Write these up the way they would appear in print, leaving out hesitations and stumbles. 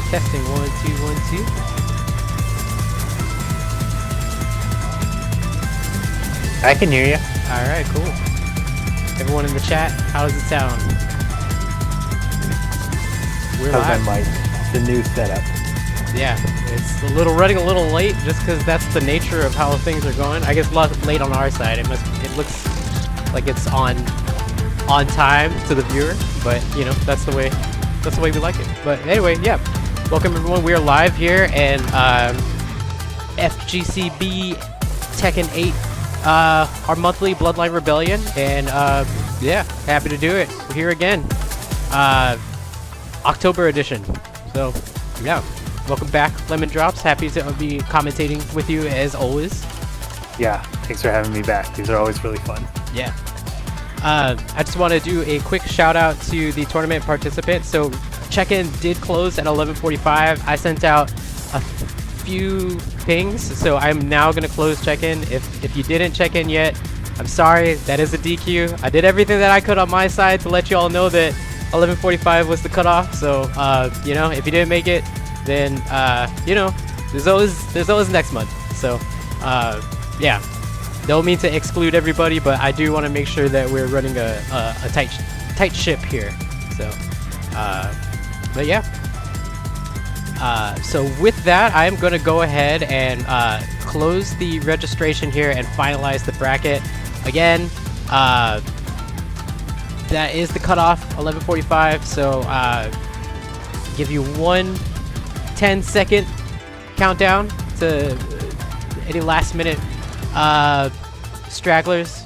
Testing 1 2 1 2. I can hear you. All right, cool. Everyone in the chat, how does it sound? We're live. Like the new setup. Yeah, it's running a little late just because that's the nature of how things are going. I guess late on our side. It looks like it's on time to the viewer, but you know that's the way we like it. But anyway, yeah. Welcome everyone. We are live here and FGCB Tekken 8, our monthly Bloodline Rebellion, and yeah, happy to do it. We're here again, October edition. So yeah, welcome back, Lemon Drops. Happy to be commentating with you as always. Yeah, thanks for having me back. These are always really fun. Yeah. I just want to do a quick shout out to the tournament participants. So check-in did close at 11:45. I sent out a few pings, so I'm now going to close check-in. If you didn't check in yet, I'm sorry, that is a DQ. I did everything that I could on my side to let you all know that 11:45 was the cutoff. So you know, if you didn't make it, then you know, there's always next month. So yeah, don't mean to exclude everybody, but I do want to make sure that we're running a tight ship here. So but yeah, so with that, I'm going to go ahead and close the registration here and finalize the bracket. Again, that is the cutoff, 11:45, so give you 1 10-second countdown to any last minute stragglers.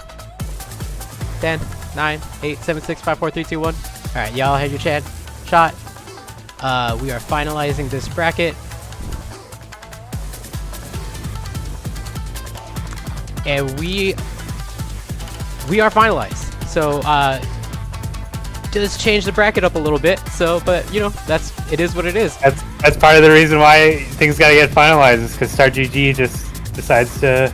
10, 9, 8, 7, 6, 5, 4, 3, 2, 1. Alright, y'all had your shot. We are finalizing this bracket. And we are finalized. So just change the bracket up a little bit. So, but you know, it is what it is. That's part of the reason why things gotta get finalized, is because Star GG just decides to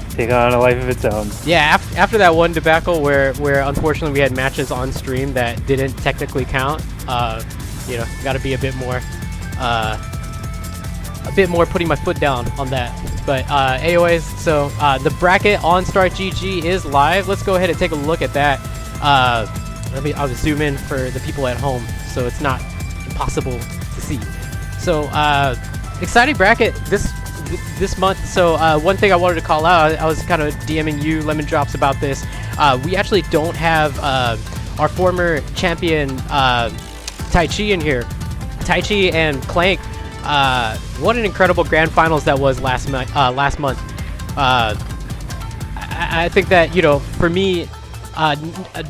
take on a life of its own. Yeah, after that one debacle where unfortunately we had matches on stream that didn't technically count, you know, got to be a bit more putting my foot down on that. But anyways, so the bracket on Start GG is live. Let's go ahead and take a look at that. I'll zoom in for the people at home so it's not impossible to see. So exciting bracket this month. So one thing I wanted to call out, I was kind of DMing you, Lemon Drops, about this. We actually don't have our former champion Tai Chi in here. Tai Chi and Clank, what an incredible grand finals that was last month. I think that, you know, for me,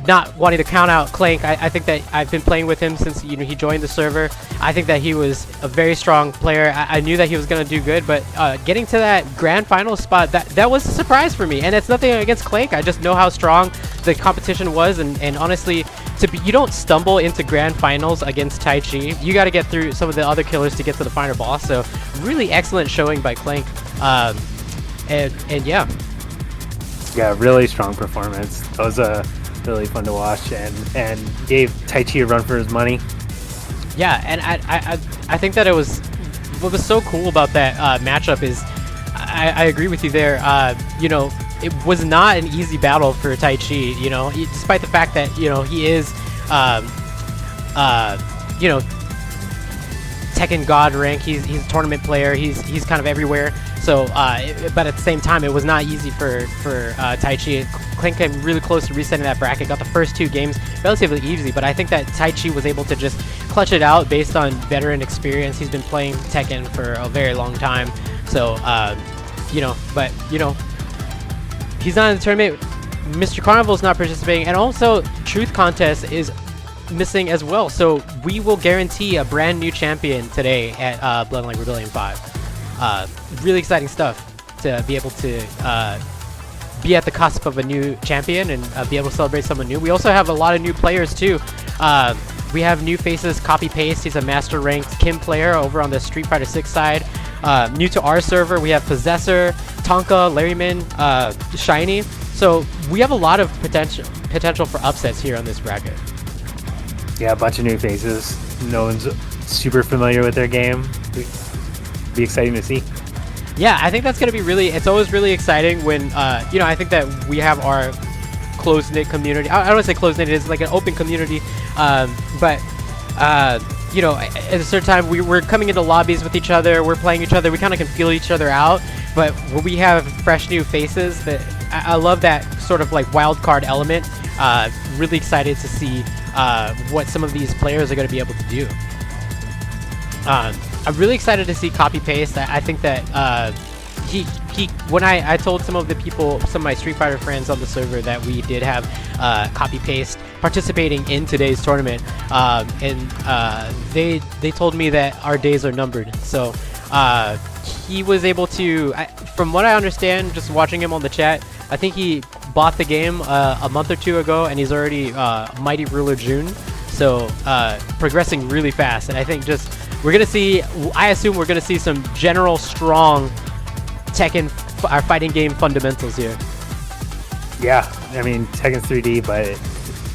not wanting to count out Clank, I think that I've been playing with him since, you know, he joined the server. I think that he was a very strong player. I knew that he was going to do good, but getting to that grand final spot, that was a surprise for me. And it's nothing against Clank. I just know how strong the competition was, and honestly, you don't stumble into grand finals against Tai Chi. You got to get through some of the other killers to get to the final boss. So really excellent showing by Clank. And yeah. Yeah, really strong performance. That was really fun to watch, and gave Tai Chi a run for his money. Yeah, and I think that what was so cool about that matchup is I agree with you there. You know, it was not an easy battle for Tai Chi. You know, despite the fact that, you know, he is you know, Tekken God rank. He's a tournament player. He's kind of everywhere. So, but at the same time, it was not easy for Tai Chi. Clank came really close to resetting that bracket. Got the first 2 games relatively easy, but I think that Tai Chi was able to just clutch it out based on veteran experience. He's been playing Tekken for a very long time. So, you know, but you know, he's not in the tournament. Mr. Carnival's not participating, and also Truth Contest is missing as well. So we will guarantee a brand new champion today at Bloodline Rebellion 5. Really exciting stuff to be able to be at the cusp of a new champion and be able to celebrate someone new. We also have a lot of new players too. We have new faces. Copy Paste, he's a master ranked Kim player over on the Street Fighter 6 side. New to our server, we have Possessor, Tonka, Larryman, Shiny. So we have a lot of potential for upsets here on this bracket. Yeah, a bunch of new faces. No one's super familiar with their game. Be exciting to see. Yeah, I think that's going to be really, it's always really exciting when, you know, I think that we have our close-knit community. I don't want to say close-knit, it's like an open community, but, you know, at a certain time, we're coming into lobbies with each other, we're playing each other, we kind of can feel each other out, but when we have fresh new faces, that I love that sort of like wild card element. Really excited to see what some of these players are going to be able to do. I'm really excited to see copy paste. I think that when I told some of the people, some of my Street Fighter friends on the server, that we did have copy paste participating in today's tournament, and they told me that our days are numbered. So he was able to, from what I understand, just watching him on the chat, I think he bought the game a month or two ago, and he's already Mighty Ruler June. So progressing really fast, and I think just we're gonna see. I assume we're gonna see some general strong Tekken fighting game fundamentals here. Yeah, I mean Tekken's 3D, but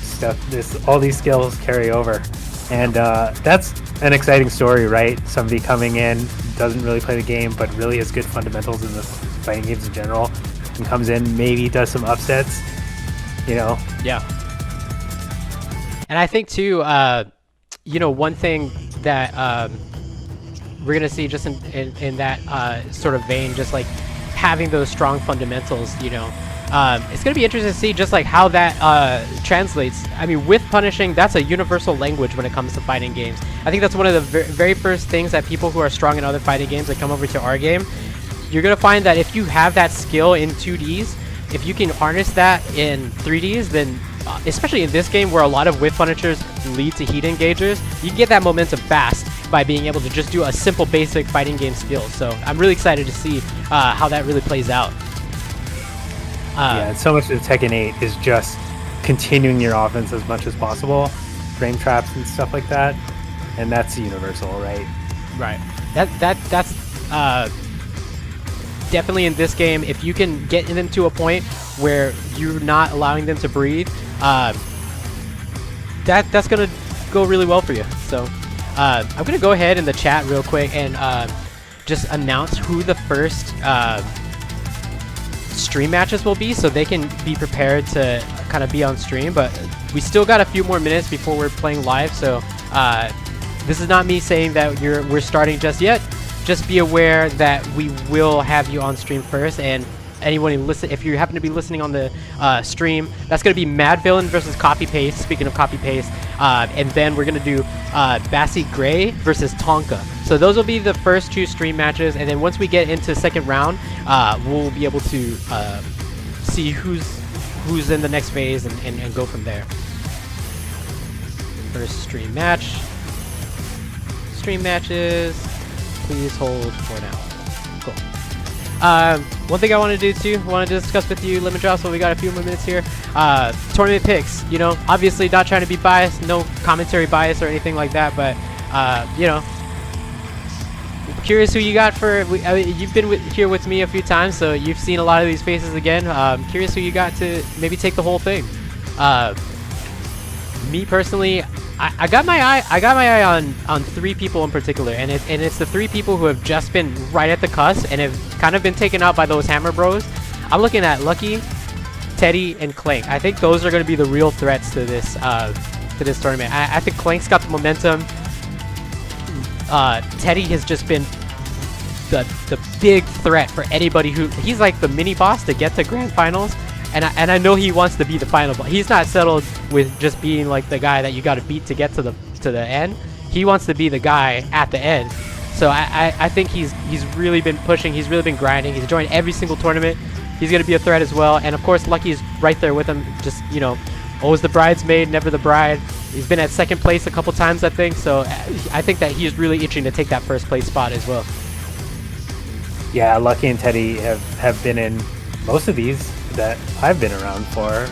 stuff. All these skills carry over, and that's an exciting story, right? Somebody coming in, doesn't really play the game, but really has good fundamentals in the fighting games in general, and comes in, maybe does some upsets, you know? Yeah. And I think too, you know, one thing that we're gonna see just in that sort of vein, just like having those strong fundamentals, you know, it's gonna be interesting to see just like how that translates. I mean, with punishing, that's a universal language when it comes to fighting games. I think that's one of the very first things that people who are strong in other fighting games that come over to our game, you're gonna find that if you have that skill in 2Ds, if you can harness that in 3Ds, then especially in this game where a lot of whiff punishers lead to heat engagers, you can get that momentum fast by being able to just do a simple basic fighting game skill. So I'm really excited to see how that really plays out. Yeah, and so much of Tekken 8 is just continuing your offense as much as possible, frame traps and stuff like that, and that's universal, right? Right. That's definitely in this game. If you can get them to a point where you're not allowing them to breathe, that's gonna go really well for you. So I'm gonna go ahead in the chat real quick and just announce who the first stream matches will be, so they can be prepared to kind of be on stream. But we still got a few more minutes before we're playing live, so this is not me saying that we're starting just yet. Just be aware that we will have you on stream first, and anyone who if you happen to be listening on the stream, that's going to be Mad Villain versus Copy Paste. Speaking of Copy Paste, and then we're going to do Bassy Gray versus Tonka. So those will be the first two stream matches, and then once we get into second round, we'll be able to see who's in the next phase and go from there. First stream match. Stream matches. Please hold for now. Cool. One thing I want to do too, I want to discuss with you, Lemon Drop, so we got a few more minutes here. Tournament picks, you know, obviously not trying to be biased, no commentary bias or anything like that, but, you know, curious who you got for, you've been here with me a few times, so you've seen a lot of these faces again. Curious who you got to maybe take the whole thing. Me personally, I got my eye on three people in particular, and it's the three people who have just been right at the cusp and have kind of been taken out by those Hammer Bros. I'm looking at Lucky, Teddy, and Clank. I think those are going to be the real threats to this tournament. I think Clank's got the momentum. Teddy has just been the big threat for anybody he's like the mini boss to get to grand finals. And I know he wants to be the final boss. He's not settled with just being like the guy that you got to beat to get to the end. He wants to be the guy at the end. So I think he's really been pushing. He's really been grinding. He's joined every single tournament. He's gonna be a threat as well. And of course, Lucky's right there with him. Just, you know, always the bridesmaid, never the bride. He's been at second place a couple times, I think. So I think that he's really itching to take that first place spot as well. Yeah, Lucky and Teddy have been in most of these that I've been around for,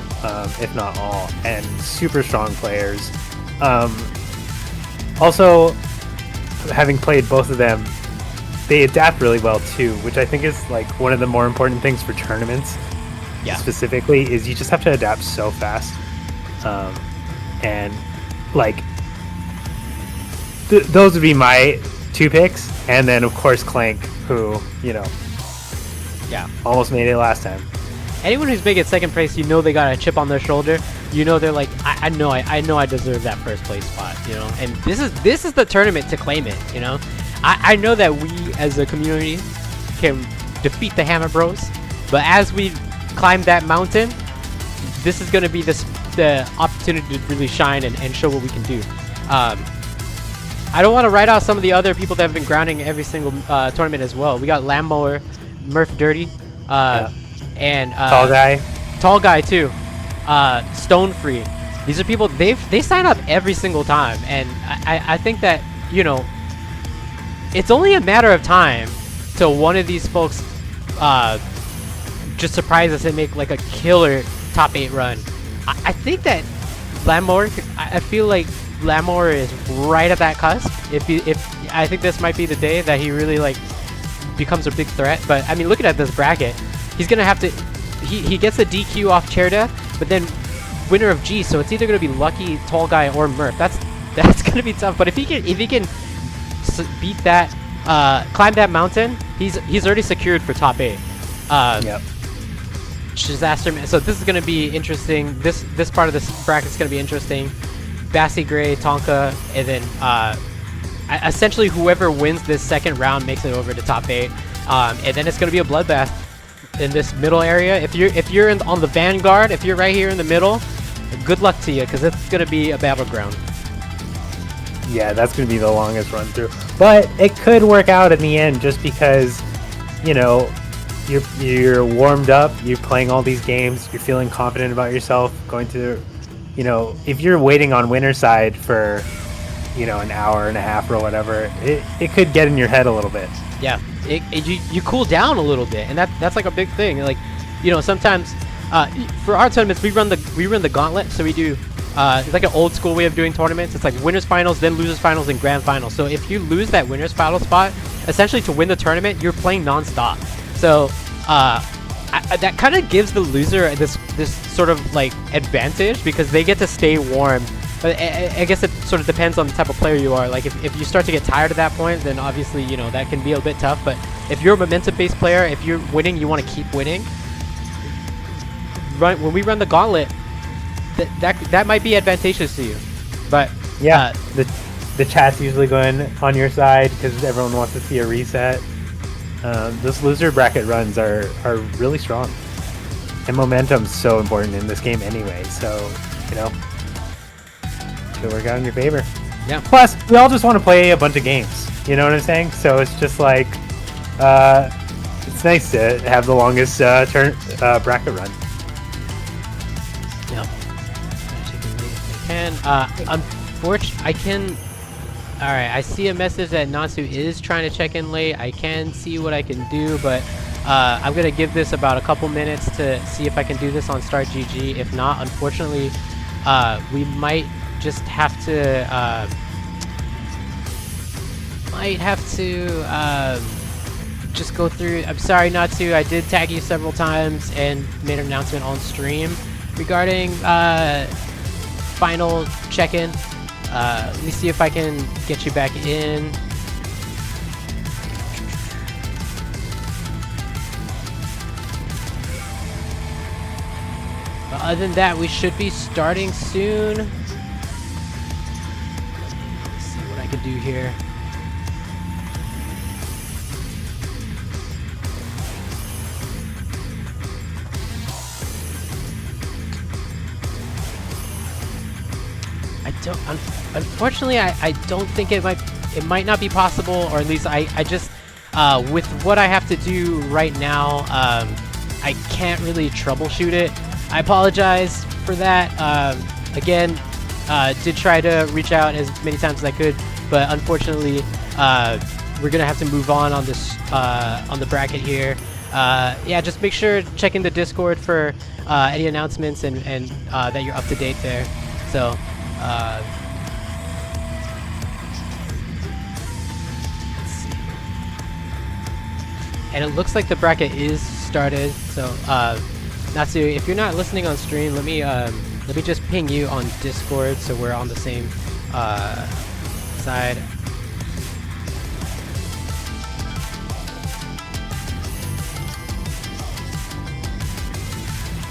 if not all, and super strong players. Also, having played both of them, they adapt really well too, which I think is like one of the more important things for tournaments. Yeah. Specifically, is you just have to adapt so fast, and like those would be my 2 picks, and then of course Clank, who Yeah. almost made it last time. Anyone who's making second place, they got a chip on their shoulder. They're like, I know I deserve that first place spot. And this is the tournament to claim it. I know that we as a community can defeat the Hammer Bros, but as we climb that mountain, this is going to be the opportunity to really shine and show what we can do. I don't want to write out some of the other people that have been grounding every single tournament as well. We got Lawnmower, Murph Dirty, and Tall Guy too, Stone Free. These are people they sign up every single time, and I think that it's only a matter of time till one of these folks just surprise us and make like a killer top 8 run. I think that Lawnmower, I feel like Lawnmower is right at that cusp. If I think this might be the day that he really like becomes a big threat. But I mean, looking at this bracket, he's gonna have to. He gets a DQ off chair death, but then winner of G. So it's either gonna be Lucky, Tall Guy, or Murph. That's gonna be tough. But if he can beat that, climb that mountain, he's already secured for top 8. Yep. Disaster. So this is gonna be interesting. This part of this bracket is gonna be interesting. Bassy Gray, Tonka, and then essentially whoever wins this second round makes it over to top 8, and then it's gonna be a bloodbath in this middle area. If you're on the vanguard, if you're right here in the middle, good luck to you, because it's gonna be a battleground. Yeah, that's gonna be the longest run through, but it could work out in the end, just because you're warmed up, you're playing all these games, you're feeling confident about yourself, going to if you're waiting on winner's side for an hour and a half or whatever, it could get in your head a little bit. Yeah, you cool down a little bit, and that's like a big thing. Like, sometimes for our tournaments we run the gauntlet, so we do it's like an old school way of doing tournaments. It's like winners finals, then losers finals, and grand finals. So if you lose that winners final spot, essentially to win the tournament, you're playing non-stop. So that kind of gives the loser this sort of like advantage, because they get to stay warm. But I guess it sort of depends on the type of player you are. Like if you start to get tired at that point, then obviously that can be a bit tough. But if you're a momentum-based player, if you're winning, you want to keep winning. When we run the gauntlet, that might be advantageous to you. But yeah, the chat's usually going on your side because everyone wants to see a reset. Those loser bracket runs are really strong, and momentum's so important in this game anyway. So it'll work out in your favor. Yeah. Plus, we all just want to play a bunch of games. You know what I'm saying? So it's just like it's nice to have the longest bracket run. Yeah. I can. All right, I see a message that Natsu is trying to check in late. I can see what I can do, but I'm going to give this about a couple minutes to see if I can do this on Start GG. If not, unfortunately, we might just have to just go through. I'm sorry, Natsu. I did tag you several times and made an announcement on stream regarding final check-in. Let me see if I can get you back in. But other than that, we should be starting soon. Let's see what I can do here. Unfortunately, I don't think it might not be possible, or at least I just with what I have to do right now, I can't really troubleshoot it. I apologize for that. Again, did try to reach out as many times as I could, but unfortunately, we're gonna have to move on this on the bracket here. Yeah, just make sure check in the Discord for any announcements and that you're up to date there. So. Let's see. And it looks like the bracket is started. So, Natsu, if you're not listening on stream, let me just ping you on Discord so we're on the same side.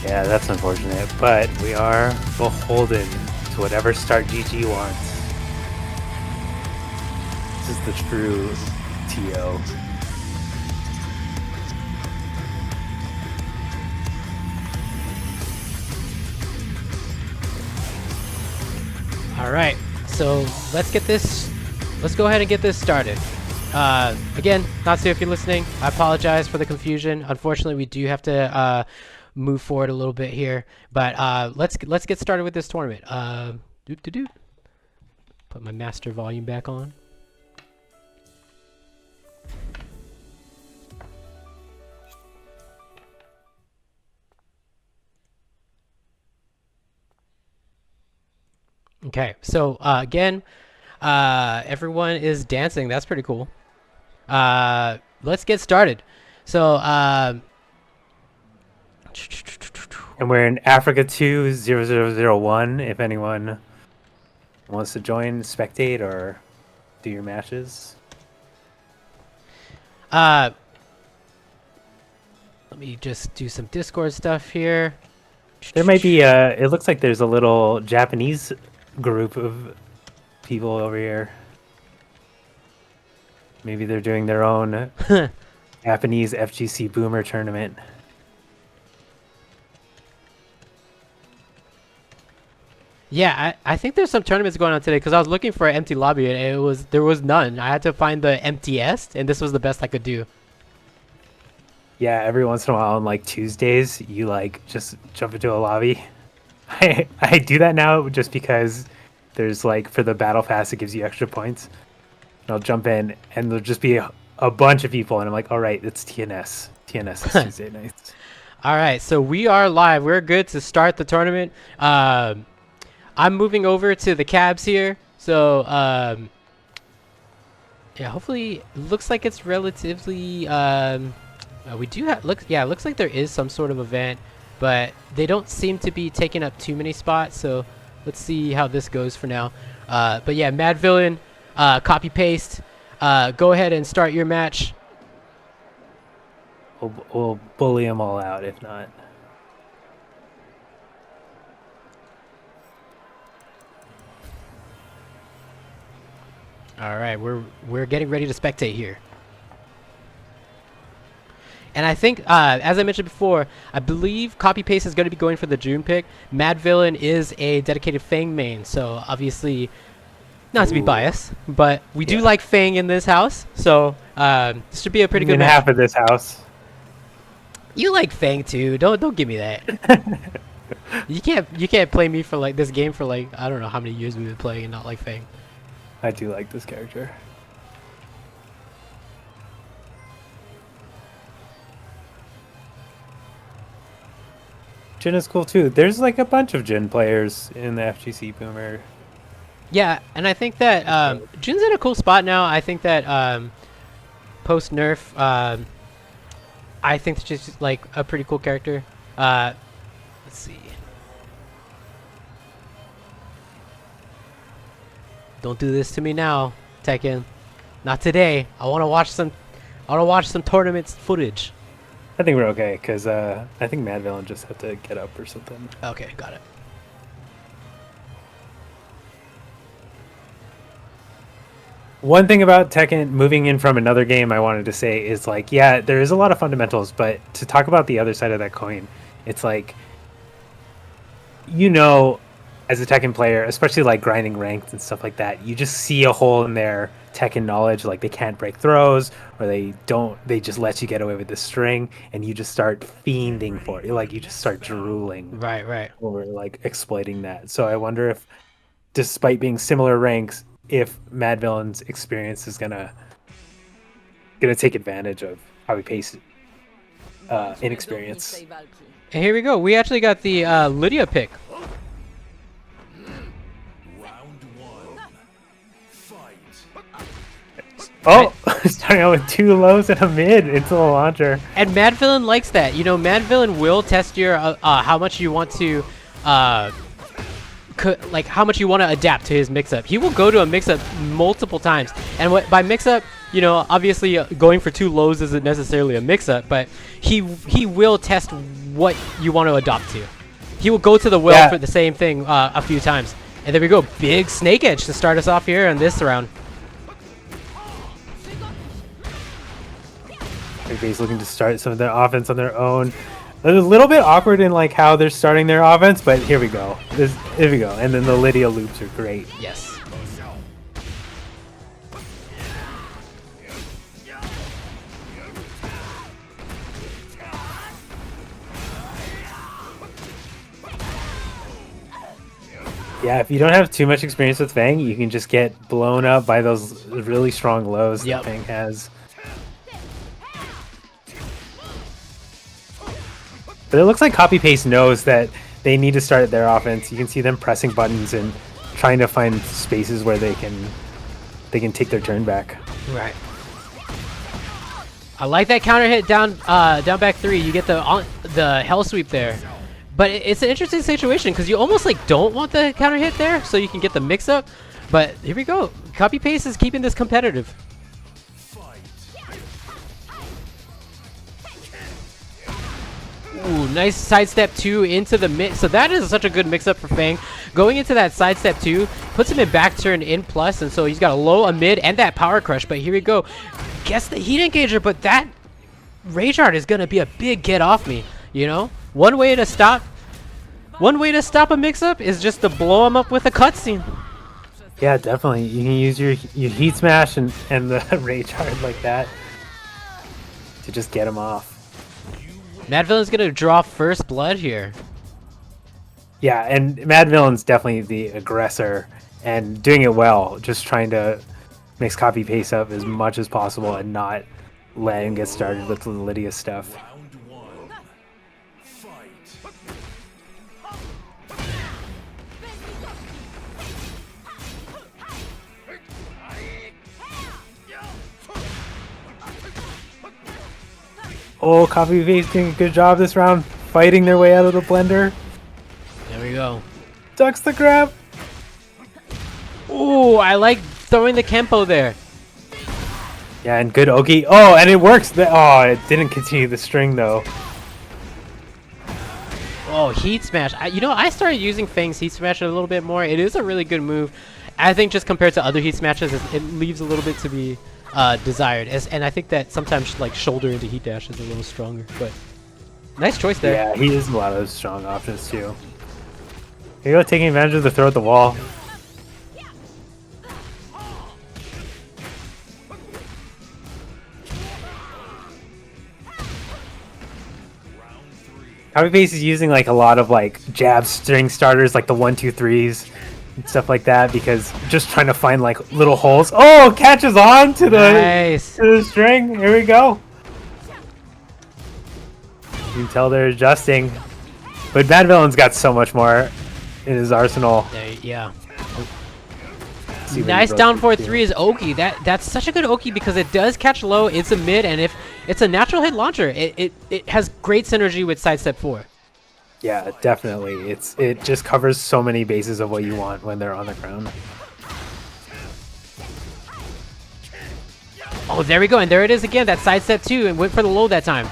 Yeah, that's unfortunate, but we are beholden to whatever start GG wants. This is the true TO. All right, so let's go ahead and get this started. Again, Natsu, if you're listening, I apologize for the confusion. Unfortunately, we do have to move forward a little bit here, but let's get started with this tournament. Put my master volume back on. Okay, so again, everyone is dancing. That's pretty cool. Let's get started. So, and we're in Africa 20001. If anyone wants to join, spectate, or do your matches. Let me just do some Discord stuff here. There might be it looks like there's a little Japanese group of people over here. Maybe they're doing their own Japanese FGC Boomer tournament. Yeah, I think there's some tournaments going on today because I was looking for an empty lobby and there was none. I had to find the emptiest, and this was the best I could do. Yeah, every once in a while on like Tuesdays, you like just jump into a lobby. I do that now just because there's like for the battle pass it gives you extra points. And I'll jump in and there'll just be a bunch of people and I'm like, all right, it's TNS. TNS is Tuesday nights. All right, so we are live. We're good to start the tournament. I'm moving over to the cabs here. So yeah, hopefully it looks like it's relatively we do have it looks like there is some sort of event, but they don't seem to be taking up too many spots, so let's see how this goes for now. But yeah, Mad Villain, copy paste, go ahead and start your match. We'll bully them all out if not. All right, we're getting ready to spectate here. And I think, as I mentioned before, I believe copy paste is going to be going for the June pick. Mad Villain is a dedicated Fang main, so obviously, not to be biased, but we do like Fang in this house, so this should be a pretty good match. Half of this house. You like Fang too. Don't give me that. you can't play me for like this game for like I don't know how many years we've been playing and not like Fang. I do like this character. Jin is cool too. There's like a bunch of Jin players in the FGC Boomer. Yeah, and I think that Jin's in a cool spot now. I think that post nerf, I think it's just like a pretty cool character. Let's see. Don't do this to me now, Tekken. Not today. I want to watch some. I want to watch some tournaments footage. I think we're okay because I think Mad Villain just had to get up or something. Okay, got it. One thing about Tekken moving in from another game I wanted to say is like, yeah, there is a lot of fundamentals, but to talk about the other side of that coin, it's like, you know, as a Tekken player, especially like grinding ranked and stuff like that, you just see a hole in their Tekken knowledge, like they can't break throws or they just let you get away with the string and you just start fiending for it. Like you just start drooling. Right. Over like exploiting that. So I wonder if, despite being similar ranks, if Mad Villain's experience is gonna take advantage of how he paces inexperience. And here we go. We actually got the Lydia pick. Oh, starting out with 2 lows and a mid into the launcher. And Mad Villain likes that. You know, Mad Villain will test your how much you want to like how much you want to adapt to his mix-up. He will go to a mix-up multiple times. And by mix-up, you know, obviously going for 2 lows isn't necessarily a mix-up, but he will test what you want to adopt to. He will go to the well for the same thing a few times. And there we go. Big snake edge to start us off here in this round. Everybody's looking to start some of their offense on their own. It's a little bit awkward in like how they're starting their offense, but here we go. Here we go. And then the Lydia loops are great. Yes. Yeah, if you don't have too much experience with Fang, you can just get blown up by those really strong lows that Fang has. But it looks like Copy Paste knows that they need to start their offense. You can see them pressing buttons and trying to find spaces where they can take their turn back. Right. I like that counter hit down back 3. You get the hell sweep there. But it's an interesting situation because you almost like don't want the counter hit there so you can get the mix up. But here we go. Copy Paste is keeping this competitive. Ooh, nice sidestep 2 into the mix. So that is such a good mix up for Fang. Going into that sidestep 2 puts him in back turn in plus, and so he's got a low, a mid, and that power crush. But here we go. Guess the heat engager, but that Rage Art is gonna be a big get off me. You know, one way to stop a mix up is just to blow him up with a cutscene. Yeah, definitely. You can use your heat smash and the Rage Art like that to just get him off. Mad Villain's gonna draw first blood here. Yeah, and Mad Villain's definitely the aggressor and doing it well, just trying to mix Copy Paste up as much as possible and not let him get started with the Lydia stuff. Oh, Copy Paste doing a good job this round, fighting their way out of the blender. There we go. Ducks the grab. Ooh, I like throwing the Kempo there. Yeah, and good Oki. Oh, and it works. Oh, it didn't continue the string though. Oh, Heat Smash. You know, I started using Fang's Heat Smash a little bit more. It is a really good move. I think just compared to other Heat Smashes, it leaves a little bit to be desired. And I think that sometimes like shoulder into Heat Dash is a little stronger. But nice choice there. Yeah, he has a lot of strong options too. Here you go, taking advantage of the throw at the wall. Copy Paste is using like a lot of like jab string starters, like the 1-2-3s and stuff like that, because just trying to find like little holes. Oh, catches on to the string. Here we go. You can tell they're adjusting, but Mad Villain's got so much more in his arsenal. Yeah. Nice down 4-3 is Oki. That's such a good Oki because it does catch low. It's a mid, and if it's a natural hit launcher, it has great synergy with sidestep 4. Yeah, definitely. It just covers so many bases of what you want when they're on the ground. Oh, there we go, and there it is again. That sidestep 2 and went for the low that time.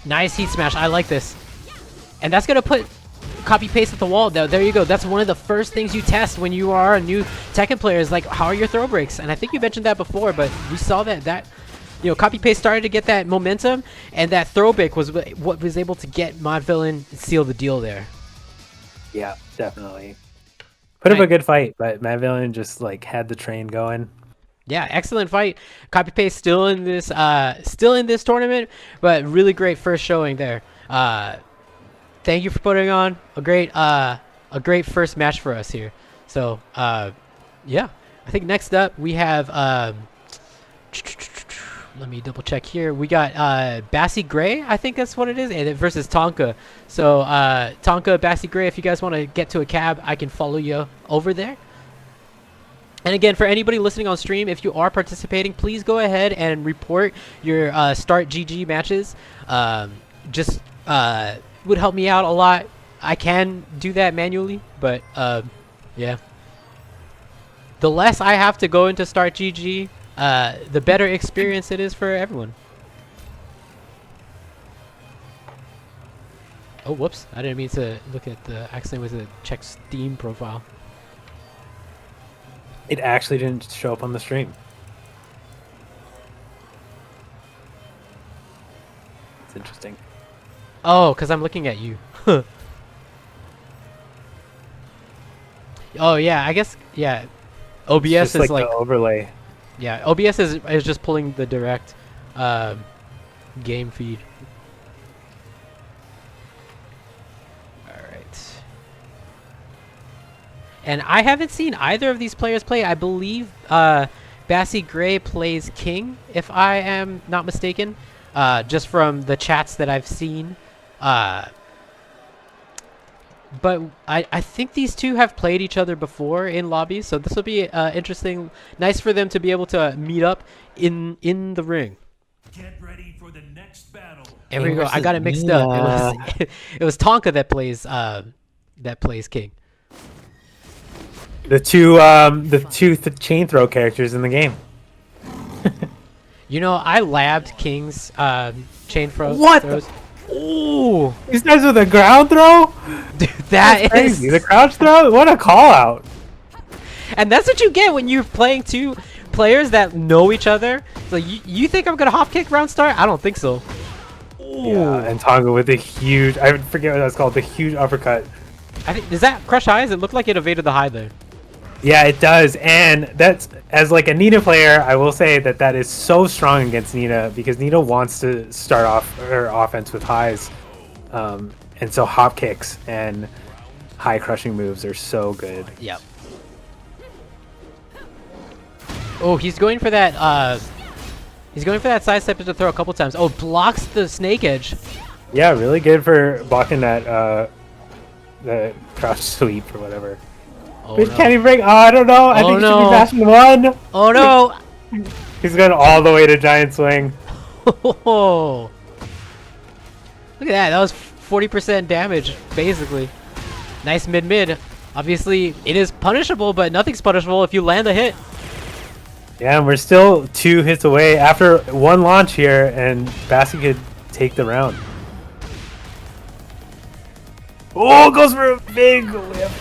Nice Heat Smash. I like this. And that's going to put Copy Paste at the wall, though. There you go. That's one of the first things you test when you are a new Tekken player is like, how are your throw breaks? And I think you mentioned that before, but we saw that you know, Copy Paste started to get that momentum, and that throw break was what was able to get Mad Villain seal the deal there. Yeah, definitely. Put up a good fight, but Mad Villain just like had the train going. Yeah, excellent fight. Copy Paste still in this tournament, but really great first showing there. Thank you for putting on a great first match for us here. So yeah, I think next up we have let me double check here. We got Bassy Gray, I think that's what it is, and versus Tonka. So Tonka, Bassy Gray, if you guys want to get to a cab, I can follow you over there. And again, for anybody listening on stream, if you are participating, please go ahead and report your Start GG matches. Just would help me out a lot. I can do that manually, but yeah. The less I have to go into Start GG, the better experience it is for everyone. Oh, whoops! I didn't mean to look at the. Accidentally was to check Steam profile. It actually didn't show up on the stream. It's interesting. Oh, because I'm looking at you. Oh yeah, I guess yeah. OBS is like the overlay. Yeah, OBS is just pulling the direct game feed. Alright. And I haven't seen either of these players play. I believe Bassie Gray plays King, if I am not mistaken. Just from the chats that I've seen. But I think these two have played each other before in lobbies, so this will be interesting. Nice for them to be able to meet up in the ring. Get ready for the next battle. There we go. I got it mixed up. It was Tonka that plays King. The two chain throw characters in the game. You know, I labbed King's chain throws. What? Ooh, He starts with a ground throw? dude, that's crazy. The crouch throw? What a call out. And that's what you get when you're playing two players that know each other. So you think I'm gonna hop kick round start? I don't think so. Ooh. Yeah, and Tonga with a huge, I forget what that's called, the huge uppercut. I think, is that crush highs? It looked like it evaded the high there. Yeah, it does. And that's, as like a Nina player, I will say that is so strong against Nina, because Nina wants to start off her offense with highs. And so hop kicks and high crushing moves are so good. Yep. Oh, he's going for that side step to throw a couple times. Oh, blocks the snake edge. Yeah, really good for blocking that the crouch sweep or whatever. Oh, But no. can he break? Oh, I don't know. I think he should be bashing one. Oh no! He's going all the way to giant swing. Oh. Look at that. That was 40% damage, basically. Nice mid-mid. Obviously, it is punishable, but nothing's punishable if you land a hit. Yeah, and we're still 2 hits away after one launch here, and Bassie could take the round. Oh, goes for a big whip.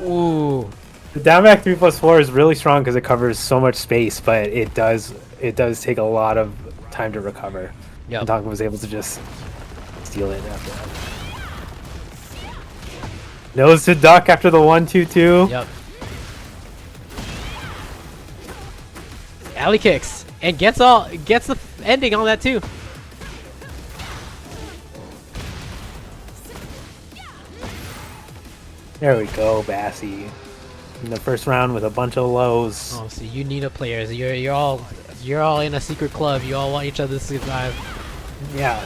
Ooh. The down back 3+4 is really strong because it covers so much space, but it does take a lot of time to recover. Yep. And Tonka was able to just steal it after that. Nose to duck after the 1-2-2. Yep. Alley kicks and gets the ending on that too. There we go, Bassie. In the first round with a bunch of lows. Oh, so you Nina players, you're all in a secret club. You all want each other to survive. Yeah,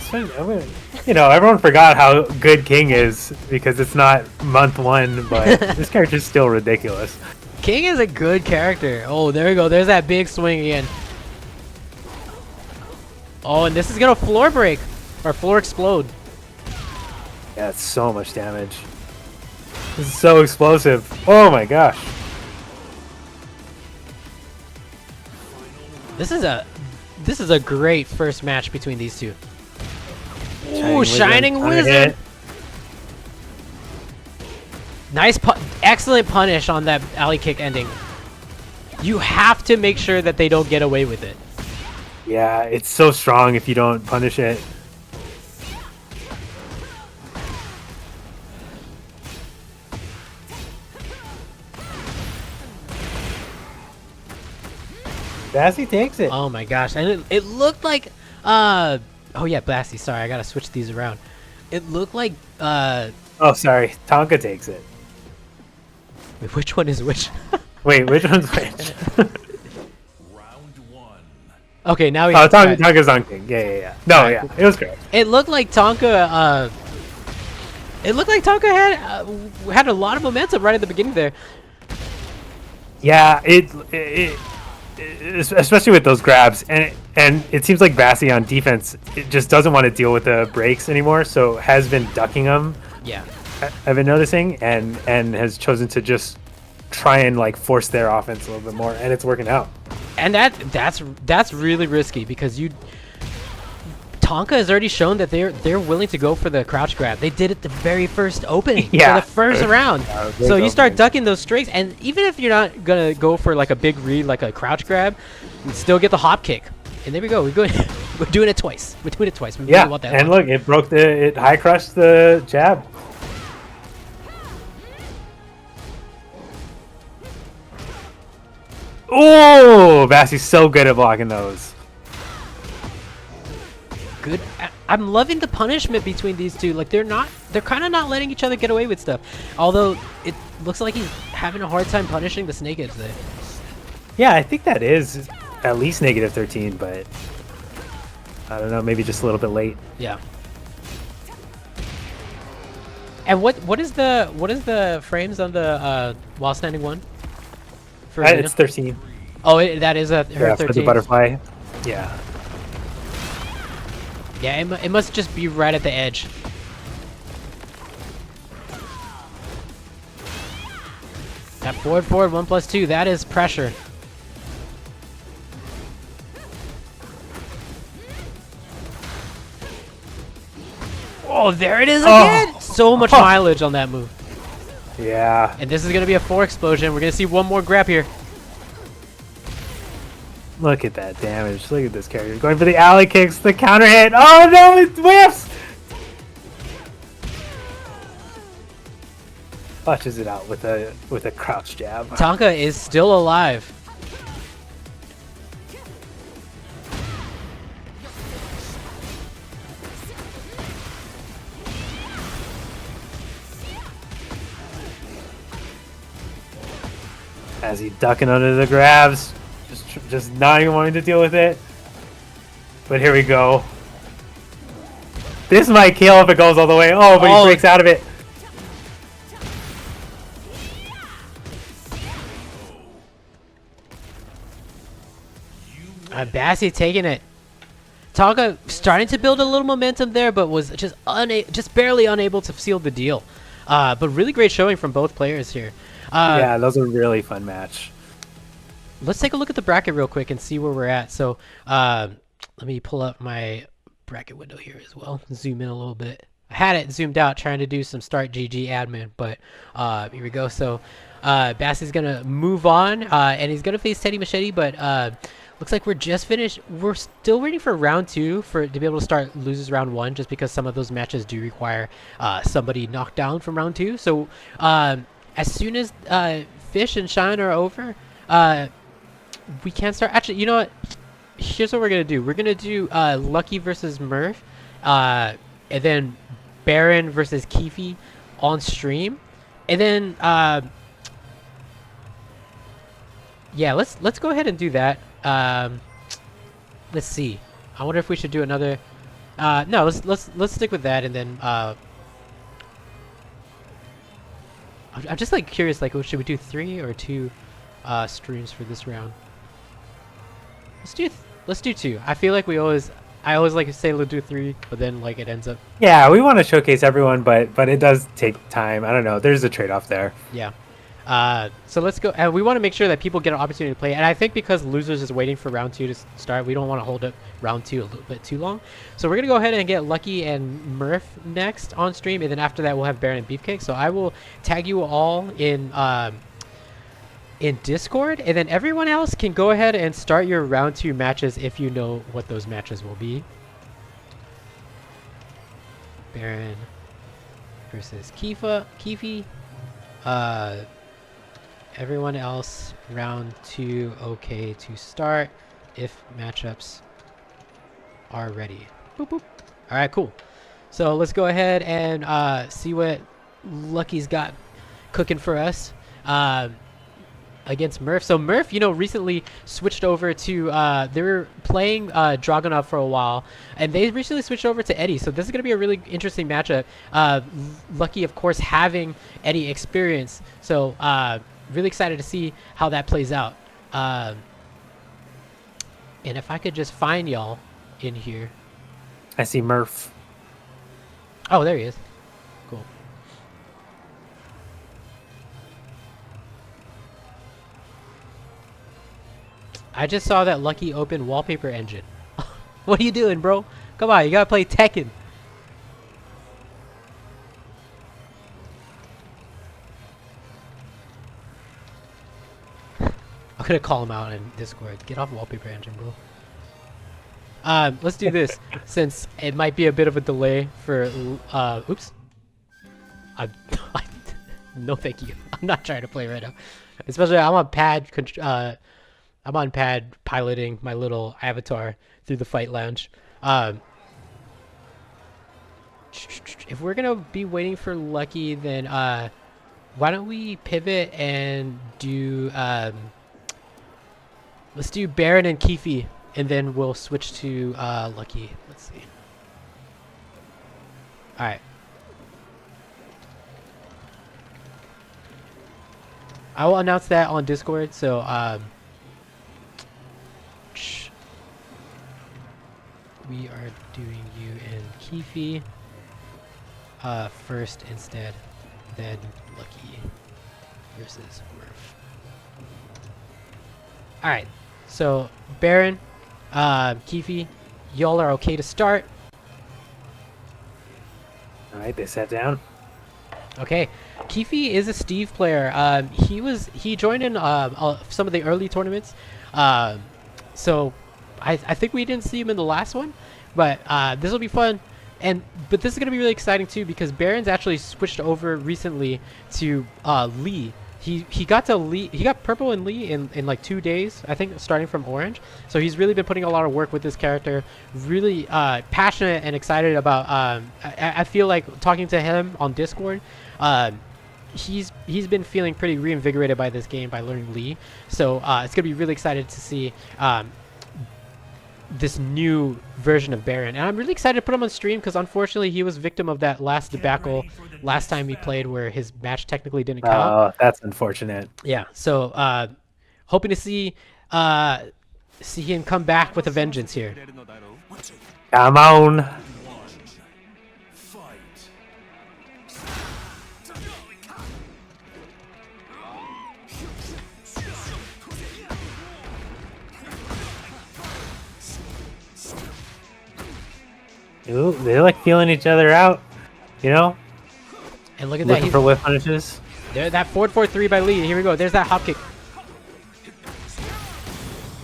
you know, everyone forgot how good King is because it's not month 1, but this character's still ridiculous. King is a good character. Oh, there we go. There's that big swing again. Oh, and this is gonna floor break or floor explode. Yeah, it's so much damage. This is so explosive. Oh my gosh. This is a great first match between these two. Ooh, Shining Shining Wizard. Wizard. Nice, excellent punish on that alley kick ending. You have to make sure that they don't get away with it. Yeah, it's so strong if you don't punish it. Bassie takes it. Oh my gosh, and it looked like oh yeah, Blasty, sorry, I gotta switch these around. It looked like Oh, sorry. Tonka takes it. wait, which one is which? Wait, which one's which? Round 1. Okay, now we Oh, Tonka's on King. Yeah. No, Alright. yeah. It was correct. It looked like Tonka had a lot of momentum right at the beginning there. Yeah, it especially with those grabs, and it seems like Bassie on defense, it just doesn't want to deal with the breaks anymore, so has been ducking them. Yeah. I've been noticing, and has chosen to just try and like force their offense a little bit more, and it's working out. And that's really risky because Tonka has already shown that they're willing to go for the crouch grab. They did it the very first opening, Yeah. for the first round. So you start ducking those straights, and even if you're not gonna go for like a big read, like a crouch grab, you still get the hop kick. And there we go. We're doing it twice. We're doing it twice. We Yeah, really want that and one. look, it high crushed the jab. Oh, Bassie's so good at blocking those. Good. I'm loving the punishment between these two. Like they're kind of not letting each other get away with stuff. Although it looks like he's having a hard time punishing the snake edge there. Yeah, I think that is at least -13, but I don't know, maybe just a little bit late. Yeah. And what is the frames on the while standing one? For It's 13. Oh, that is her 13. For the butterfly. Yeah. Yeah, it must just be right at the edge. That forward 1+2, that is pressure. Oh, there it is again! So much mileage on that move. Yeah. And this is going to be a 4 explosion. We're going to see one more grab here. Look at that damage. Look at this character going for the alley kicks, the counter hit. Oh no, it whiffs! Punches it out with a crouch jab. Tonka is still alive. As he ducking under the grabs, just not even wanting to deal with it. But here we go. This might kill if it goes all the way. Oh, but he breaks out of it. Bassi taking it. Tonka starting to build a little momentum there, but was just barely unable to seal the deal. But really great showing from both players here. Yeah, that was a really fun match. Let's take a look at the bracket real quick and see where we're at. So let me pull up my bracket window here as well. Zoom in a little bit. I had it zoomed out trying to do some start GG admin, but here we go. So Bassi's going to move on, and he's going to face Teddy Machete, but looks like we're just finished. We're still waiting for round 2 to be able to start losers round 1, just because some of those matches do require somebody knocked down from round 2. So as soon as Fish and Shine are over, we can start. Actually, you know what? Here's what we're gonna do. We're gonna do Lucky versus Murph, and then Baron versus Keefe on stream, and then yeah, let's go ahead and do that. Let's see. I wonder if we should do another. No, let's stick with that, and then I'm just like curious, like, should we do 3 or 2 streams for this round? Let's do 2. I feel like I always like to say we'll do 3, but then like it ends up. Yeah, we want to showcase everyone, but it does take time. I don't know. There's a trade-off there. Yeah. So let's go, and we want to make sure that people get an opportunity to play. And I think because losers is waiting for round 2 to start, we don't want to hold up round 2 a little bit too long. So we're gonna go ahead and get Lucky and Murph next on stream, and then after that we'll have Baron and Beefcake. So I will tag you all in Discord, and then everyone else can go ahead and start your round 2 matches if you know what those matches will be. Baron versus Keefe. Everyone else, round 2 okay to start if matchups are ready. Boop, boop. All right, cool. So let's go ahead and see what Lucky's got cooking for us against Murph. So Murph, recently switched over to, they were playing Dragunov for a while, and they recently switched over to Eddie. So this is going to be a really interesting matchup. Lucky, of course, having Eddie experience. So really excited to see how that plays out. And if I could just find y'all in here. I see Murph. Oh, there he is. Cool. I just saw that Lucky open wallpaper engine. What are you doing, bro? Come on, you gotta play Tekken. I'm gonna call him out in Discord. Get off wallpaper engine, bro. Let's do this since it might be a bit of a delay for. Oops. No, thank you. I'm not trying to play right now. Especially, I'm on pad. I'm on pad piloting my little avatar through the fight lounge. If we're gonna be waiting for Lucky, then why don't we pivot and do let's do Baron and Keefe, and then we'll switch to Lucky. Let's see. All right. I will announce that on Discord. So we are doing you and Keefe first instead, then Lucky versus Murph. All right. So Baron, Keefe, y'all are okay to start. All right, they sat down. Okay, Keefe is a Steve player. He joined in some of the early tournaments. So I think we didn't see him in the last one, but this will be fun. But this is gonna be really exciting too because Baron's actually switched over recently to Lee. He got to Lee. He got purple and Lee in like 2 days, I think, starting from orange. So he's really been putting a lot of work with this character. Really passionate and excited about. I feel like talking to him on Discord. He's been feeling pretty reinvigorated by this game by learning Lee. So it's gonna be really excited to see this new version of Baron, and I'm really excited to put him on stream because unfortunately he was victim of that last debacle last time we played where his match technically didn't count. Oh, that's unfortunate. Yeah, so hoping to see him come back with a vengeance here. Come on. Ooh, they're like feeling each other out, you know? And look at Looking that. for whip punishes. There, that forward 4-3 by Lee. Here we go. There's that hop kick.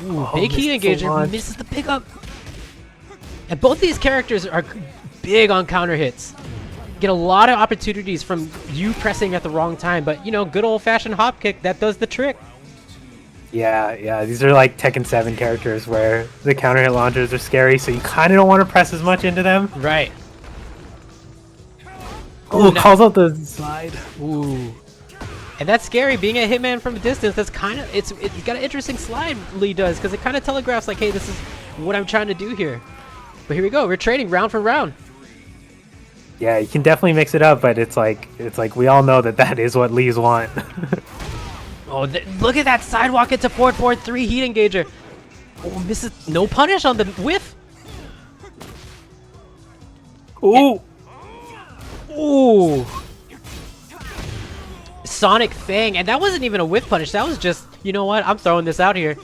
Ooh, big heat engager. Misses the pickup. And both these characters are big on counter hits. Get a lot of opportunities from you pressing at the wrong time. But, you know, good old-fashioned hop kick, that does the trick. Yeah, these are like Tekken 7 characters where the counter hit launchers are scary, so you kind of don't want to press as much into them. Right. Oh, calls out the slide. Ooh. And that's scary, being a hitman from a distance. That's kind of, it's got an interesting slide Lee does, because it kind of telegraphs like, hey, this is what I'm trying to do here. But here we go, we're trading round for round. Yeah, you can definitely mix it up, but it's like we all know that is what Lees want. Oh, look at that sidewalk into 4-4-3 heat engager. Oh, misses. No punish on the whiff. Ooh. Ooh. Sonic Fang. And that wasn't even a whiff punish. That was just, you know what? I'm throwing this out here.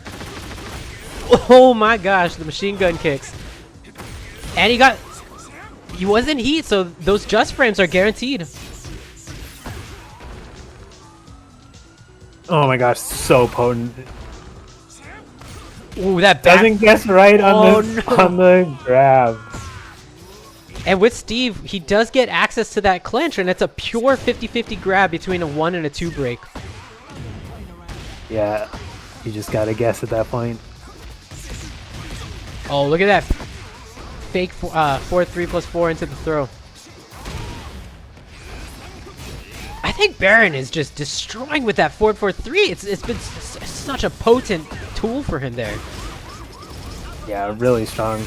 Oh my gosh, the machine gun kicks. And he was in heat, so those just frames are guaranteed. Oh my gosh, so potent. Ooh, that back doesn't guess right on the grab. And with Steve, he does get access to that clinch, and it's a pure 50-50 grab between a 1 and a 2 break. Yeah, you just gotta guess at that point. Oh, look at that fake 4-3+4 into the throw. I think Baron is just destroying with that 4-4-3. It's been such a potent tool for him there. Yeah, really strong.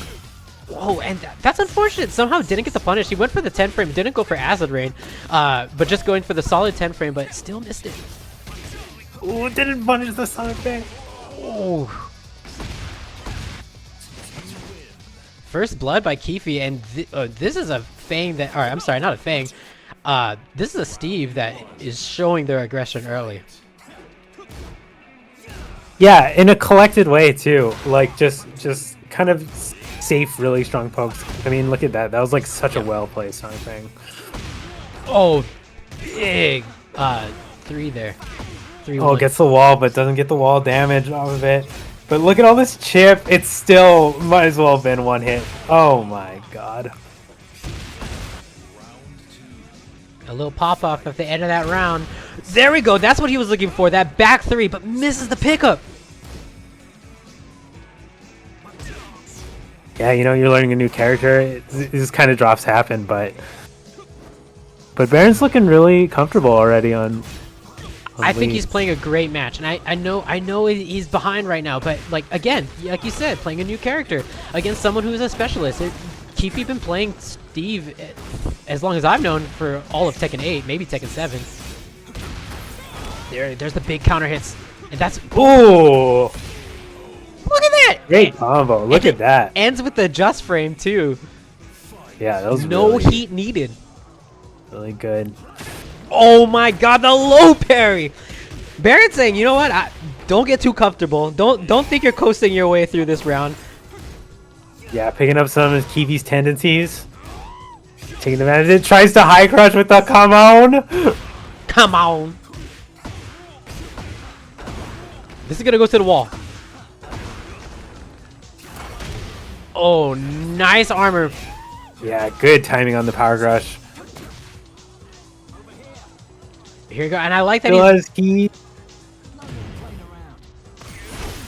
Whoa, and that's unfortunate. Somehow didn't get the punish. He went for the 10 frame, didn't go for Acid Rain, but just going for the solid 10 frame, but still missed it. Ooh, didn't punish the Sonic Fang. Oh. First blood by Keefe, and this is a Fang that, or I'm sorry, not a Fang. This is a Steve that is showing their aggression early. Yeah, in a collected way too. Like just kind of safe, really strong pokes. I mean, look at that. That was like such a well placed on thing. Oh, big 3 there. 3 Oh, 1. gets the wall, but doesn't get the wall damage off of it. But look at all this chip. It still might as well have been one hit. Oh my god. A little pop off at the end of that round. There we go. That's what he was looking for. That back 3, but misses the pickup. Yeah, you know, you're learning a new character. These kind of drops happen, but Baron's looking really comfortable already on I think lead. he's playing a great match, and I know he's behind right now, but like again, like you said, playing a new character against someone who's a specialist. Keefe been playing Steve as long as I've known, for all of Tekken 8, maybe Tekken 7. There's the big counter hits, and that's Ooh, look at that! great combo. Look at that. Ends with the adjust frame too. Yeah, that was No really, heat needed. really good. Oh my god, the low parry! Baron saying, you know what? Don't get too comfortable. Don't think you're coasting your way through this round. Yeah, picking up some of Kiwi's tendencies. Taking advantage. It tries to high crush with the come on. Come on. This is gonna go to the wall. Oh, nice armor. Yeah, good timing on the power crush. Here you go, and I like that. Was Kiwi.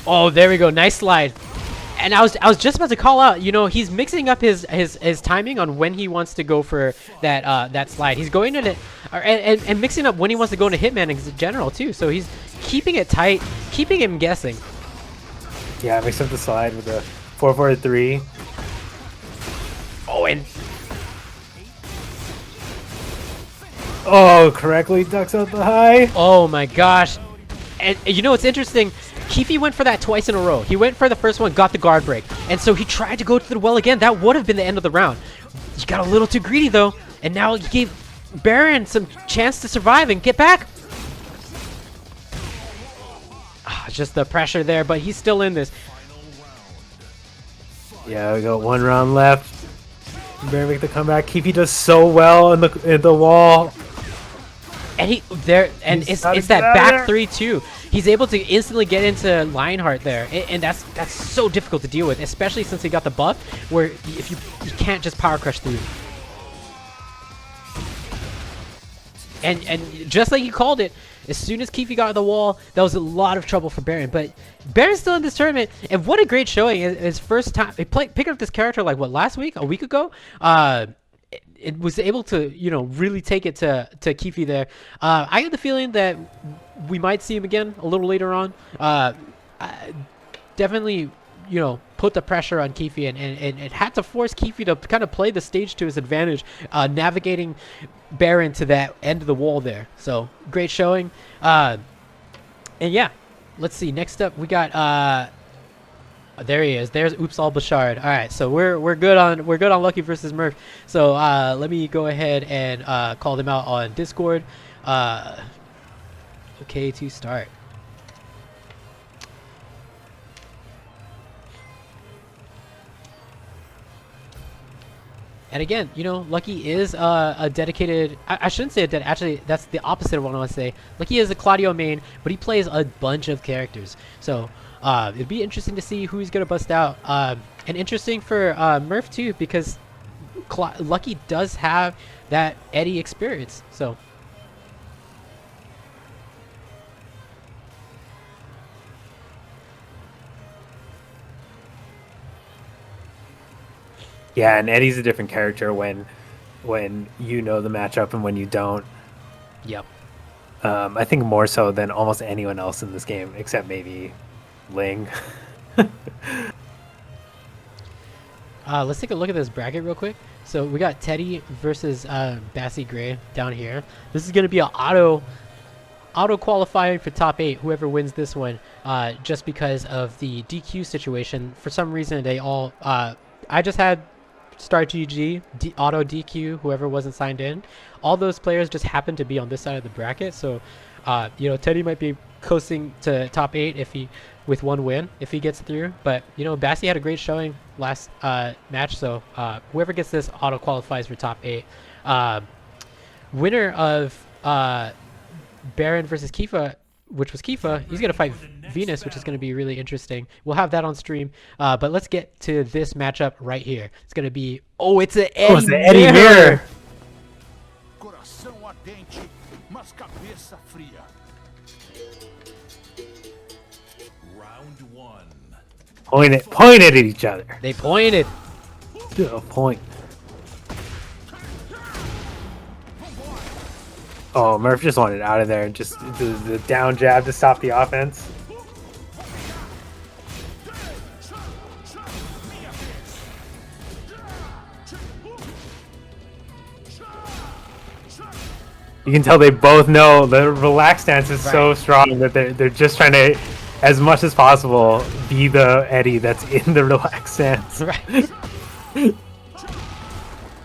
Oh, there we go. Nice slide. And I was just about to call out. You know, he's mixing up his timing on when he wants to go for that slide. He's going in it, and mixing up when he wants to go into Hitman in general too. So he's keeping it tight, keeping him guessing. Yeah, mix up the slide with the 4-4-3. Oh, and Oh, correctly ducks out the high. oh my gosh. And you know what's interesting? Keefe went for that twice in a row. He went for the first one, got the guard break. And so he tried to go to the well again. That would have been the end of the round. He got a little too greedy though. And now he gave Baron some chance to survive and get back. Just the pressure there, but he's still in this. Yeah, we got one round left. Baron make the comeback. Kiwi does so well in the wall. And it's He's gotta that get out of back there. 3 too. He's able to instantly get into Lionheart there, and that's so difficult to deal with, especially since he got the buff where if you can't just power crush through. And just like you called it, as soon as Keefe got on the wall, that was a lot of trouble for Baron. But Baron's still in this tournament, and what a great showing! His first time he picked up this character like what, last week, a week ago. It was able to, you know, really take it to Keefe there. I get the feeling that we might see him again a little later on. Definitely, you know, put the pressure on Keefe and it had to force Keefe to kind of play the stage to his advantage, navigating Baron to that end of the wall there. So great showing. And yeah, let's see. Next up, we got there he is. There's Oops All Bashard. All right, so we're good on Lucky versus Murph. So let me go ahead and call them out on Discord. Okay, to start. And again, you know, Lucky is a dedicated... I shouldn't say actually, that's the opposite of what I want to say. Lucky is a Claudio main, but he plays a bunch of characters. So it'd be interesting to see who he's going to bust out. And interesting for Murph, too, because Lucky does have that Eddie experience. So... Yeah, and Eddie's a different character when you know the matchup and when you don't. Yep. I think more so than almost anyone else in this game, except maybe Ling. Let's take a look at this bracket real quick. So we got Teddy versus Bassie Gray down here. This is going to be an auto qualifying for top 8, whoever wins this one, just because of the DQ situation. For some reason, they all... I just had Star GG, auto DQ, whoever wasn't signed in. All those players just happened to be on this side of the bracket. So, you know, Teddy might be coasting to top 8 if he with 1 win if he gets through. But you know, Bassi had a great showing last match, so whoever gets this auto qualifies for top 8. Winner of Baron versus Kifa, which was Kifa, he's gonna fight Venus, which is gonna be really interesting. We'll have that on stream. But let's get to this matchup right here. It's gonna be it's an Eddie, it's an Eddie Mirror. Coração ardente, mas cabeça fria. Round 1. Pointed at each other. They pointed. To a point. Oh, Murph just wanted out of there and just the down jab to stop the offense. You can tell they both know the relaxed stance is so strong that they're just trying to, as much as possible, be the Eddie that's in the relaxed stance. Right.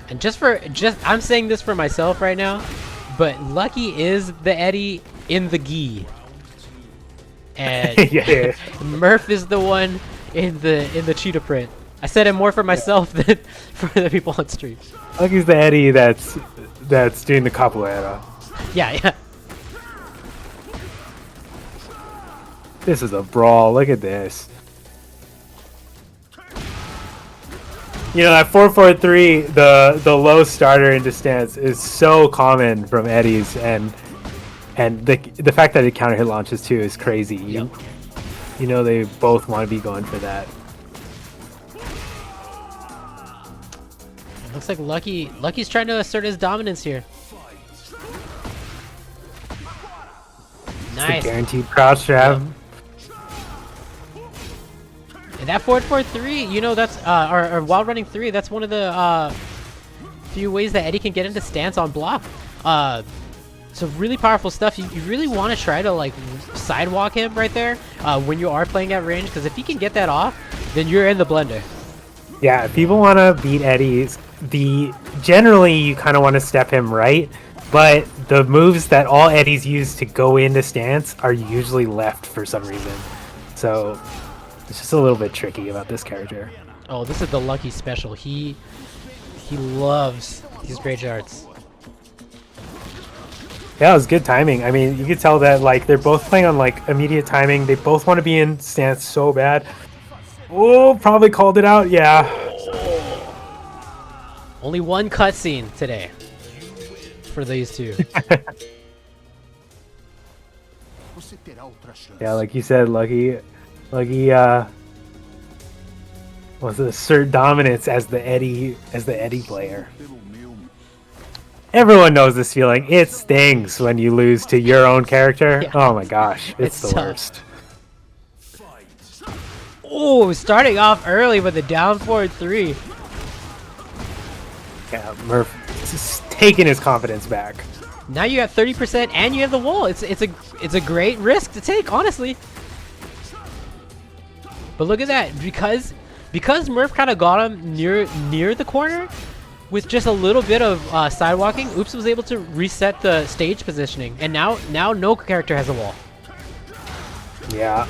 And I'm saying this for myself right now, but Lucky is the Eddie in the gi, and yeah. Murph is the one in the cheetah print. I said it more for myself than for the people on stream. Lucky's the Eddie that's doing the capoeira. Yeah. This is a brawl. Look at this. You know, that 4-4-3, the low starter into stance is so common from Eddies, and the fact that it counter hit launches too is crazy. Yep. You know they both want to be going for that. It looks like Lucky's trying to assert his dominance here. Nice. The guaranteed crouch jab. And that 4-4-3, you know, that's or while running 3, that's one of the few ways that Eddie can get into stance on block. So really powerful stuff. You really want to try to like sidewalk him right there when you are playing at range, because if he can get that off, then you're in the blender. Yeah, if people want to beat Eddie's, generally you kind of want to step him right, but the moves that all Eddies use to go into stance are usually left for some reason. So it's just a little bit tricky about this character. Oh, this is the Lucky special. He loves these graveyards. Yeah, it was good timing. I mean, you could tell that like they're both playing on like immediate timing. They both want to be in stance so bad. Oh, probably called it out. Yeah. Only one cutscene today for these two. Yeah, like you said, Lucky wants to assert dominance as the Eddie player. Everyone knows this feeling. It stings when you lose to your own character. Yeah. Oh my gosh, it's the worst. Oh, starting off early with a down 4-3. Yeah, Murph just taking his confidence back. Now you have 30% and you have the wall. It's a great risk to take, honestly. But look at that, because Murph kind of got him near the corner. With just a little bit of sidewalking, Oops was able to reset the stage positioning, and now no character has a wall. Yeah.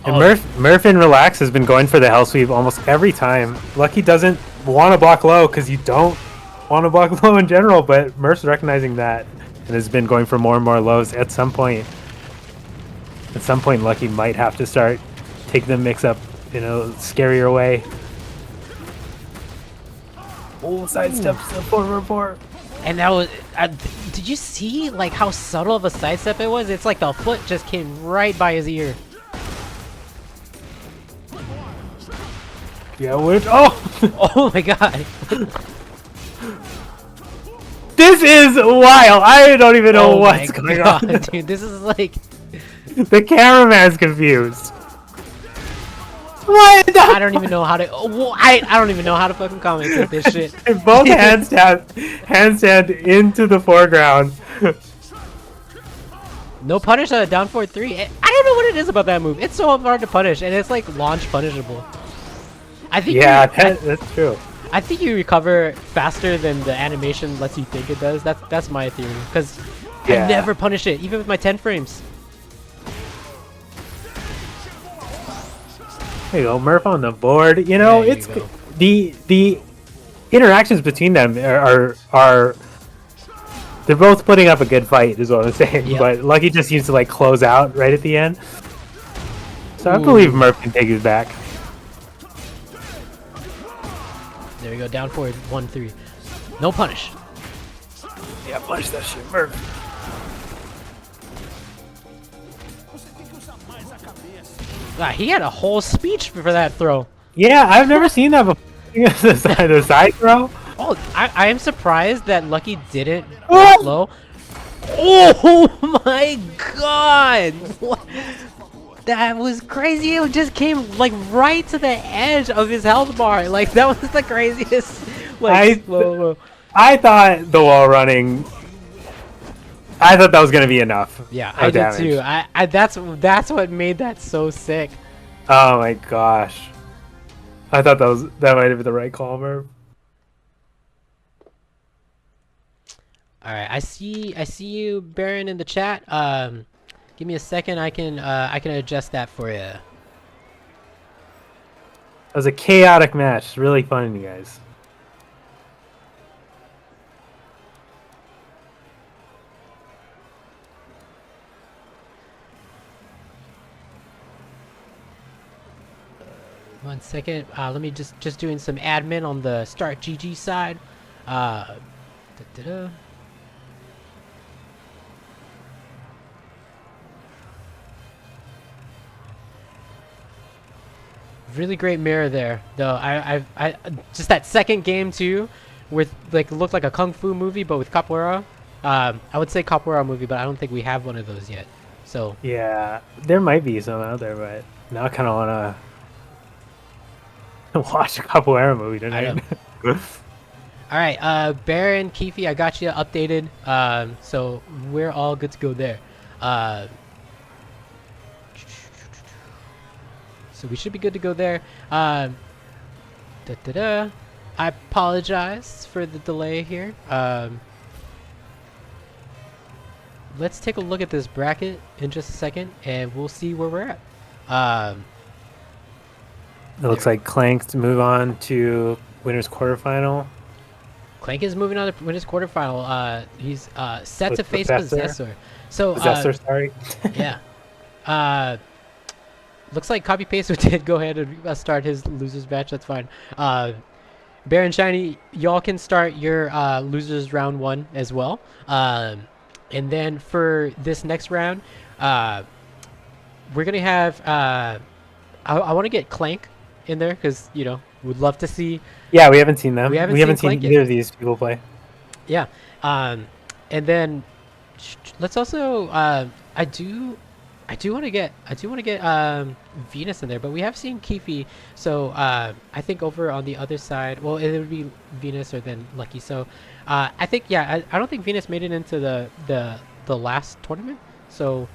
And Murph in Relax has been going for the Hell Sweep almost every time. Lucky doesn't want to block low because you don't want to block low in general, but Murph's recognizing that and has been going for more and more lows. At some point, Lucky might have to start taking the mix up in a scarier way. Oh, sidesteps to 4-4-4. And that was, did you see like how subtle of a sidestep it was? It's like the foot just came right by his ear. Yeah, which, oh my god. This is wild. I don't even know what's going on. Dude, this is like... The cameraman's confused. What? I don't even know how to. I don't even know how to fucking commentate this shit. Both handstand into the foreground. No punish on a down 4-3. I don't know what it is about that move. It's so hard to punish, and it's like launch punishable. I think. Yeah, that's true. I think you recover faster than the animation lets you think it does. That's my theory. Because Yeah. I never punish it, even with my 10 frames. There you go, Murph on the board. You know, There you it's go. the interactions between them are they're both putting up a good fight, is what I'm saying. Yep. But Lucky just seems to like close out right at the end. So I Ooh. believe Murph can take his back. There we go, down forward, 1-3. No punish. Yeah, punish that shit, Murph. Você tem que usar mais a cabeça. He had a whole speech for that throw. Yeah, I've never seen that before. the side throw. Oh, I am surprised that Lucky didn't Oh! slow. Oh my god! What? That was crazy. It just came like right to the edge of his health bar. Like that was the craziest. Like slow. I thought the wall running. I thought that was gonna be enough. Yeah, of I did damage. too. I that's what made that so sick. Oh my gosh. I thought that might have been the right call, Murph. All right, I see you, Baron, in the chat. Give me a second. I can adjust that for you. It was a chaotic match. It's really fun, you guys. One second. Let me just doing some admin on the Start GG side. Da-da-da. Really great mirror there, though. I just that second game too, with like looked like a kung fu movie, but with capoeira. I would say capoeira movie, but I don't think we have one of those yet. So Yeah, there might be some out there, but now I kind of want to watch a capoeira movie tonight. All right, Baron, Keefe, I got you updated. So we're all good to go there. So we should be good to go there. I apologize for the delay here. Let's take a look at this bracket in just a second, and we'll see where we're at. It looks like Clank to move on to winners quarterfinal. Clank is moving on to win his quarterfinal. He's set With to face Possessor. Possessor. So Possessor, sorry. yeah. Looks like Copy Paste did go ahead and start his losers match. That's fine. Baron Shiny, y'all can start your losers round 1 as well. And then for this next round, we're gonna have. I want to get Clank in there because would love to see. Yeah, we haven't seen them. We haven't seen Clank either yet. of these people play. Yeah. And then let's also. I do want to get Venus in there, but we have seen Keefe, so I think over on the other side, well, it would be Venus or then Lucky. So I think I don't think Venus made it into the last tournament. So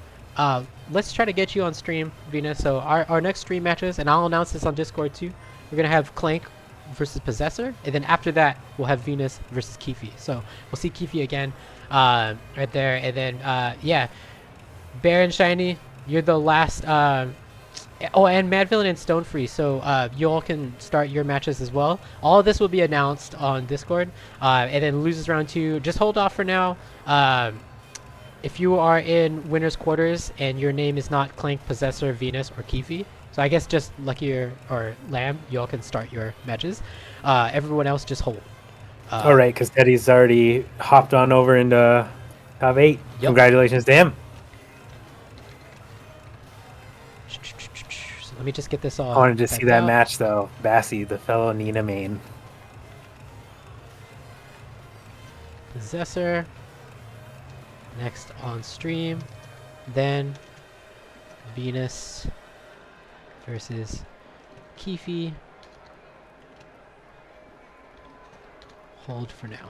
let's try to get you on stream, Venus. So our next stream matches, and I'll announce this on Discord too. We're gonna have Clank versus Possessor, and then after that we'll have Venus versus Keefe. So we'll see Keefe again right there, and then Baron Shiny, you're the last. Oh, and Mad Villain and Stone Free. So you all can start your matches as well. All of this will be announced on Discord. And then losers round 2. Just hold off for now. If you are in winners quarters and your name is not Clank, Possessor, Venus, or Keefe, so I guess just Lucky or Lamb, you all can start your matches. Everyone else just hold. All right, because Teddy's already hopped on over into top 8. Yep. Congratulations to him. So let me just get this all. I wanted to see that out. match though. Bassie, the fellow Nina main. Possessor. Next on stream. Then Venus versus Keefe. Hold for now.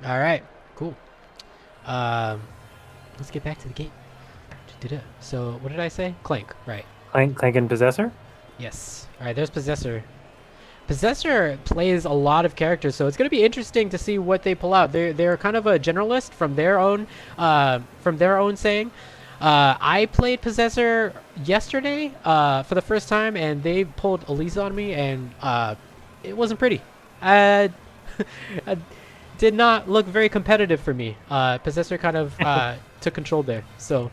Alright, cool. Let's get back to the game. So what did I say? Clank, right. Clank and Possessor? Yes. Alright, there's Possessor. Possessor plays a lot of characters, so it's going to be interesting to see what they pull out. They're kind of a generalist from their own saying. I played Possessor yesterday for the first time, and they pulled Elisa on me, and it wasn't pretty. It did not look very competitive for me. Possessor kind of took control there. So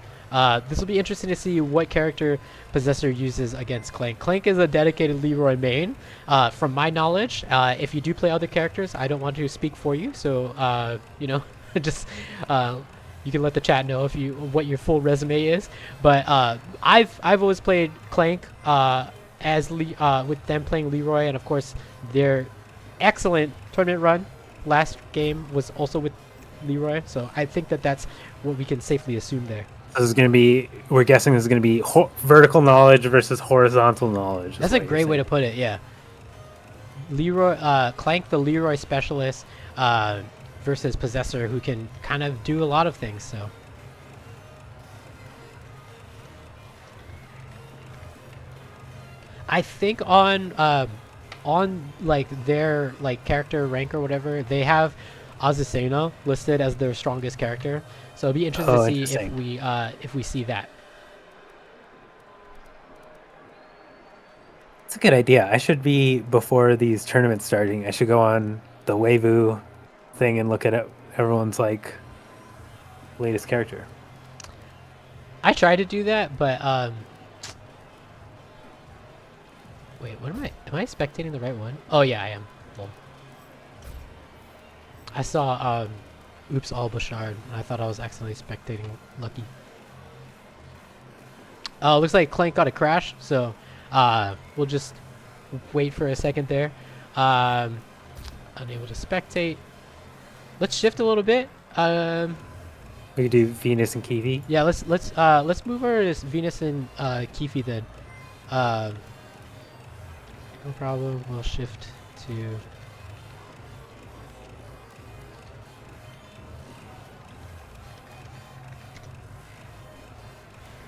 this will be interesting to see what character Possessor uses against Clank. Clank is a dedicated Leroy main, from my knowledge. If you do play other characters, I don't want to speak for you, so you know, just you can let the chat know if what your full resume is. But I've always played Clank with them playing Leroy, and of course their excellent tournament run last game was also with Leroy. So I think that's what we can safely assume there. This is going to be, we're guessing this is going to be vertical knowledge versus horizontal knowledge. That's a great way to put it, yeah. Leroy, Clank, the Leroy specialist, versus Possessor, who can kind of do a lot of things, so. I think on like their like character rank or whatever, they have Azucena listed as their strongest character. So it'll be interesting to see if we see that. It's a good idea. I should be, before these tournaments starting, I should go on the Weibo thing and look at everyone's like latest character. I tried to do that, but wait, what am I spectating the right one? Oh yeah, I am. Well, I saw Oops All Bashard, and I thought I was accidentally spectating Lucky. Oh, looks like Clank got a crash, so we'll just wait for a second there. Unable to spectate. Let's shift a little bit. We could do Venus and Kiwi. Yeah, let's move over to this Venus and Kiwi then. No problem. We'll shift to.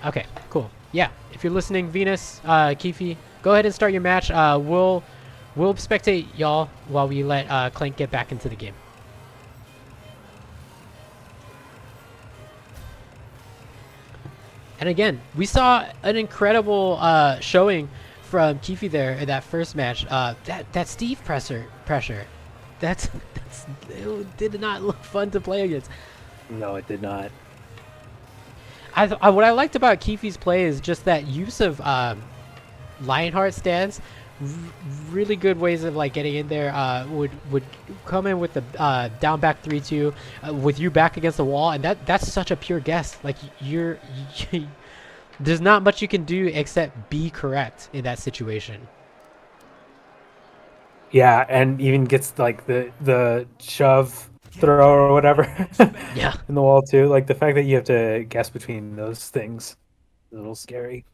Okay, cool. Yeah, if you're listening, Venus, Kiwi, go ahead and start your match. We'll spectate y'all while we let Clank get back into the game. And again, we saw an incredible showing from Kiwi there in that first match. That Steve pressure, it did not look fun to play against. No, it did not. What I liked about Kiwi's play is just that use of Lionheart stance. Really good ways of like getting in there. Would come in with the down back 3-2 with you back against the wall, and that's such a pure guess. Like there's not much you can do except be correct in that situation. Yeah, and even gets like the shove throw or whatever. Yeah, in the wall too. Like the fact that you have to guess between those things is a little scary.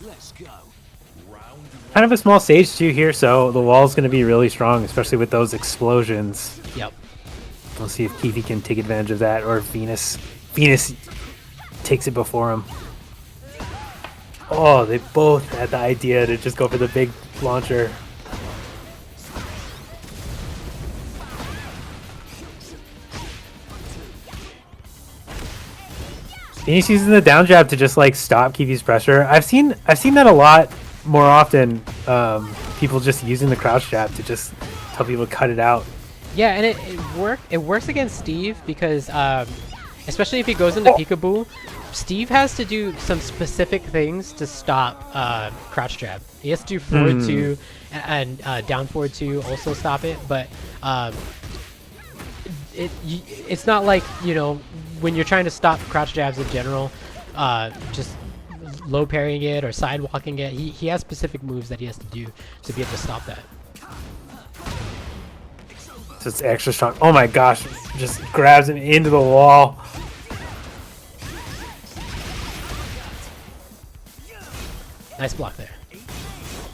Let's go. Round Kind of a small stage too here, so the wall's going to be really strong, especially with those explosions. Yep. We'll see if Kiwi can take advantage of that, or if Venus takes it before him. Oh, they both had the idea to just go for the big launcher. Venus using the down jab to just like stop Kiwi's pressure. I've seen that a lot more often. People just using the crouch jab to just tell people to cut it out. Yeah, and it works against Steve because especially if he goes into peekaboo, Steve has to do some specific things to stop crouch jab. He has to do forward 2 and down forward 2 also stop it, but it's not like, you know, when you're trying to stop crouch jabs in general, just low parrying it or sidewalking it. He has specific moves that he has to do to be able to stop that. So it's extra strong. Oh my gosh, just grabs him into the wall. Nice block there.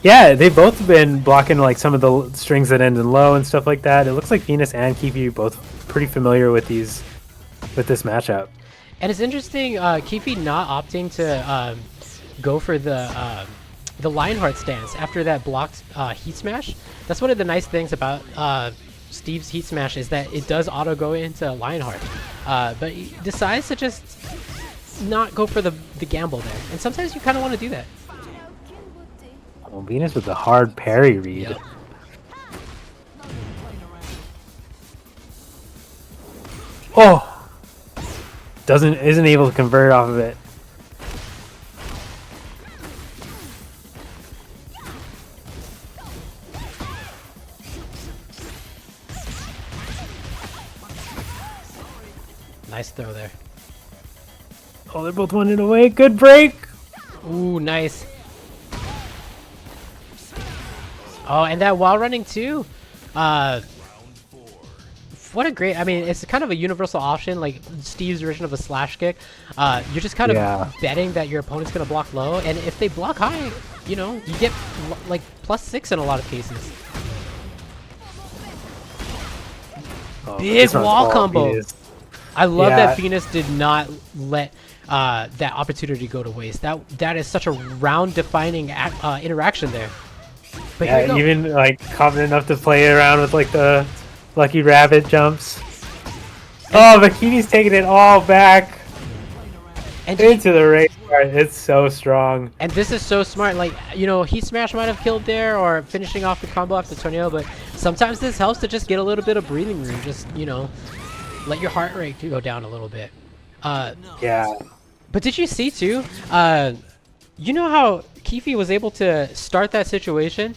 Yeah, they've both been blocking like some of the strings that end in low and stuff like that. It looks like Venus and Kiwi both pretty familiar with this matchup. And it's interesting, Kifi not opting to go for the Lionheart stance after that blocked Heat Smash. That's one of the nice things about Steve's Heat Smash is that it does auto go into Lionheart. But he decides to just not go for the gamble there. And sometimes you kind of want to do that. Oh, Venus with the hard parry read. Yep. Oh! Isn't able to convert off of it. Nice throw there. Oh, they're both running away. Good break. Ooh, nice. Oh, and that while running too. What a great, I mean, it's kind of a universal option, like Steve's version of a slash kick. You're just kind of betting that your opponent's going to block low, and if they block high, you know, you get like +6 in a lot of cases. Oh, Big wall combo. Venus. I love that Venus did not let that opportunity go to waste. That is such a round-defining interaction there. But Yeah, even like confident enough to play around with like the Lucky Rabbit jumps. Oh, Bikini's taking it all back and into the race part. It's so strong. And this is so smart. Like, you know, Heat Smash might have killed there or finishing off the combo after Tornado, but sometimes this helps to just get a little bit of breathing room. Just, you know, let your heart rate go down a little bit. Yeah. But did you see too? You know how Kifi was able to start that situation?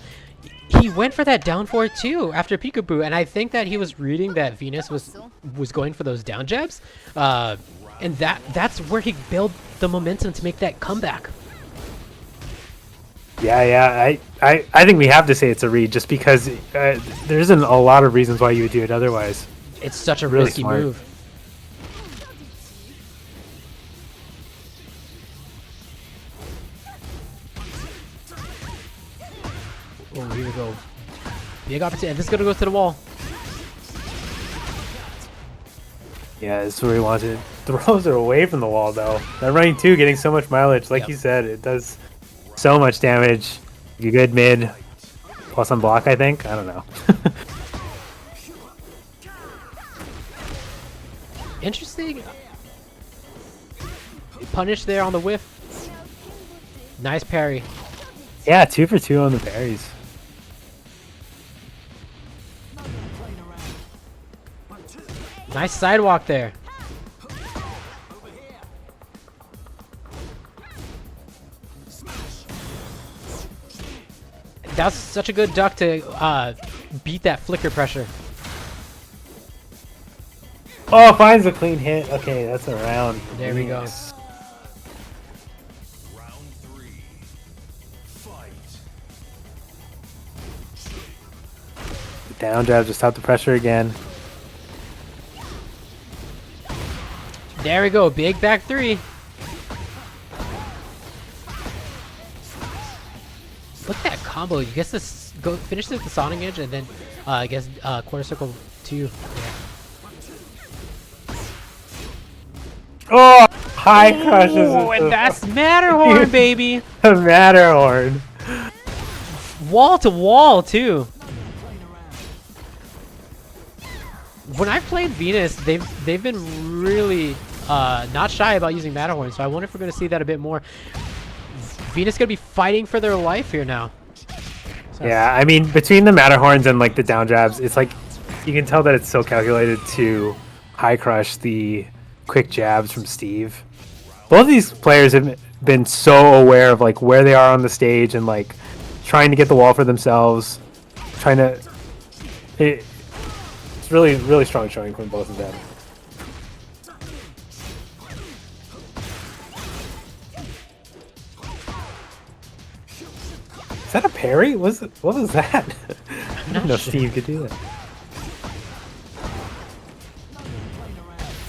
He went for that down forward too after Peekaboo, and I think that he was reading that Venus was going for those down jabs, and that's where he built the momentum to make that comeback. Yeah. I think we have to say it's a read just because there isn't a lot of reasons why you would do it otherwise. It's such a Really risky smart move. Oh, here we go. Big opportunity. And this is going to go to the wall. Yeah, this is where he wants it. Throws it away from the wall, though. That running 2 getting so much mileage. Like you said, it does so much damage. You good mid. Plus on block, I think. I don't know. Interesting. Punish there on the whiff. Nice parry. Yeah, 2 for 2 on the parries. Nice sidewalk there. That's such a good duck to beat that flicker pressure. Oh, finds a clean hit. Okay, that's a round. There we go. Round 3. Fight. Down jab, just stop the pressure again. There we go. Big back 3. Look at that combo. You guess this go finish with the Sonic Edge and then I guess quarter circle 2. Yeah. Oh, high crushes. Oh, and that's Matterhorn, baby. Matterhorn. Wall to wall too. When I've played Venus, they've been really not shy about using Matterhorn, so I wonder if we're going to see that a bit more. Venus going to be fighting for their life here now. So. Yeah, I mean, between the Matterhorns and like the down jabs, it's like you can tell that it's so calculated to high crush the quick jabs from Steve. Both of these players have been so aware of like where they are on the stage and like trying to get the wall for themselves, trying to. It's really strong showing from both of them. Is that a parry? What was that? I didn't know Steve could do that.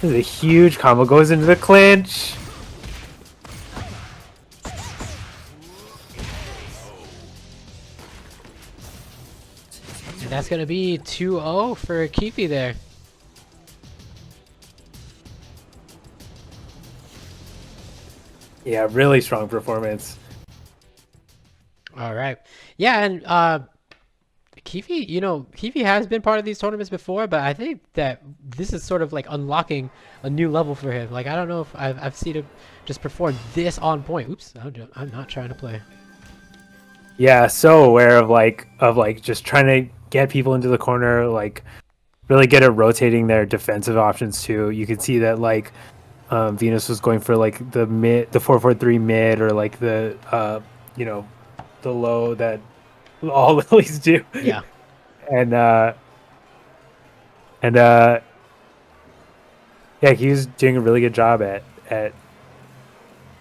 This is a huge combo. Goes into the clinch. And that's going to be 2-0 for Kifi there. Yeah, really strong performance. All right. Yeah, and Kiwi, Kiwi has been part of these tournaments before, but I think that this is sort of like unlocking a new level for him. Like, I don't know if I've seen him just perform this on point. Oops, I'm not trying to play. Yeah, so aware of like just trying to get people into the corner, like really good at rotating their defensive options too. You can see that like Venus was going for like the 4-4-3 mid, or like the the low that all lilies do. Yeah. And yeah, he was doing a really good job at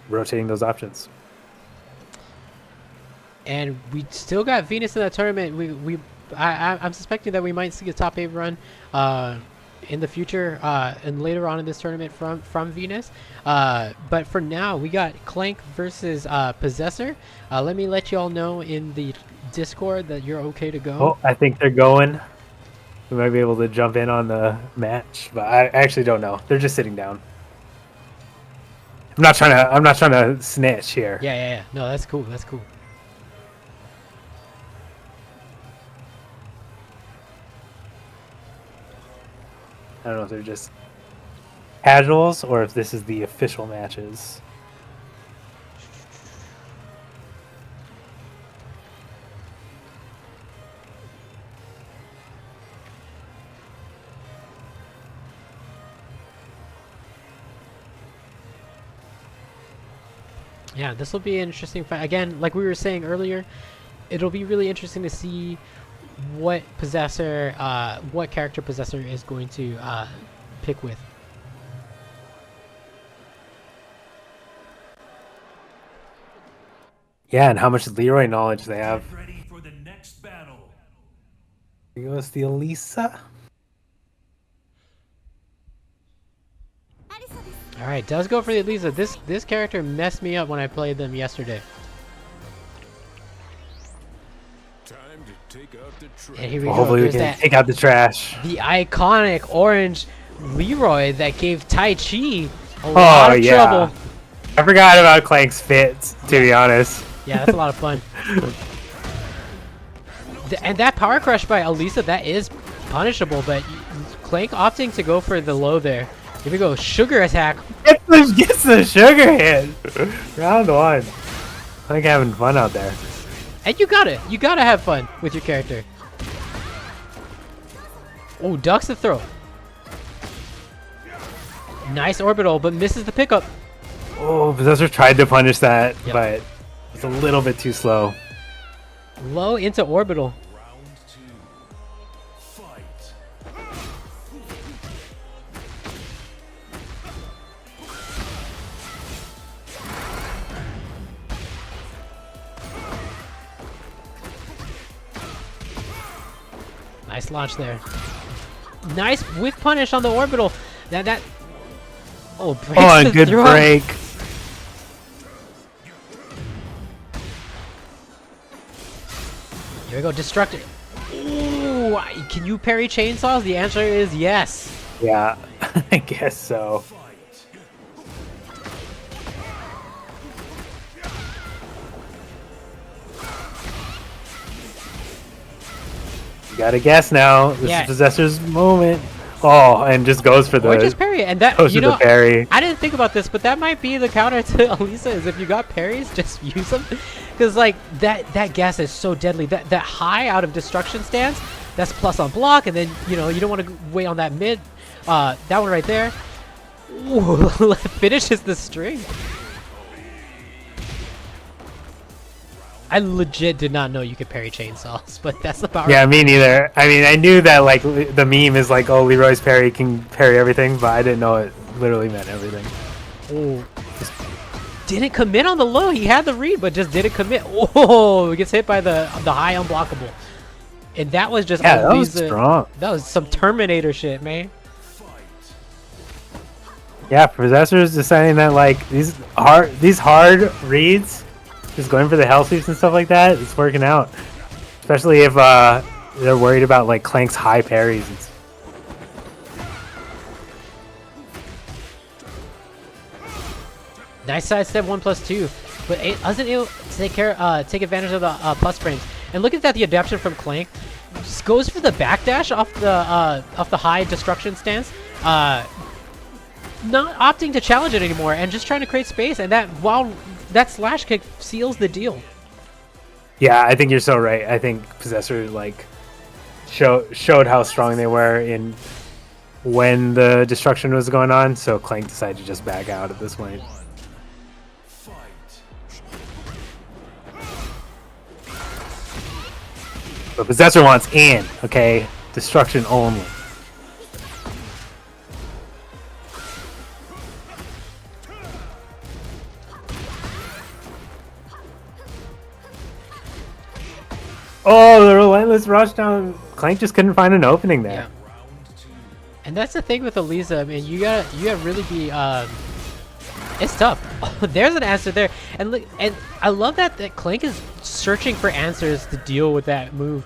rotating those options. And we still got Venus in that tournament. I'm suspecting that we might see a top 8 run in the future and later on in this tournament from Venus. But for now, we got Clank versus Possessor. Let me let you all know in the Discord that you're okay to go. Oh, I think they're going. We might be able to jump in on the match, but I actually don't know. They're just sitting down. I'm not trying to snitch here. Yeah. No, that's cool. That's cool. I don't know if they're just casuals or if this is the official matches. Yeah, this will be an interesting fight. Again, like we were saying earlier, it'll be really interesting to see what character Possessor is going to pick with. Yeah, and how much Leroy knowledge they have. Get ready for the next battle. Here goes the Elisa. All right, does go for the Elisa. This character messed me up when I played them yesterday. Time to take out the trash. And here we Well, go. hopefully we There's can take out the trash. the iconic orange Leroy that gave Tai Chi a lot of trouble. I forgot about Clank's fits, to be honest. Yeah, that's a lot of fun. And that power crush by Elisa, that is punishable, but Clank opting to go for the low there. Here we go, sugar attack. Gets the sugar hit. Round one. Clank having fun out there. And you gotta have fun with your character. Oh, ducks the throw. Nice orbital, but misses the pickup. Oh, Possessor tried to punish that, Yep. but it's a little bit too slow. Low into orbital. Round two. Fight. Nice launch there. Nice whiff punish on the orbital. That. Oh, breaks Oh, the and good throw. break. Here we go, destruct it. Ooh, can you parry chainsaws? The answer is yes. Yeah, I guess so. You gotta guess now. This Yeah. is Possessor's moment. Oh, and just goes for the Or just parry it. And that, goes you for know, the parry. I didn't think about this, but that might be the counter to Elisa is if you got parries, just use them. Because, like, that gas is so deadly. That high out of destruction stance, that's plus on block, and then, you know, you don't want to wait on that mid. That one right there. Ooh, finishes the string. I legit did not know you could parry chainsaws, but that's the power. Yeah, me neither. I mean, I knew that like the meme is like, oh, Leroy's parry can parry everything, but I didn't know it literally meant everything. Oh, just didn't commit on the low. He had the read, but just didn't commit. Oh, he gets hit by the high unblockable, and that was just Yeah, that was strong. That was some Terminator shit, man. Yeah, Possessor's deciding that like these hard reads, just going for the hell sweeps and stuff like that, it's working out. Especially if they're worried about like Clank's high parries. Nice sidestep 1+2, but it wasn't able to take advantage of the plus frames. And look at that, the adaptation from Clank just goes for the backdash off the high destruction stance, not opting to challenge it anymore and just trying to create space. And that slash kick seals the deal. Yeah, I think you're so right. I think Possessor like showed how strong they were in when the destruction was going on. So Clank decided to just back out at this point. But Possessor wants in, okay? Destruction only. Oh, the relentless rush down. Clank just couldn't find an opening there. Yeah. And that's the thing with Elisa. I mean, you gotta really be. It's tough. There's an answer there, and look, and I love that Clank is searching for answers to deal with that move.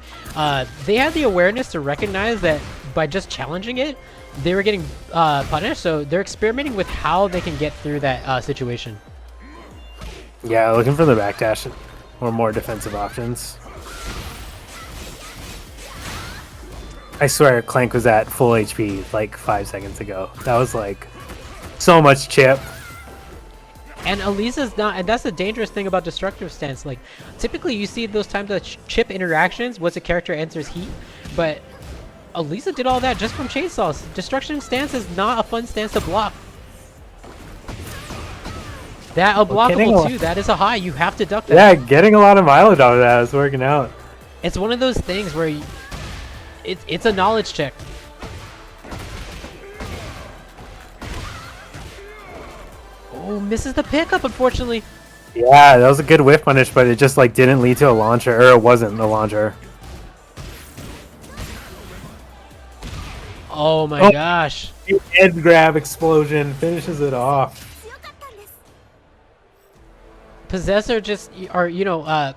They had the awareness to recognize that by just challenging it, they were getting punished. So they're experimenting with how they can get through that situation. Yeah, looking for the backdash or more defensive options. I swear Clank was at full HP like 5 seconds ago. That was like so much chip. And Elisa's not, and that's the dangerous thing about destructive stance. Like, typically you see those times of chip interactions once a character enters heat, but Elisa did all that just from chainsaws. Destruction stance is not a fun stance to block. That unblockable too. That is a high. You have to duck that. Yeah, getting a lot of mileage out of that is working out. It's one of those things where it's a knowledge check. Oh, misses the pickup, unfortunately. Yeah, that was a good whiff punish, but it just like didn't lead to a launcher, or it wasn't the launcher. Oh my gosh. The head grab explosion finishes it off. Possessor just, or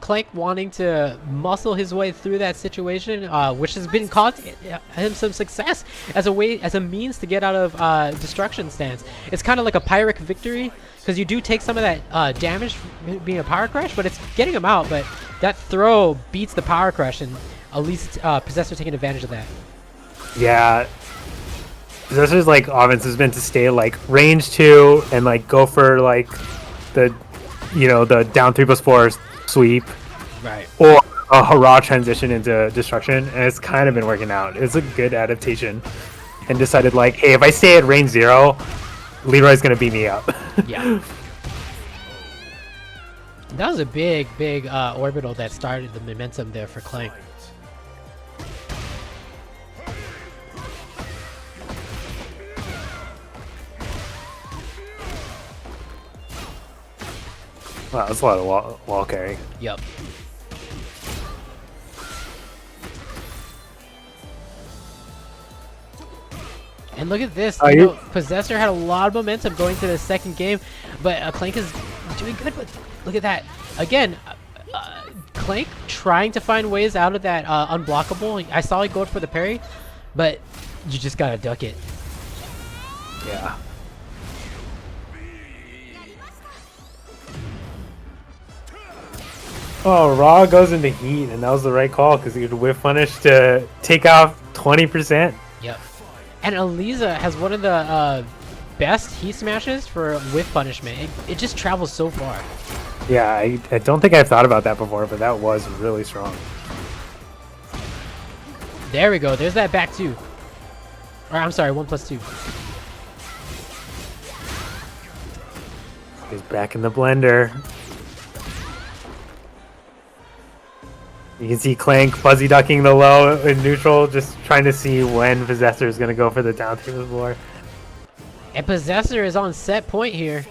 Clank wanting to muscle his way through that situation, which has been caused him some success as a means to get out of destruction stance. It's kind of like a Pyrrhic victory because you do take some of that damage being a power crush, but it's getting him out. But that throw beats the power crush, and at least Possessor taking advantage of that. Yeah, Possessor's like offense has been to stay like range 2 and like go for like the the down 3+4 sweep, right, or a hurrah transition into destruction, and it's kind of been working out. It's a good adaptation, and decided like, hey, if I stay at range 0, Leroy's gonna beat me up. Yeah. That was a big orbital that started the momentum there for Clank. Wow, that's a lot of wall carry. Yep. And look at this. Possessor had a lot of momentum going to the second game, but Clank is doing good. But look at that. Again, Clank trying to find ways out of that unblockable. I saw he go for the parry, but you just gotta duck it. Yeah. Oh, Raw goes into heat, and that was the right call because he could whiff punish to take off 20%. Yep. And Elisa has one of the best heat smashes for whiff punishment. It just travels so far. Yeah, I don't think I've thought about that before, but that was really strong. There we go. There's that back 2. Or I'm sorry, 1+2. He's back in the blender. You can see Clank fuzzy ducking the low in neutral, just trying to see when Possessor is going to go for the down to the floor. And Possessor is on set point here.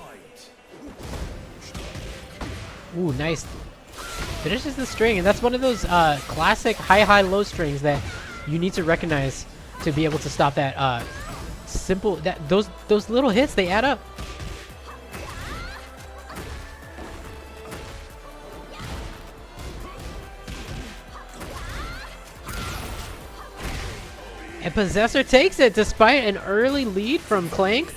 Ooh, nice. Finishes the string, and that's one of those classic high-low strings that you need to recognize to be able to stop that simple. Those little hits, they add up. And Possessor takes it despite an early lead from Clank.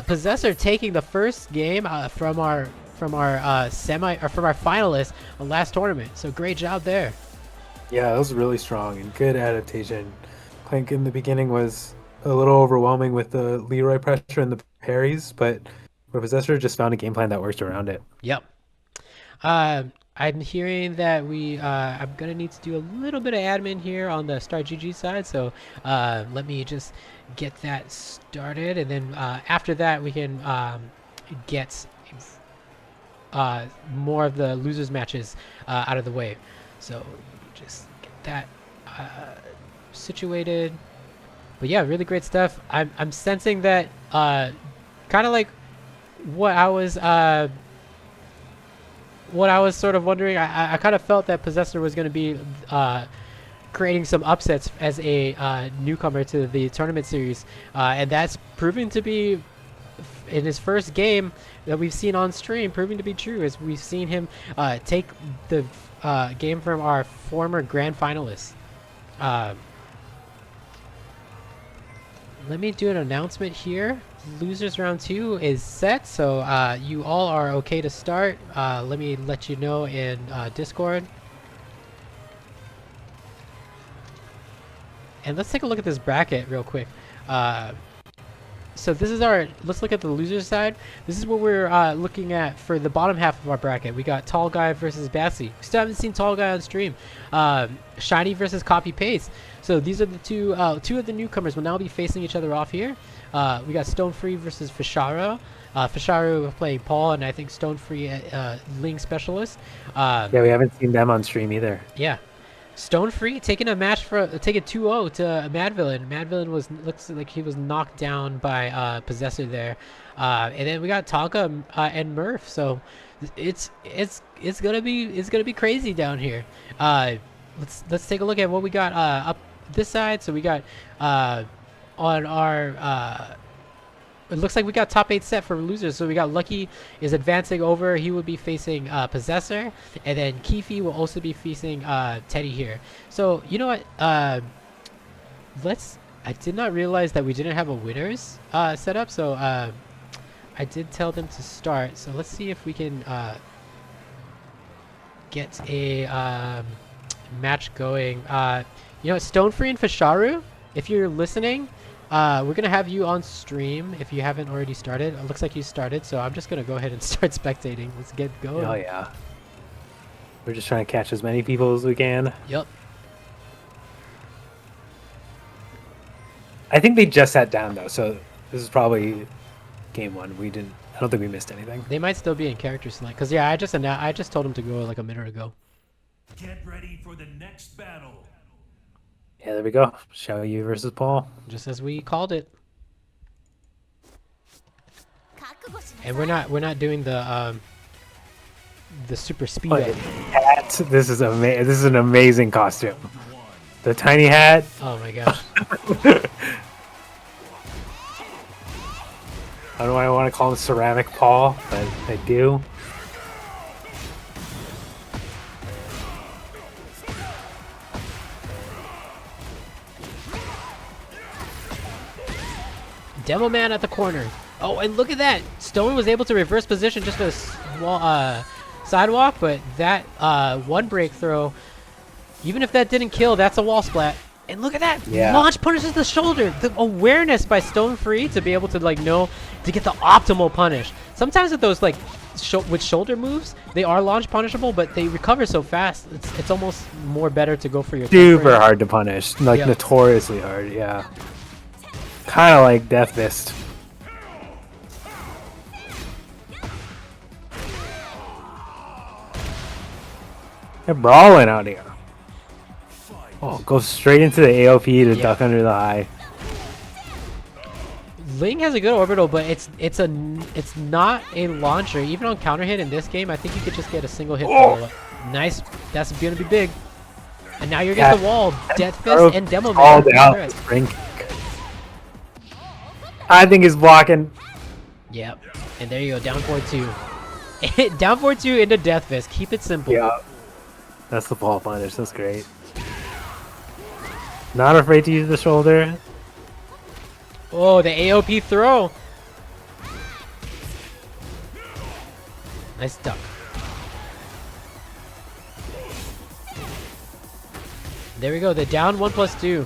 Possessor taking the first game from our finalists on last tournament. So great job there. Yeah, that was really strong and good adaptation. Clank in the beginning was a little overwhelming with the Leroy pressure and the parries, but Possessor just found a game plan that worked around it. Yep. I'm hearing that I'm gonna need to do a little bit of admin here on the Star GG side, so let me just get that started, and then after that we can get more of the losers matches out of the way. So just get that situated. But yeah, really great stuff. I'm sensing that kind of like what I was sort of wondering. I kind of felt that Possessor was going to be creating some upsets as a newcomer to the tournament series, and that's proving to be, in his first game that we've seen on stream, proving to be true, as we've seen him take the game from our former grand finalists. Let me do an announcement here. Losers round 2 is set, so you all are okay to start. Let me let you know in Discord. And let's take a look at this bracket real quick. So this is let's look at the loser side. This is what we're looking at for the bottom half of our bracket. We got Tall Guy versus Bassy. We still haven't seen Tall Guy on stream. Shiny versus Copy Paste. So these are the two of the newcomers will now be facing each other off here. We got Stone Free versus Fisharo. Fisharo playing Paul, and I think Stone Free Ling Specialist. Yeah, we haven't seen them on stream either. Yeah. Stone Free taking a match taking 2-0 to Mad Villain. Mad Villain looks like he was knocked down by Possessor there, and then we got Tonka and Murph. So it's gonna be crazy down here. Let's take a look at what we got up this side. So we got on our it looks like we got top 8 set for losers. So we got Lucky is advancing over. He will be facing Possessor, and then Keefe will also be facing Teddy here. So you know what? I did not realize that we didn't have a winners set up. So I did tell them to start. So let's see if we can get a match going. You know, Stone Free and Fisharu, if you're listening, we're gonna have you on stream if you haven't already started. It looks like you started, so I'm just gonna go ahead and start spectating. Let's get going. Oh yeah. We're just trying to catch as many people as we can. Yep. I think they just sat down though, so this is probably game 1. I don't think we missed anything. They might still be in character select, cause yeah, I just told them to go like a minute ago. Get ready for the next battle. Yeah, there we go. Xiao Yu versus Paul. Just as we called it. And we're not doing the super speed up. Hat. This is an amazing costume. The tiny hat. Oh my gosh. I don't know why I want to call him Ceramic Paul, but I do. Demo Man at the corner. Oh, and look at that. Stone was able to reverse position just a small sidewalk, but that one break throw, even if that didn't kill, that's a wall splat. And look at that. Yeah. Launch punishes the shoulder. The awareness by Stone Free to be able to know to get the optimal punish. Sometimes with those with shoulder moves, they are launch punishable, but they recover so fast. It's almost more better to go for your super hard to punish, notoriously hard. Yeah. Kind of like Death Fist. They're brawling out here. Oh, goes straight into the AOP to duck under the eye. Ling has a good orbital, but it's not a launcher. Even on counter hit in this game, I think you could just get a single hit. Nice. That's gonna be big. And now you're getting the wall. Death Fist and Demo Man. I think he's blocking. Yep. And there you go. Down 4-2. Down 4-2 into Death Fist. Keep it simple. Yeah. That's the ball punish. That's great. Not afraid to use the shoulder. Oh, the AOP throw. Nice duck. There we go. The down 1+2.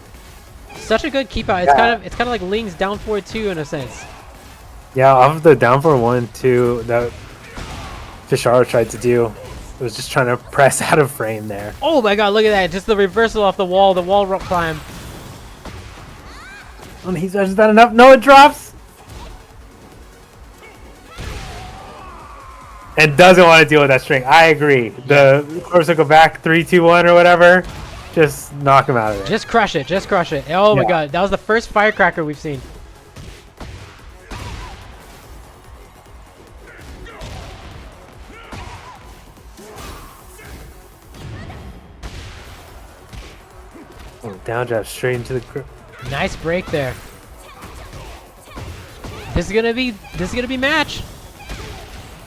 Such a good keep out. It's kind of like Ling's down 4-2 in a sense. Yeah, off of the down for 1-2 that Fisharo tried to do. It was just trying to press out of frame there. Oh my god, look at that. Just the reversal off the wall climb. And he's just done enough. No, it drops. And doesn't want to deal with that string. I agree. The course will go back 3-2-1 or whatever. Just knock him out of there. Just crush it. Just crush it. Oh my god. That was the first firecracker we've seen. Oh, down jab straight into the grip. Nice break there. This is gonna be match.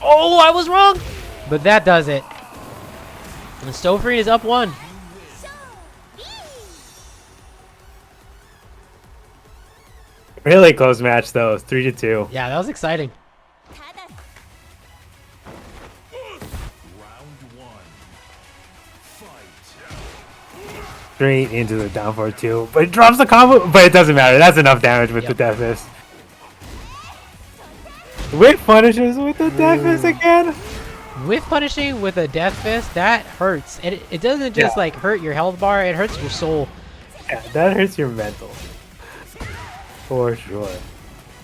Oh, I was wrong. But that does it. And Stofreen is up 1. Really close match though, 3-2. Yeah, that was exciting. Straight into the down 4-2, but it drops the combo. But it doesn't matter. That's enough damage with the death fist. Whip punishes with the death fist again. Whiff punishing with a death fist, that hurts. It doesn't just like hurt your health bar, it hurts your soul. Yeah, that hurts your mental. For sure.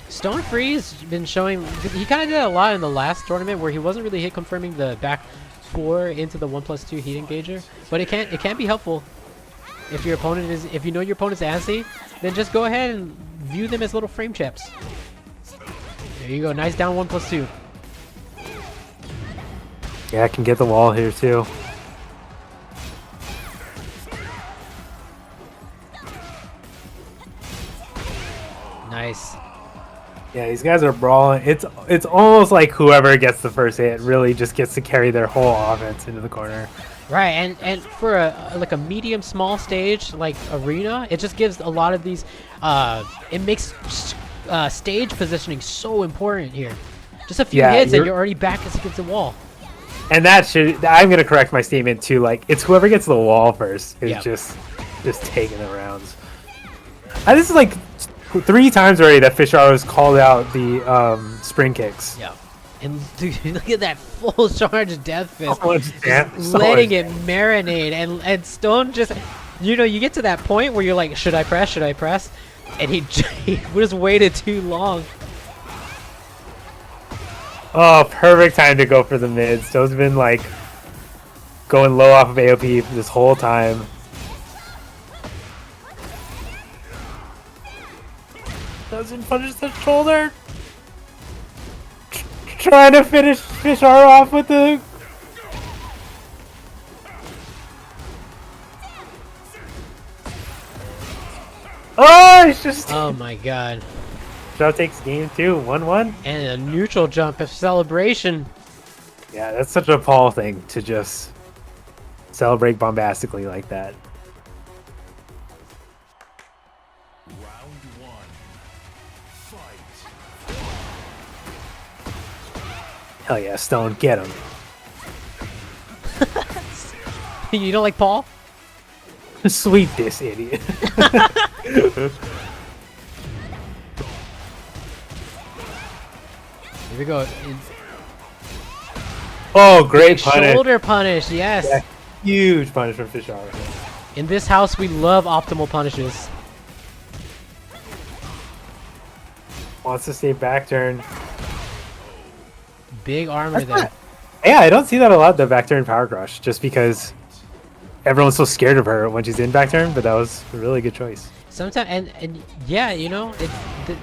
Stone Free's been showing, he kind of did a lot in the last tournament where he wasn't really hit confirming the back 4 into the 1+2 heat engager, but it can be helpful. If your opponent is, if you know your opponent's antsy, then just go ahead and view them as little frame chips. There you go, nice down 1+2. Yeah, I can get the wall here too. Nice. Yeah, these guys are brawling. It's almost like whoever gets the first hit really just gets to carry their whole offense into the corner. Right, and for a medium small stage like arena, it just gives a lot of these. It makes stage positioning so important here. Just a few hits and you're already back against the wall. And that should, I'm gonna correct my statement too. Like, it's whoever gets the wall first is just taking the rounds. This is like 3 times already that Fisharo has called out the spring kicks. Yeah. And dude, look at that full charge death fist. Letting it marinate, and Stone just, you know, you get to that point where you're like, should I press? Should I press? And he just waited too long. Oh, perfect time to go for the mid. Stone's been like going low off of AOP this whole time. Doesn't punish the shoulder. Trying to finish Fisharo off with the... Oh, it's just... Oh my god. Fisharo takes game 2, 1-1. And a neutral jump of celebration. Yeah, that's such a Paul thing to just celebrate bombastically like that. Hell yeah, Stone, get him. You don't like Paul? Sweep this idiot. Here we go. Oh, great punish. Shoulder punish, yes. Yeah, huge punish from Fisharo. In this house, we love optimal punishes. Wants to stay back turn. Big armor there. Yeah, I don't see that a lot, the back turn power crush, just because everyone's so scared of her when she's in back turn, but that was a really good choice. Sometimes, and yeah, you know,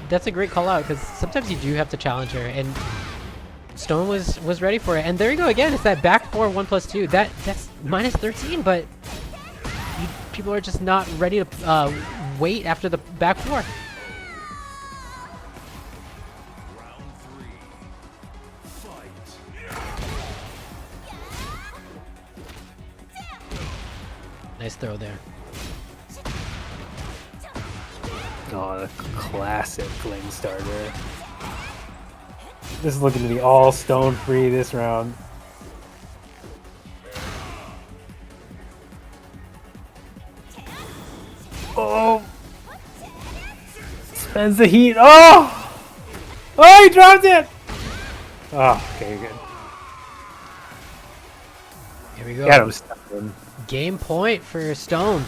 that's a great call out, because sometimes you do have to challenge her, and Stone was ready for it. And there you go again, it's that back 4 1+2. That's minus 13, but people are just not ready to wait after the back 4. Nice throw there. Oh, the classic flame starter. This is looking to be all Stone free this round. Spends the heat. Oh! Oh, he dropped it! Oh, okay, good. Here we go. Got him stuck in. Game point for Stone.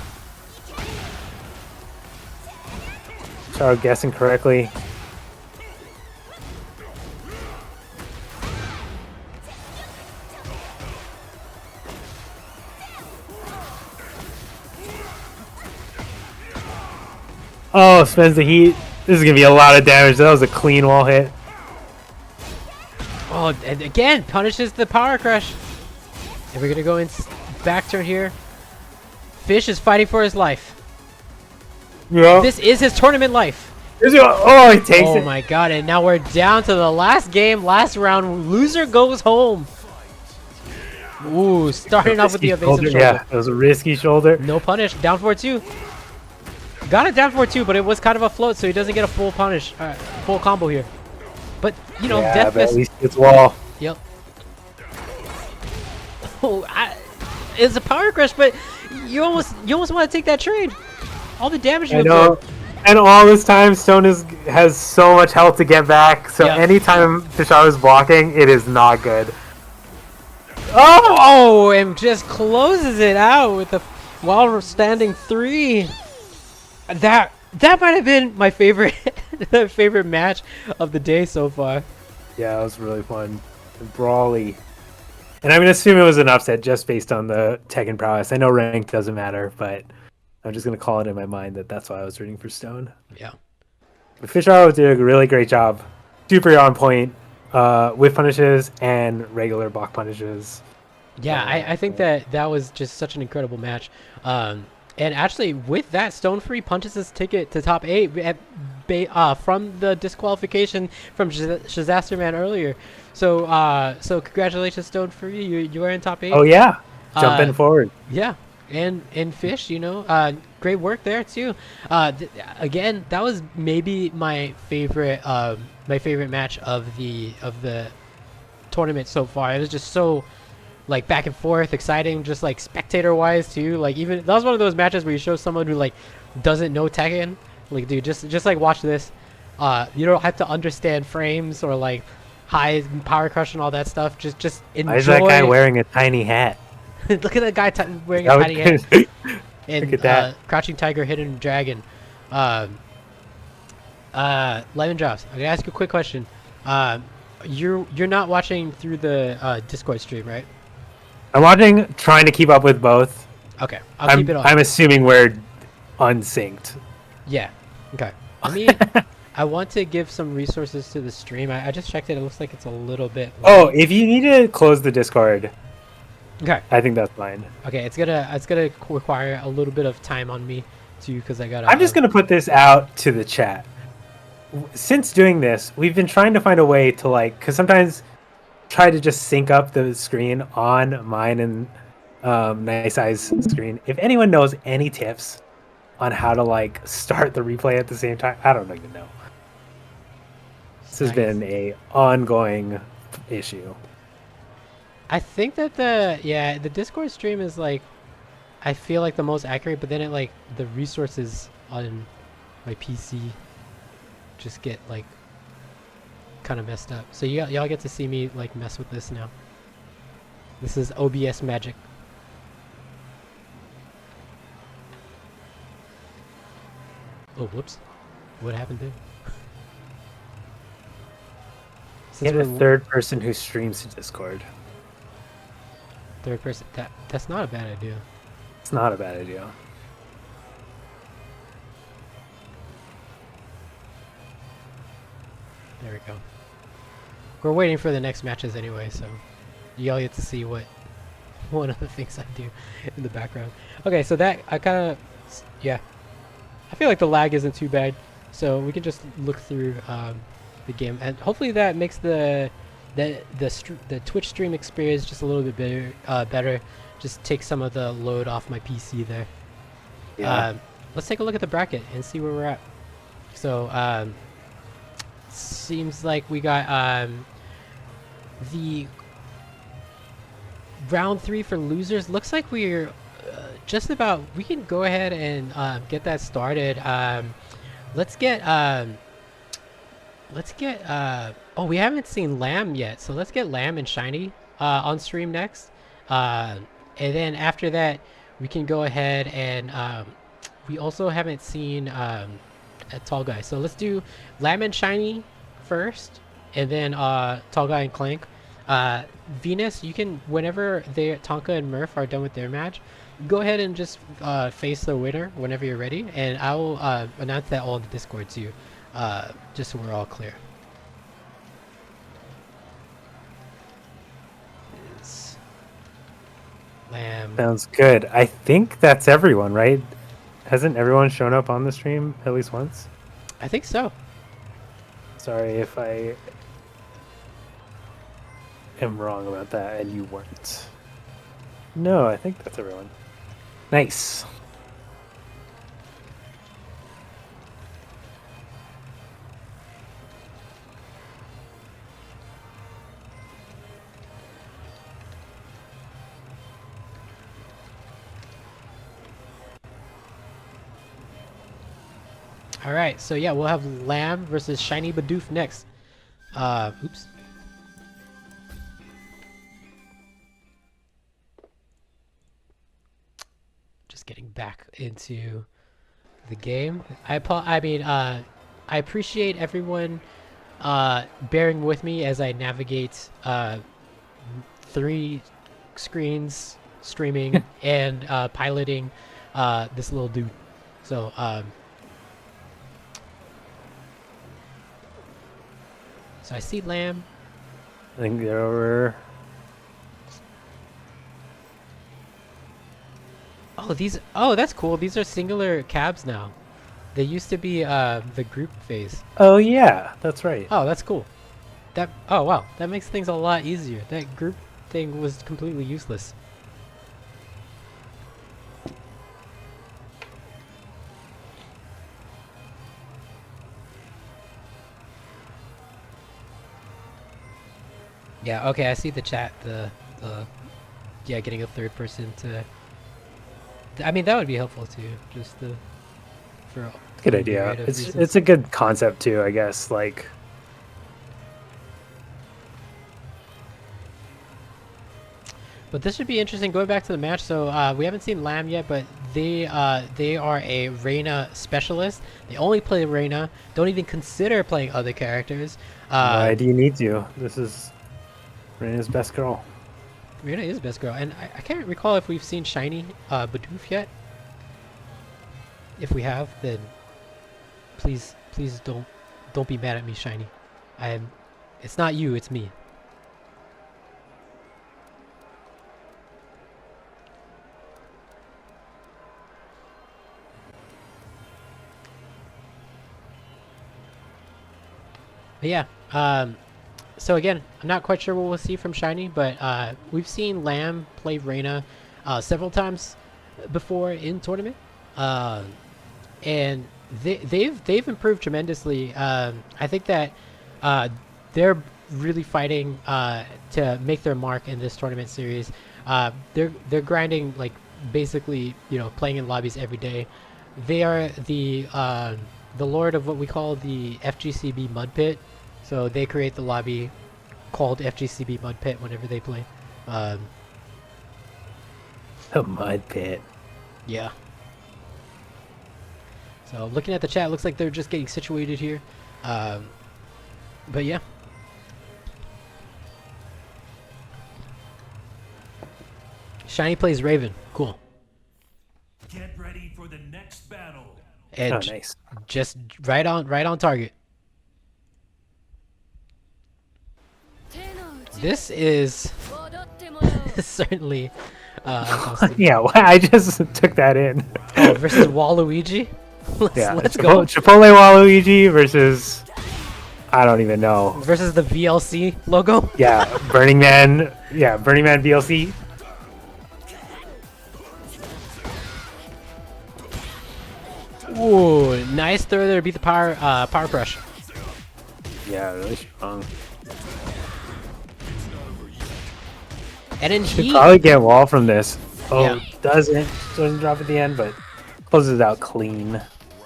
So I'm guessing correctly. Oh, spends the heat. This is gonna be a lot of damage. That was a clean wall hit. Oh, and again, punishes the power crush. And we're gonna go in back turn here. Fish is fighting for his life. Yeah. This is his tournament life. Oh, he takes Oh it. my god, and now we're down to the last game, last round. Loser goes home. Ooh, starting off with the evasive shoulder. Yeah, it was a risky shoulder. No punish. Down 4-2. Got it down 4-2, but it was kind of a float, so he doesn't get a full punish, full combo here. But, you know, Yeah, Death but at Fist. least it's wall. Yep. Oh, it's a power crush, but you almost want to take that trade. All the damage you I know. absorbed. And all this time, Stone has so much health to get back. So Yeah. anytime Fishar is blocking, it is not good. Oh, and just closes it out with a while standing 3. That might have been my favorite favorite match of the day so far. Yeah, it was really fun. Brawly. And I'm going to assume it was an upset just based on the Tekken prowess. I know rank doesn't matter, but I'm just going to call it in my mind that that's why I was rooting for Stone. Yeah. But Fishar did a really great job. Super on point with punishes and regular block punishes. Yeah, I think that was just such an incredible match. And actually, with that, Stone Free punches his ticket to top 8 from the disqualification from Shazaster Man earlier. So congratulations, Stone Free. You are in top 8. Oh, yeah. Jumping forward. Yeah. And Fish, you know, great work there too. Again, that was maybe my favorite match of the tournament so far. It was just so like back and forth, exciting, just like spectator wise too. Like even that was one of those matches where you show someone who like doesn't know Tekken, like dude, just like watch this. You don't have to understand frames or like high power crush and all that stuff. Just enjoy. Why is that guy wearing a tiny hat? Look at that guy wearing a tiny hat. And Look at that. Crouching Tiger, Hidden Dragon. Lemon Drops. I'm gonna ask you a quick question. You're not watching through the Discord stream, right? I'm watching, trying to keep up with both. Okay, I'll keep it on. I'm assuming we're unsynced. Yeah. Okay. Let me. I want to give some resources to the stream. I just checked it. It looks like it's a little bit. Oh, if you need to close the Discord, Okay. I think that's fine. Okay. It's gonna require a little bit of time on me too, because I gotta. I'm just gonna put this out to the chat. Since doing this, we've been trying to find a way to because sometimes try to just sync up the screen on mine and Nice Eye's screen. If anyone knows any tips on how to start the replay at the same time, I don't even know. This has been a ongoing issue. I think that the Discord stream is I feel like the most accurate, but then it the resources on my PC just get kind of messed up. So y'all get to see me mess with this now. This is OBS magic. Oh, whoops. What happened there? Get a third person who streams to Discord. Third person. That's not a bad idea. It's not a bad idea. There we go. We're waiting for the next matches anyway, so y'all get to see what one of the things I do in the background. Okay, so that I kind of I feel like the lag isn't too bad, so we can just look through the game, and hopefully that makes the Twitch stream experience just a little bit better. Just take some of the load off my PC there. Yeah. Let's take a look at the bracket and see where we're at. So seems like we got the round 3 for losers. Looks like we're just about, we can go ahead and get that started. let's get oh, we haven't seen Lamb yet, so let's get Lamb and Shiny on stream next. And then after that, we can go ahead and we also haven't seen a Tall Guy. So let's do Lamb and Shiny first, and then Tall Guy and Clank. Venus, you can, whenever Tonka and Murph are done with their match, go ahead and just face the winner whenever you're ready, and I will announce that all in the Discord too, just so we're all clear. It's Lamb. Sounds good. I think that's everyone, right? Hasn't everyone shown up on the stream at least once? I think so. Sorry if I am wrong about that and you weren't. No, I think that's everyone. Nice. All right, so yeah, we'll have Lamb versus Shiny Bidoof next. Oops. Just getting back into the game. I appreciate everyone bearing with me as I navigate 3 screens streaming and piloting this little dude. So so I see Lamb. I think they're over. Oh, that's cool. These are singular cabs now. They used to be the group phase. Oh yeah, that's right. Oh, that's cool. Oh wow, that makes things a lot easier. That group thing was completely useless. Yeah, okay, I see the chat. Yeah, getting a third person to. I mean, that would be helpful too. Just for Good idea. It's a good concept too, I guess. Like, but this should be interesting. Going back to the match, so we haven't seen Lamb yet, but they are a Reina specialist. They only play Reina. Don't even consider playing other characters. why do you need to? This is Reina's best girl. Reina is best girl, and I can't recall if we've seen Shiny Bidoof yet. If we have, then please don't be mad at me, Shiny. It's not you, it's me. But yeah, so again, I'm not quite sure what we'll see from Shiny, but we've seen Lamb play Reina several times before in tournament, and they've improved tremendously. I think that they're really fighting to make their mark in this tournament series. They're grinding, like, basically, you know, playing in lobbies every day. They are the lord of what we call the FGCB Mud Pit. So they create the lobby called FGCB Mud Pit whenever they play. The Mud Pit. Yeah. So looking at the chat, looks like they're just getting situated here. But yeah. Shiny plays Raven. Cool. Get ready for the next battle. And Oh, nice. just right on target. This is certainly Yeah, well, I just took that in. oh, versus Waluigi. Let's go. Chipotle Waluigi versus, I don't even know. Versus the VLC logo. Yeah, Burning Man. Yeah, Burning Man VLC. Ooh, nice throw there to beat the power crush. Yeah, really strong. And then Should he probably get wall from this. Oh, Yeah. doesn't drop at the end, but closes it out clean.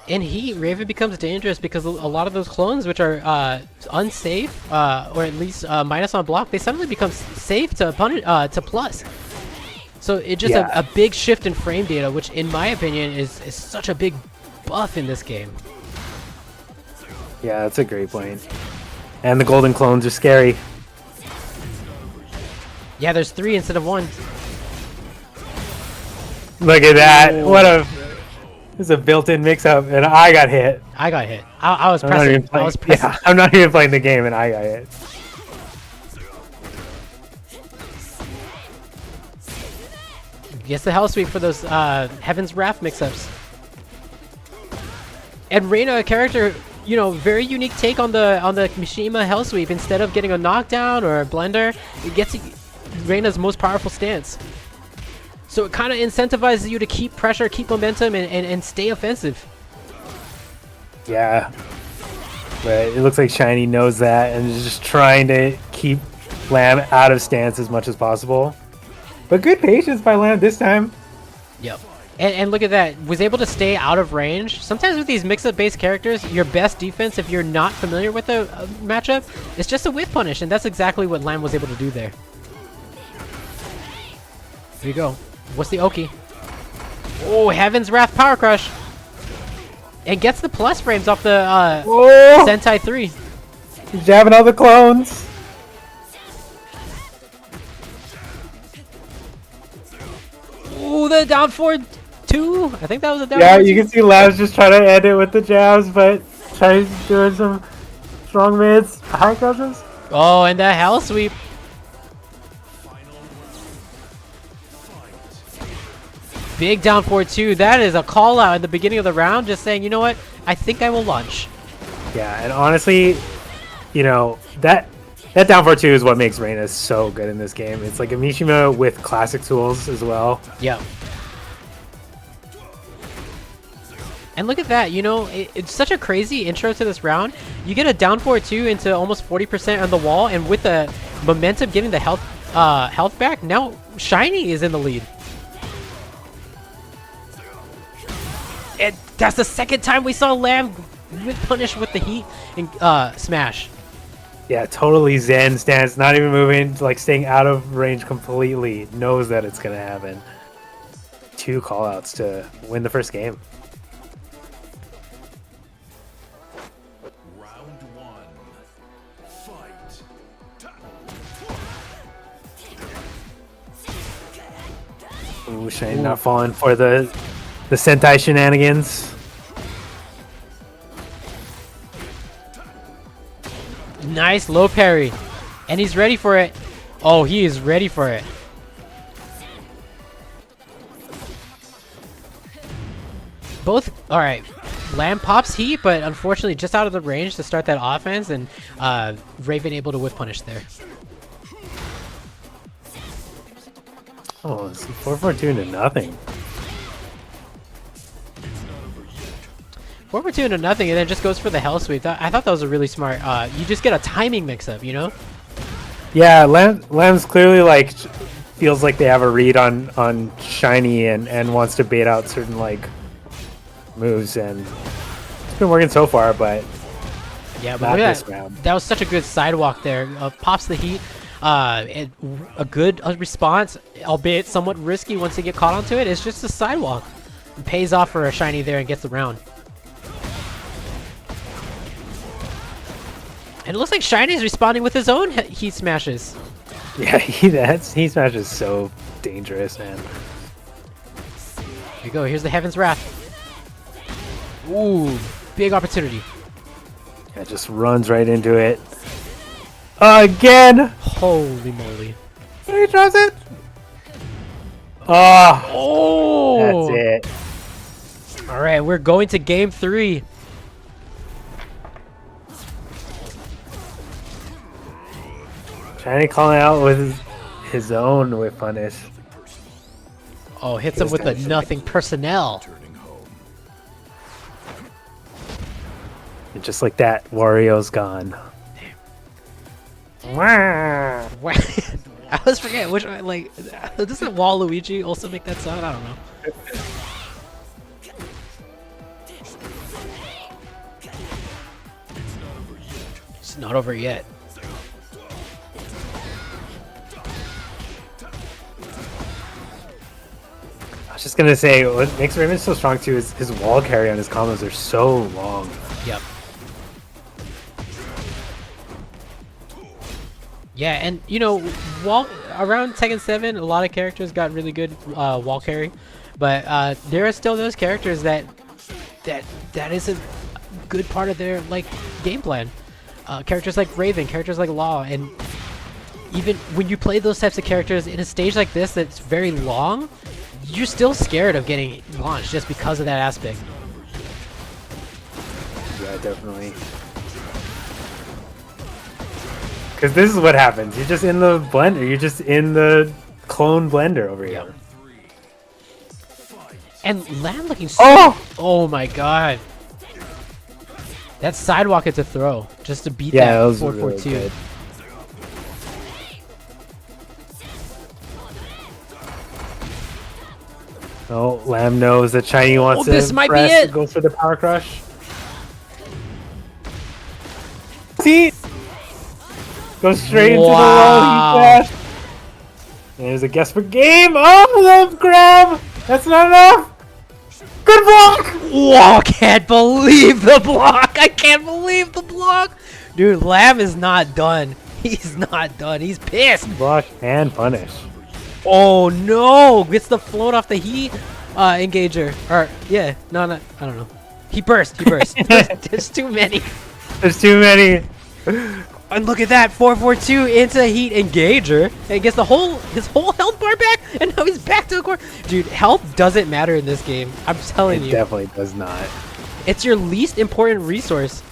In Heat, Raven becomes dangerous because a lot of those clones, which are unsafe, or at least minus on block, they suddenly become safe to to plus. So it just a big shift in frame data, which in my opinion is such a big buff in this game. Yeah, that's a great point. And the golden clones are scary. Yeah, there's 3 instead of 1. Look at that! Ooh. What a... This is a built-in mix-up, and I got hit. I got hit. I was pressing. I was pressing. Yeah, I'm not even playing the game, and I got hit. Gets the hell sweep for those Heaven's Wrath mix-ups. And Reina, a character, you know, very unique take on the Mishima hell sweep. Instead of getting a knockdown or a blender, it gets Reina's most powerful stance. So it kind of incentivizes you to keep pressure, keep momentum, and stay offensive. Yeah. But it looks like Shiny knows that and is just trying to keep Lamb out of stance as much as possible. But good patience by Lamb this time. Yep. And look at that. Was able to stay out of range. Sometimes with these mix-up based characters, your best defense, if you're not familiar with the matchup, is just a whiff punish. And that's exactly what Lamb was able to do there. Here you go. What's the Oki? Oh, Heaven's Wrath Power Crush. It gets the plus frames off the Sentai 3. He's jabbing all the clones. Ooh, the down forward 2. I think that was a down. Yeah, you can see Labs just trying to end it with the jabs, but Chinese doing some strong mids, high crushes. Oh, and the hell sweep. Big down forward 2. That is a call out at the beginning of the round, just saying, you know what? I think I will launch. Yeah, and honestly, you know, that down forward 2 is what makes Reina so good in this game. It's like a Mishima with classic tools as well. Yeah. And look at that, you know, it's such a crazy intro to this round. You get a down forward 2 into almost 40% on the wall, and with the momentum getting the health back, now Shiny is in the lead. And that's the second time we saw Lamb punish with the heat and smash. Yeah, totally zen stance, not even moving, like staying out of range completely. Knows that it's gonna happen. 2 callouts to win the first game. Round 1. Fight. Ooh, Shane not falling for the Sentai shenanigans. Nice low parry. And he's ready for it. Oh, he is ready for it. Both, all right. Lamb pops heat, but unfortunately just out of the range to start that offense, and Raven able to whiff punish there. Oh, it's 4-4-2 into nothing. 4-4-2 into nothing, and then just goes for the hell sweep. I thought that was a really smart. You just get a timing mix-up, you know? Yeah, Lamb's clearly like feels like they have a read on Shiny and wants to bait out certain like moves, and it's been working so far, but yeah, but not look this at round. That was such a good sidewalk there. Pops the heat. And a good response, albeit somewhat risky once you get caught onto it. It's just a sidewalk. It pays off for a Shiny there and gets the round. And it looks like Shiny's responding with his own heat smashes. Yeah, he smashes so dangerous, man. Here you go. Here's the Heaven's Wrath. Ooh, big opportunity. Yeah, just runs right into it. Again! Holy moly. He drops it! Oh! That's it. Alright, we're going to game 3. Shiny calling out with his own whip punish. Oh, hits him with the nothing personnel. And just like that, Wario's gone. I always forget which one, like, doesn't Waluigi also make that sound? I don't know. not over yet. I was just gonna say, what makes Raven so strong too is his wall carry on his combos are so long. Yep. Yeah, and you know, around Tekken 7, a lot of characters got really good wall carry, but there are still those characters that is a good part of their like game plan. Characters like Raven, characters like Law, and even when you play those types of characters in a stage like this that's very long, you're still scared of getting launched just because of that aspect. Yeah, definitely. Because this is what happens. You're just in the blender. You're just in the clone blender over here. And Lamb looking so... Oh my god. That sidewalk is a throw just to beat that 4-4-2. Really oh, Lamb knows that Shiny wants to this might be it. Go for the power crush. See? Go straight into the wall. He crashed. There's a guess for game. Oh, the grab. That's not enough. Good block. Whoa, can't believe the block. I can't believe the block. Dude, Lamb is not done. He's not done. He's pissed. Block and punish. Oh no! Gets the float off the heat engager. Or yeah, no, I don't know. He burst. There's too many. There's too many. And look at that, 4-4-2 into heat engager, and gets his whole health bar back, and now he's back to the core. Dude, health doesn't matter in this game. I'm telling you. It definitely does not. It's your least important resource.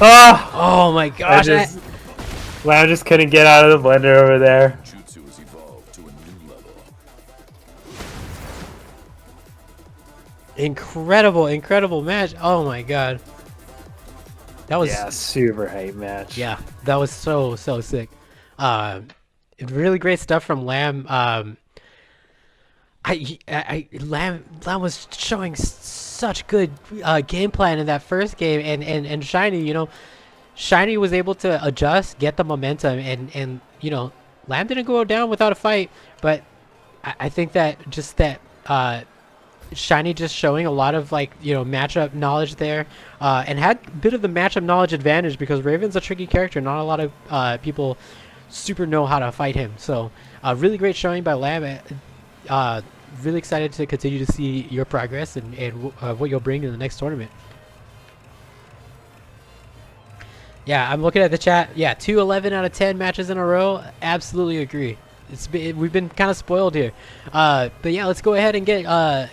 Oh my gosh! Lamb just couldn't get out of the blender over there. Incredible match. Oh my god. That was super hype match. Yeah, that was so sick. Really great stuff from Lamb. Lamb was showing such good game plan in that first game, and Shiny, you know, Shiny was able to adjust, get the momentum, and you know, Lamb didn't go down without a fight, but I think that just that Shiny just showing a lot of, like, you know, matchup knowledge there, and had a bit of the matchup knowledge advantage because Raven's a tricky character. Not a lot of people super know how to fight him. So really great showing by Lamb. Really excited to continue to see your progress and what you'll bring to the next tournament. Yeah, I'm looking at the chat. Yeah, 2 11 out of 10 matches in a row. Absolutely agree. We've been kind of spoiled here. But yeah, let's go ahead and get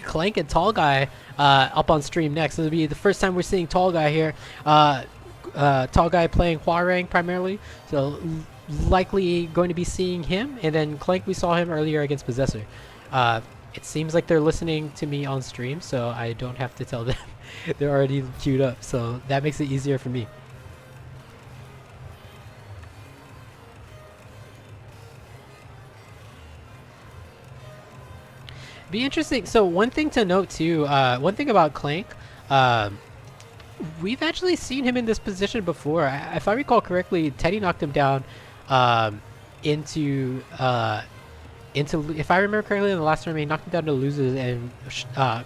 Clank and Tall Guy up on stream next. This will be the first time we're seeing Tall Guy here. Tall Guy playing Hwoarang primarily, so likely going to be seeing him. And then Clank, we saw him earlier against Possessor. It seems like they're listening to me on stream, so I don't have to tell them. They're already queued up, so that makes it easier for me. Be interesting. So one thing to note too, one thing about Clank, we've actually seen him in this position before. If I recall correctly, Teddy knocked him down into if I remember correctly, in the last tournament, he knocked him down to losers, and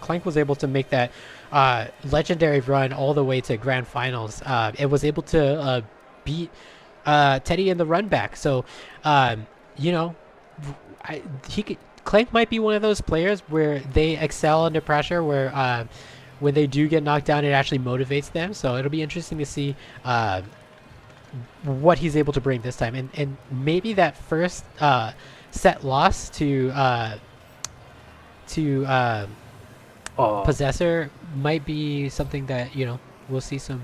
Clank was able to make that legendary run all the way to grand finals. It was able to beat Teddy in the run back. So you know, Clank might be one of those players where they excel under pressure, where when they do get knocked down, it actually motivates them. So it'll be interesting to see what he's able to bring this time. And maybe that first set loss to Possessor might be something that, you know, we'll see some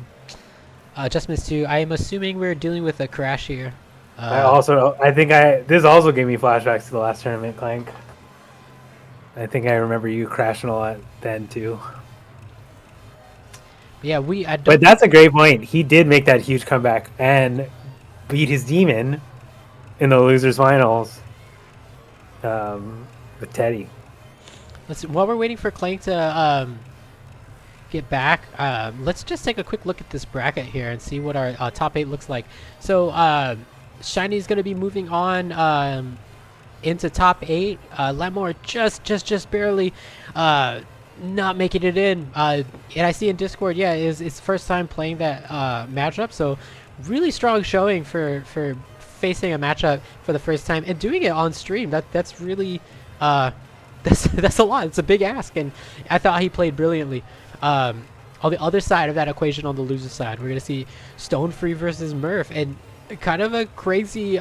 adjustments to. I am assuming we're dealing with a crash here. This also gave me flashbacks to the last tournament, Clank. I think I remember you crashing a lot then too. Yeah, but that's a great point. He did make that huge comeback and beat his demon in the losers finals with Teddy. While we're waiting for Clank to get back, let's just take a quick look at this bracket here and see what our top 8 looks like. So Shiny's going to be moving on into top 8. Lemore just barely not making it in. And I see in Discord, yeah, it's first time playing that matchup. So really strong showing for facing a matchup for the first time and doing it on stream. That's really that's a lot. It's a big ask, and I thought he played brilliantly. On the other side of that equation, on the loser side, we're gonna see Stone Free versus Murph, and kind of a crazy.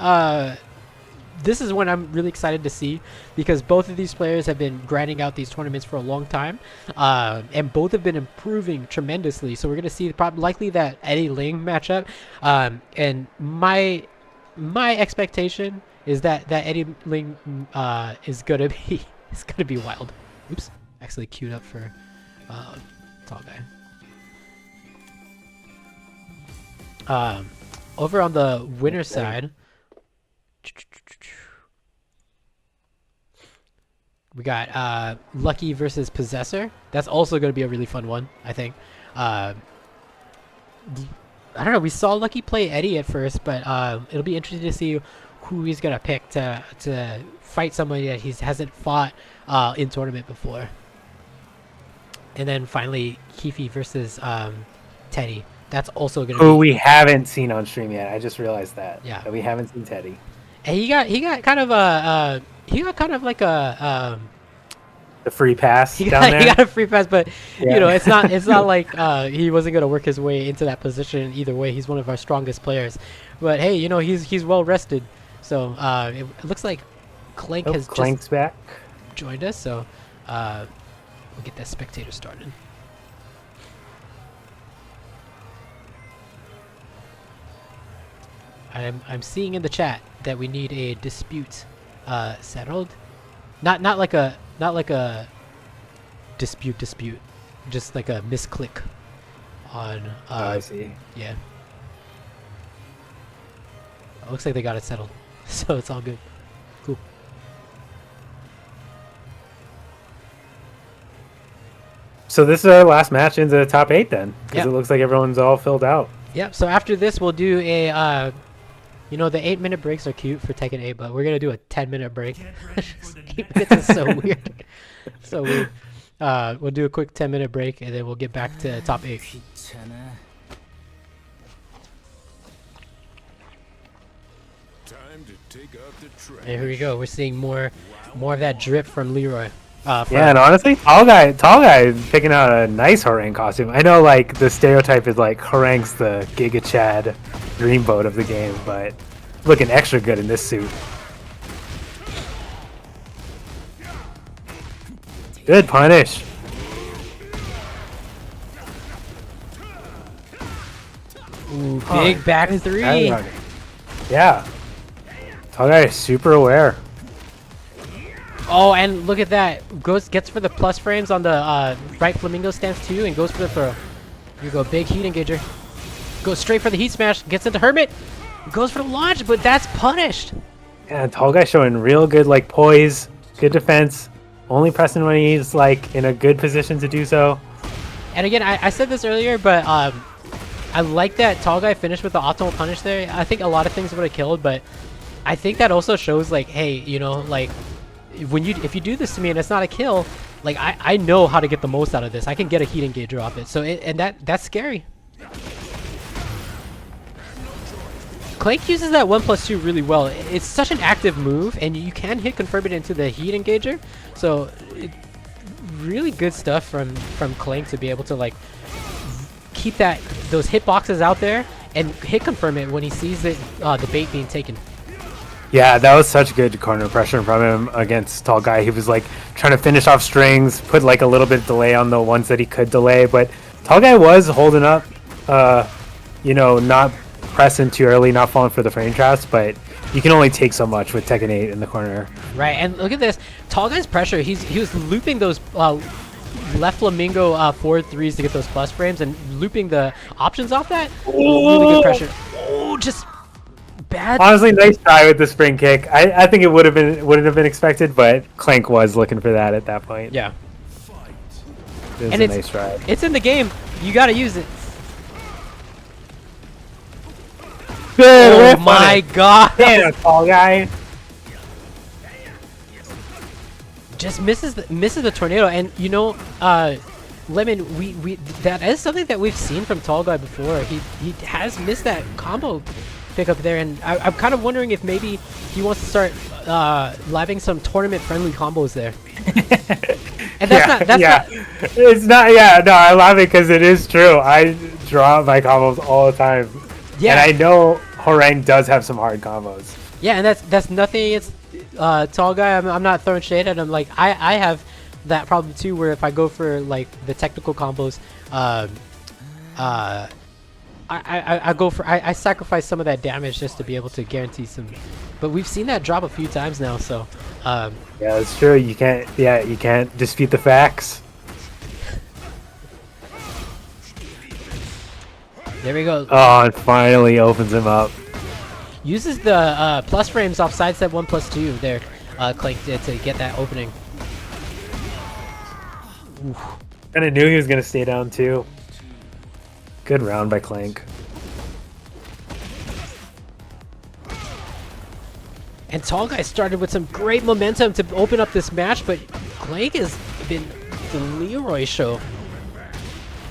This is one I'm really excited to see because both of these players have been grinding out these tournaments for a long time, and both have been improving tremendously. So we're gonna see likely that Eddie Ling matchup, and my expectation is that Eddie Ling is gonna be wild. Oops, actually queued up for tall guy. Over on the winner side, we got Lucky versus Possessor. That's also going to be a really fun one, I think. I don't know. We saw Lucky play Eddie at first, but it'll be interesting to see who he's going to pick to fight somebody that he hasn't fought in tournament before. And then finally, Keefe versus Teddy. That's also going to be... Who we haven't seen on stream yet. I just realized that. Yeah. That we haven't seen Teddy. And he got kind of like a the free pass he down there. He got a free pass, but Yeah. you know, it's not like he wasn't gonna work his way into that position either way. He's one of our strongest players, but hey, you know, he's well rested. So it looks like Clank has Clank's back. joined us. So we'll get that spectator started. I'm seeing in the chat that we need a dispute settled. Not like a dispute, just like a misclick on I see. yeah. It looks like they got it settled. So it's all good. Cool. So this is our last match into the top 8 then, because Yep. it looks like everyone's all filled out. Yep, so after this we'll do a you know, the 8-minute breaks are cute for Tekken 8, but we're gonna do a 10-minute break. 8 minutes is so weird. So weird. We'll do a quick 10-minute break and then we'll get back to top 8. And here we go. We're seeing more of that drip from Leroy. Yeah, and honestly, tall guy picking out a nice Harang costume. I know, like, the stereotype is like Harang's the Giga Chad dreamboat of the game, but looking extra good in this suit. Good punish. Ooh, big back three. Yeah. Tall guy is super aware. Oh, and look at that. Gets for the plus frames on the right flamingo stance too, and goes for the throw. Here you go, big heat engager. Goes straight for the heat smash. Gets into Hermit. Goes for the launch, but that's punished. Yeah, tall guy showing real good like poise, good defense. Only pressing when he's like in a good position to do so. And again, I said this earlier, but I like that tall guy finished with the optimal punish there. I think a lot of things would have killed, but I think that also shows like, hey, you know, like if you do this to me and it's not a kill, like I know how to get the most out of this. I can get a heat engager off it. So that's scary. Clank uses that 1+2 really well. It's such an active move, and you can hit confirm it into the heat engager. So really good stuff from Clank to be able to like keep those hitboxes out there and hit confirm it when he sees it, the bait being taken. Yeah, that was such good corner pressure from him against tall guy. He was like trying to finish off strings, put like a little bit of delay on the ones that he could delay, but tall guy was holding up, you know, not pressing too early, not falling for the frame traps, but you can only take so much with Tekken 8 in the corner. Right, and look at this. Tall guy's pressure, he was looping those left flamingo forward threes to get those plus frames and looping the options off that. Really good pressure. Oh, just bad. Honestly, nice try with the spring kick. I think it wouldn't have been expected, but Clank was looking for that at that point. Yeah. It's And a it's nice ride. it's in the game. You gotta use it. Good Oh whip on my it. god! Damn, tall guy. Just misses the tornado, and you know, Lemon, we that is something that we've seen from Tall Guy before. He has missed that combo pickup there, and I'm kind of wondering if maybe he wants to start living some tournament friendly combos there. And that's not. It's not. Yeah, no, I love it because it is true. I draw my combos all the time. Yeah. And I know Horang does have some hard combos. Yeah, and that's nothing against Tall Guy. I'm not throwing shade at him. Like I have that problem too, where if I go for like the technical combos, I sacrifice some of that damage just to be able to guarantee some. But we've seen that drop a few times now, so. Yeah, that's true. You can't. Yeah, you can't dispute the facts. There we go. Oh, it finally opens him up. Uses the plus frames off sidestep 1+2 there, Clank did to get that opening. Kind of knew he was gonna stay down too. Good round by Clank. And Tall Guy started with some great momentum to open up this match, but Clank has been the Leroy show.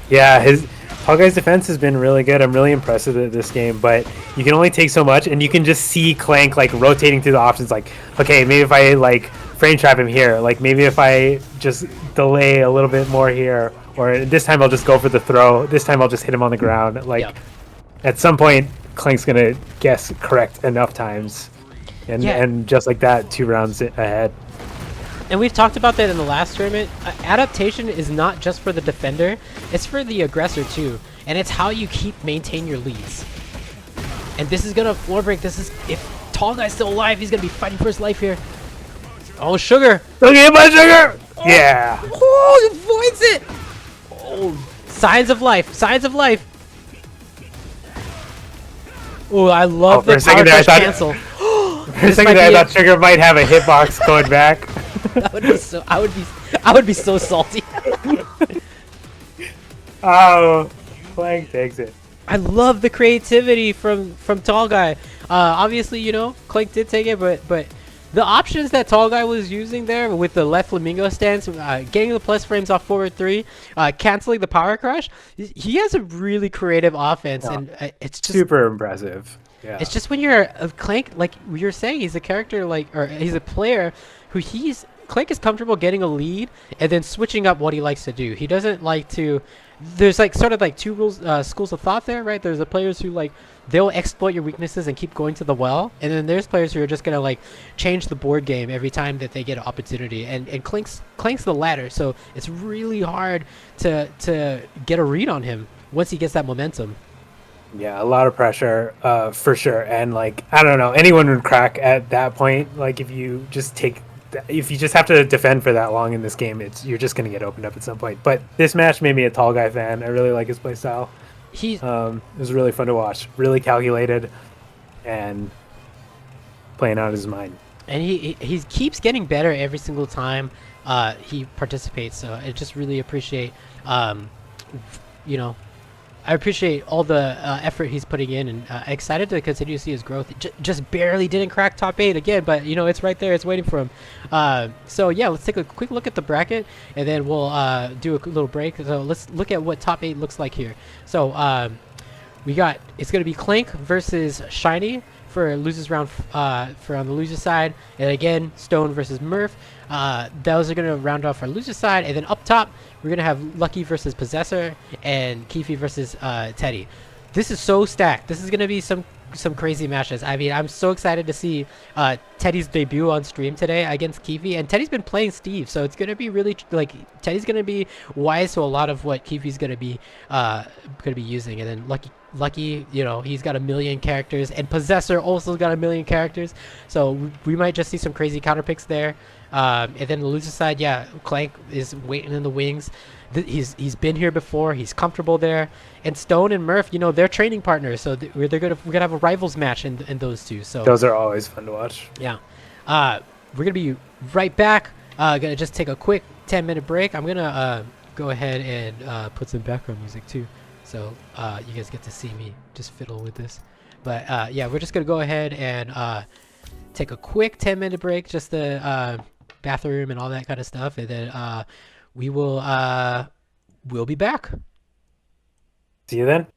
Yeah, his Tall Guy's defense has been really good. I'm really impressed with this game, but you can only take so much, and you can just see Clank like rotating through the options. Like, okay, maybe if I like frame trap him here, like maybe if I just delay a little bit more here, or this time I'll just go for the throw. This time I'll just hit him on the ground. Like, Yeah. at some point, Clank's gonna guess correct enough times, and just like that, 2 rounds ahead. And we've talked about that in the last tournament. Adaptation is not just for the defender, it's for the aggressor too. And it's how you maintain your leads. And this is gonna floor break. This is, if Tall Guy's still alive, he's gonna be fighting for his life here. Oh, Sugar! Look at my Sugar! Oh. Yeah! Oh, he avoids it! Oh, signs of life, signs of life. Oh, I love the power crush cancel. For a second there, I thought Sugar might have a hitbox going back. That would be so. I would be so salty. Oh, Clank takes it. I love the creativity from Tall Guy. Obviously, you know, Clank did take it, but the options that Tall Guy was using there with the left flamingo stance, getting the plus frames off forward 3, canceling the power crush, he has a really creative offense, and it's just super impressive. Yeah. It's just when you're a Clank, like you're saying, he's a character or he's a player who Clank is comfortable getting a lead and then switching up what he likes to do. He doesn't like to. There's like sort of like 2 rules, schools of thought there, right? There's the players who like they'll exploit your weaknesses and keep going to the well, and then there's players who are just gonna like change the board game every time that they get an opportunity. And Clank's the latter, so it's really hard to get a read on him once he gets that momentum. Yeah, a lot of pressure, for sure. And like, I don't know, anyone would crack at that point. Like, if you just have to defend for that long in this game, you're just gonna get opened up at some point. But this match made me a Tall Guy fan. I really like his play style. It was really fun to watch. Really calculated, and playing out his mind. And he keeps getting better every single time he participates. So I just really appreciate, you know. I appreciate all the effort he's putting in, and excited to continue to see his growth. Just barely didn't crack top 8 again, but you know, it's right there, it's waiting for him. So yeah, let's take a quick look at the bracket, and then we'll do a little break. So let's look at what top 8 looks like here. So it's gonna be Clank versus Shiny for losers round for on the loser side, and again Stone versus Murph. Those are gonna round off our loser side, and then up top we're gonna have Lucky versus Possessor and Keefe versus Teddy. This is so stacked. This is gonna be some crazy matches. I mean, I'm so excited to see Teddy's debut on stream today against Keefe, and Teddy's been playing Steve, so it's gonna be really like Teddy's gonna be wise to a lot of what Keefe's gonna be using, and then Lucky, you know, he's got 1 million characters, and Possessor also got 1 million characters, so we might just see some crazy counter picks there. And then the loser side, yeah, Clank is waiting in the wings. He's been here before. He's comfortable there. And Stone and Murph, you know, they're training partners, so we're gonna have a rivals match in those two. So those are always fun to watch. Yeah, we're gonna be right back. Gonna just take a quick 10-minute break. I'm gonna go ahead and put some background music too, so you guys get to see me just fiddle with this. But yeah, we're just gonna go ahead and take a quick 10-minute break, just the bathroom and all that kind of stuff, and then we'll be back. See you then.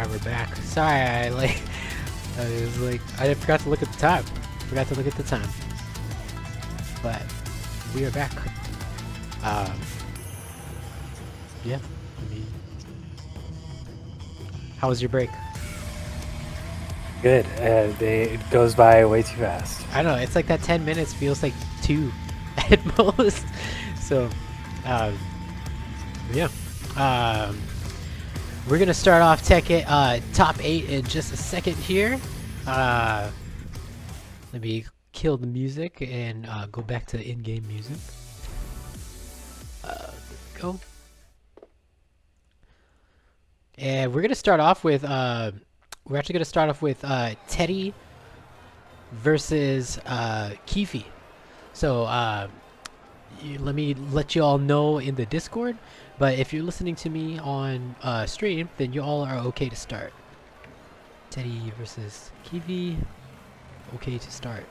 Alright, we're back. Sorry, I forgot to look at the time. But we are back. Yeah. I mean, how was your break? Good. It goes by way too fast. I don't know. It's like that 10 minutes feels like 2 at most. So, yeah. We're gonna start off Tekken top 8 in just a second here. Let me kill the music and go back to in-game music. There we go. And we're gonna start off with we're actually gonna start off with Teddy versus Kifi. So let me let you all know in the Discord. But if you're listening to me on stream, then you all are okay to start. Teddy versus Kiwi, okay to start.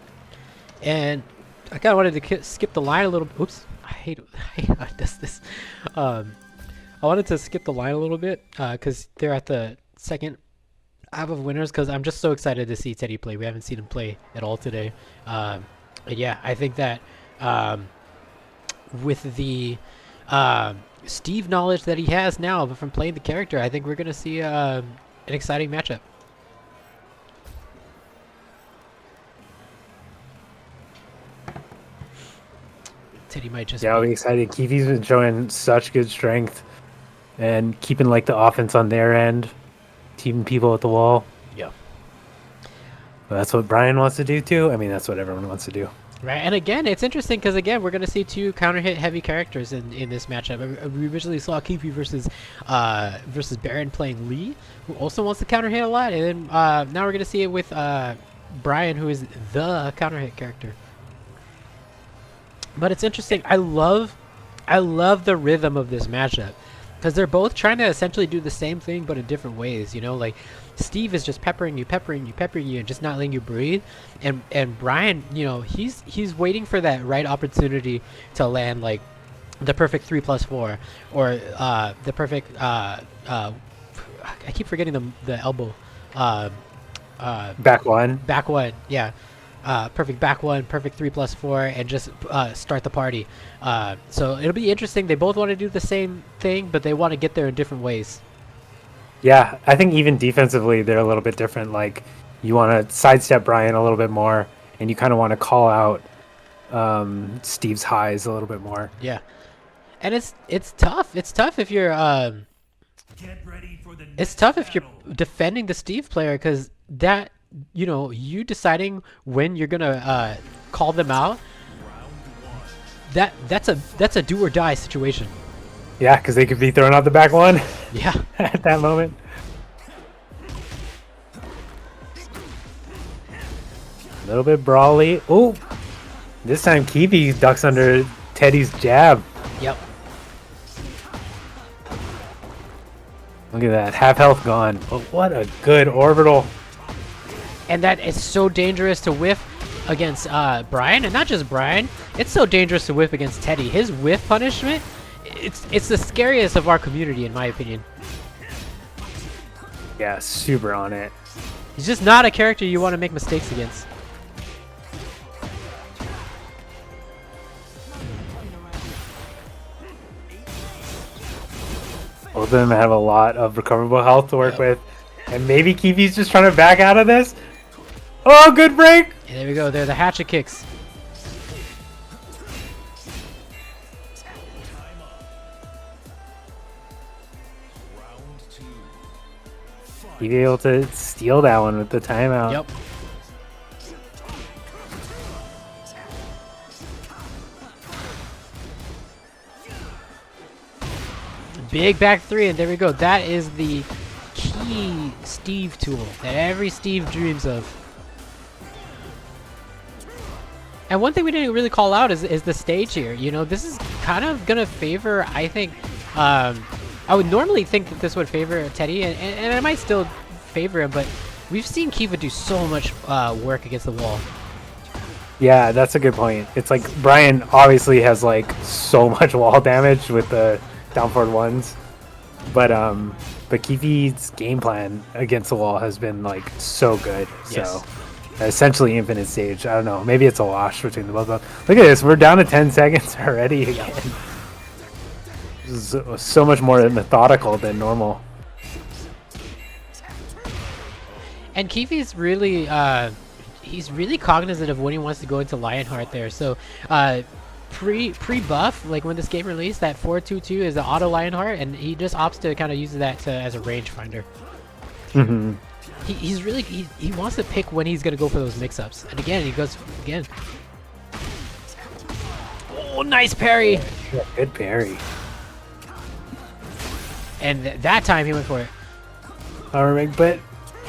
And I kind of wanted to skip the line a little. Oops, I hate how it does this. I wanted to skip the line a little bit because they're at the second half of winners. Because I'm just so excited to see Teddy play. We haven't seen him play at all today. And yeah, I think that with the Steve knowledge that he has now from playing the character, I think we're gonna see an exciting matchup. Teddy might just I'll be excited. Kiwi's been showing such good strength and keeping like the offense on their end, keeping people at the wall. Yeah. But that's what Brian wants to do too. I mean, that's what everyone wants to do. Right, and again, it's interesting because again, we're gonna see 2 counter hit heavy characters in this matchup. We originally saw Kiwi versus Baron playing Lee, who also wants to counter hit a lot, and then now we're gonna see it with Brian, who is the counter hit character. But it's interesting. I love the rhythm of this matchup because they're both trying to essentially do the same thing but in different ways. You know, like Steve is just peppering you, and just not letting you breathe. And Brian, you know, he's waiting for that right opportunity to land like the perfect 3+4 or the perfect I keep forgetting the elbow. Back one, yeah. Perfect back one, perfect 3+4, and just start the party. So it'll be interesting. They both want to do the same thing, but they want to get there in different ways. Yeah, I think even defensively they're a little bit different. Like you want to sidestep Brian a little bit more, and you kind of want to call out Steve's highs a little bit more. Yeah, and it's tough. It's tough if you're Get ready for the it's next tough if you're battle. defending the Steve player because that, you know, you deciding when you're gonna call them out. That's a do or die situation. Yeah, because they could be throwing out the back one. Yeah. At that moment. A little bit brawly. Oh, this time Kiwi ducks under Teddy's jab. Yep. Look at that, half health gone. But what a good orbital. And that is so dangerous to whiff against Brian, and not just Brian. It's so dangerous to whiff against Teddy. His whiff punishment, it's the scariest of our community, in my opinion. Yeah, super on it. He's just not a character you want to make mistakes against. Both of them have a lot of recoverable health to work with. And maybe Kiwi's just trying to back out of this. Oh, good break! And there we go. They're the hatchet kicks. Kiwi able to steal that one with the timeout. Yep. Big back 3, and there we go. That is the key Steve tool that every Steve dreams of. And one thing we didn't really call out is the stage here. You know, this is kind of gonna favor, I think, I would normally think that this would favor Teddy, and I might still favor him, but we've seen Kiva do so much work against the wall. Yeah, that's a good point. It's like Brian obviously has like so much wall damage with the down forward ones. But Kifi's game plan against the wall has been like so good. Yes. So essentially infinite stage. I don't know. Maybe it's a wash between the both of them. Look at this. We're down to 10 seconds already again. This is so much more methodical than normal. And Kifi's really he's really cognizant of when he wants to go into Lionheart there. So pre-buff, like when this game released, that 4-2-2 is the auto Lionheart, and he just opts to kind of use that as a rangefinder. Mm-hmm. He's really he wants to pick when he's gonna go for those mix-ups, and again he goes again. Oh, nice parry! Yeah, good parry. And that time he went for it. But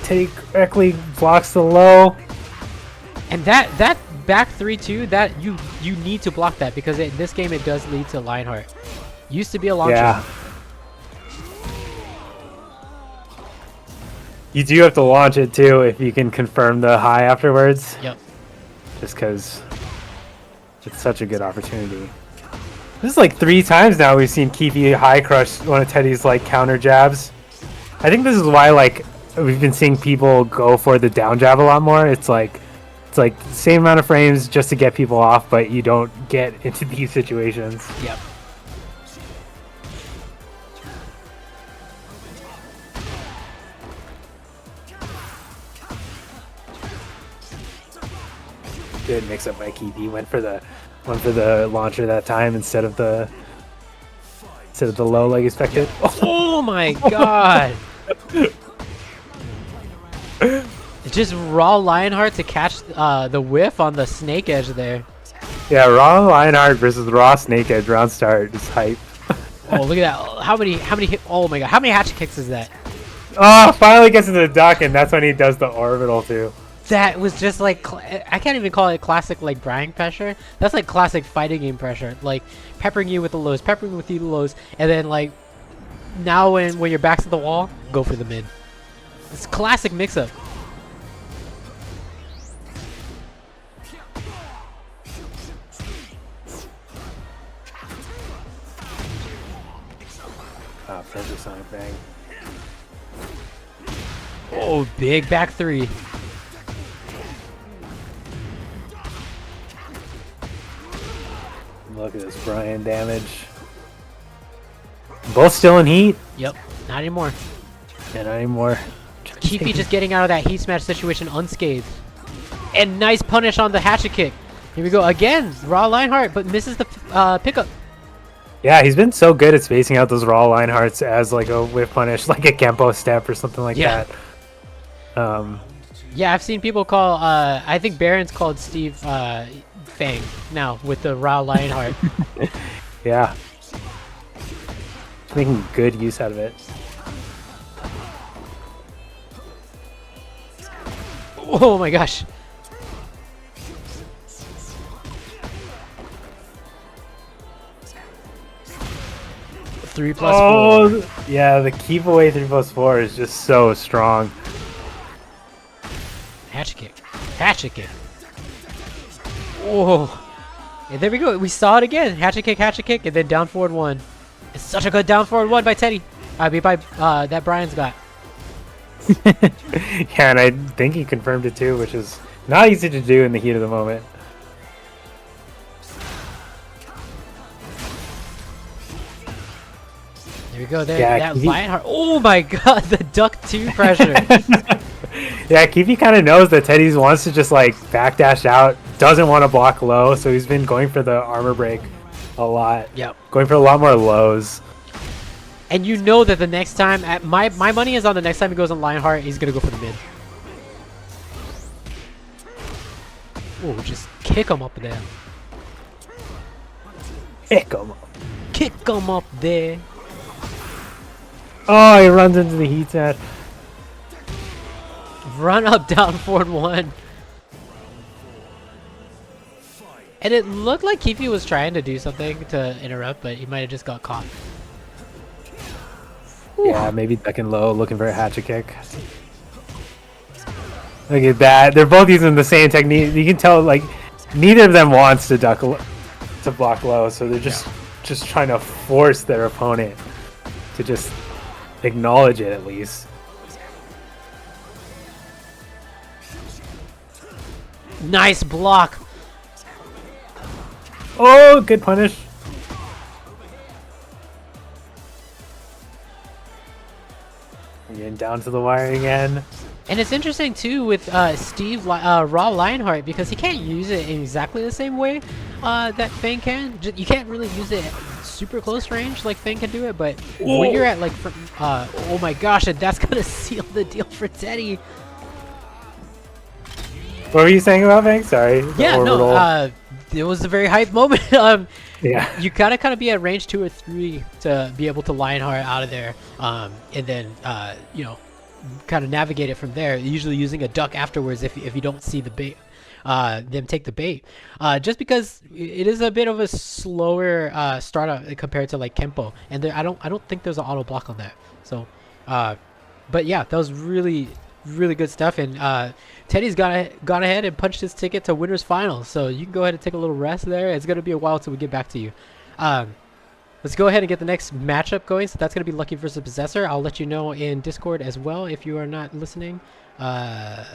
Teddy correctly blocks the low. And that back 3-2, that you need to block that, because in this game it does lead to Lionheart. Used to be a launcher. Yeah. You do have to launch it too if you can confirm the high afterwards. Yep. Just because it's such a good opportunity. This is like 3 times now we've seen Kifi high crush one of Teddy's like counter jabs. I think this is why like we've been seeing people go for the down jab a lot more. It's like the same amount of frames just to get people off, but you don't get into these situations. Yep. Good mix up by Kifi. Went for the launcher that time instead of the low like expected. Oh my god! Just raw Lionheart to catch the whiff on the snake edge there. Yeah, raw Lionheart versus raw snake edge round start is hype. Oh, look at that! How many hit? Oh my god! How many hatchet kicks is that? Oh, finally gets into the duck, and that's when he does the orbital too. That was just like I can't even call it classic like Brian pressure. That's like classic fighting game pressure. Like peppering you with the lows, peppering with you the lows, and then like now when your back's to the wall, go for the mid. It's classic mix-up. Perfect Sonic Bang. Oh, big back 3. Look at this Brian damage. Both still in heat. Yep, not anymore. Yeah, not anymore. Kifi just getting out of that heat smash situation unscathed. And nice punish on the hatchet kick. Here we go again. Raw Lionheart, but misses the pickup. Yeah, he's been so good at spacing out those raw Lionhearts as like a whip punish, like a Kempo step or something like that. Yeah, I've seen people call. I think Baron's called Steve Fang now with the raw Lionheart. Yeah, making good use out of it. Oh my gosh. Three plus four. Yeah, the keep away 3+4 is just so strong. Hatchet kick. Hatchet kick. Whoa. And there we go. We saw it again. Hatchet kick, and then down forward 1. It's such a good down forward 1 by Teddy. I mean, by that Brian's got. Yeah, and I think he confirmed it too, which is not easy to do in the heat of the moment. There we go. There, Yeah, that Lionheart. Oh my god, the duck 2 pressure. Yeah, Kifi kind of knows that Teddy's wants to just like backdash out, doesn't want to block low, so he's been going for the armor break a lot. Yep. Going for a lot more lows. And you know that the next time, my money is on the next time he goes on Lionheart, he's gonna go for the mid. Oh, just kick him up there. Kick him up. Kick him up there. Oh, he runs into the heat set. Run up, down forward 1. And it looked like Kifi was trying to do something to interrupt, but he might have just got caught. Yeah, maybe ducking low, looking for a hatchet kick. Look at that. They're both using the same technique. You can tell, like, neither of them wants to block low, so they're just trying to force their opponent to just acknowledge it at least. Nice block. Oh, good punish. We're getting down to the wire again. And it's interesting too with Raw Lionheart, because he can't use it in exactly the same way that Fang can. You can't really use it at super close range like Fang can do it, but when you're at like, oh my gosh, and that's gonna seal the deal for Teddy. What were you saying about Fang? Sorry. Yeah, no, it was a very hype moment. Yeah. You gotta kind of be at range 2 or 3 to be able to Lionheart out of there, and then you know, kind of navigate it from there. Usually using a duck afterwards if you don't see the bait, them take the bait. Just because it is a bit of a slower startup compared to like Kempo, and I don't think there's an auto block on that. So, but yeah, that was really good stuff. And Teddy's gone ahead and punched his ticket to winners finals. So you can go ahead and take a little rest there. It's gonna be a while till we get back to you. Let's go ahead and get the next matchup going. So that's going to be Lucky versus Possessor. I'll let you know in Discord as well if you are not listening. It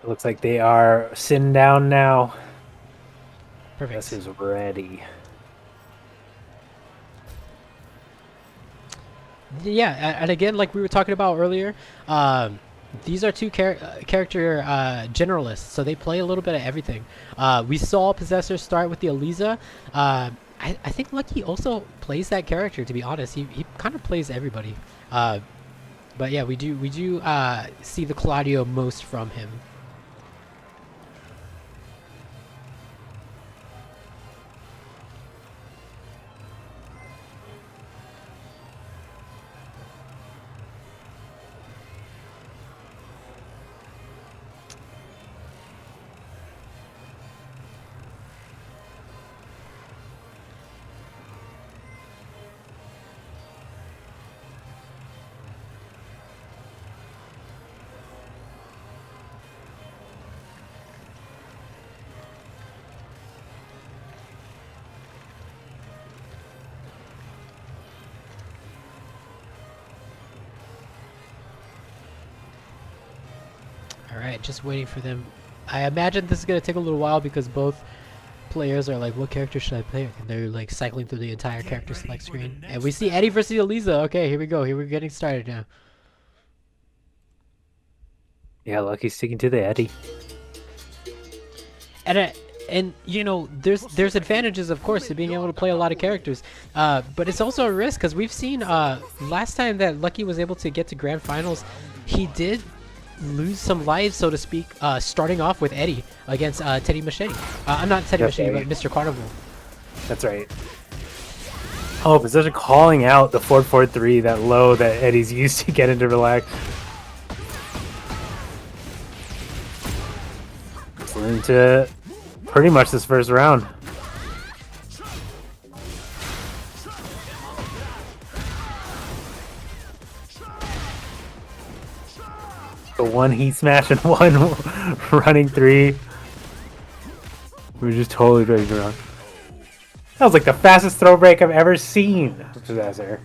looks like they are sitting down now. Perfect. This is ready. Yeah, and again, like we were talking about earlier, these are two character generalists, so they play a little bit of everything. We saw Possessor start with the Eliza. I think Lucky also plays that character, to be honest. He kind of plays everybody. But yeah, we do see the Claudio most from him. Alright, just waiting for them. I imagine this is going to take a little while because both players are like, what character should I play? And they're like cycling through the entire character select screen. And we see Eddie versus Eliza. Okay, here we go. Here we're getting started now. Yeah, Lucky's sticking to the Eddie. And you know, there's advantages, of course, to being able to play a lot of characters, but it's also a risk because we've seen last time that Lucky was able to get to grand finals, he did lose some lives, so to speak, starting off with Eddie against Teddy Machete. I'm not Teddy Machete, but Mr. Carnival. That's right. Oh, Possessor calling out the 4-4-3, that low that Eddie's used to get into relax. Into pretty much this first round. The one heat smash and one running three. We're just totally ready to run. That was like the fastest throw break I've ever seen. Possessor.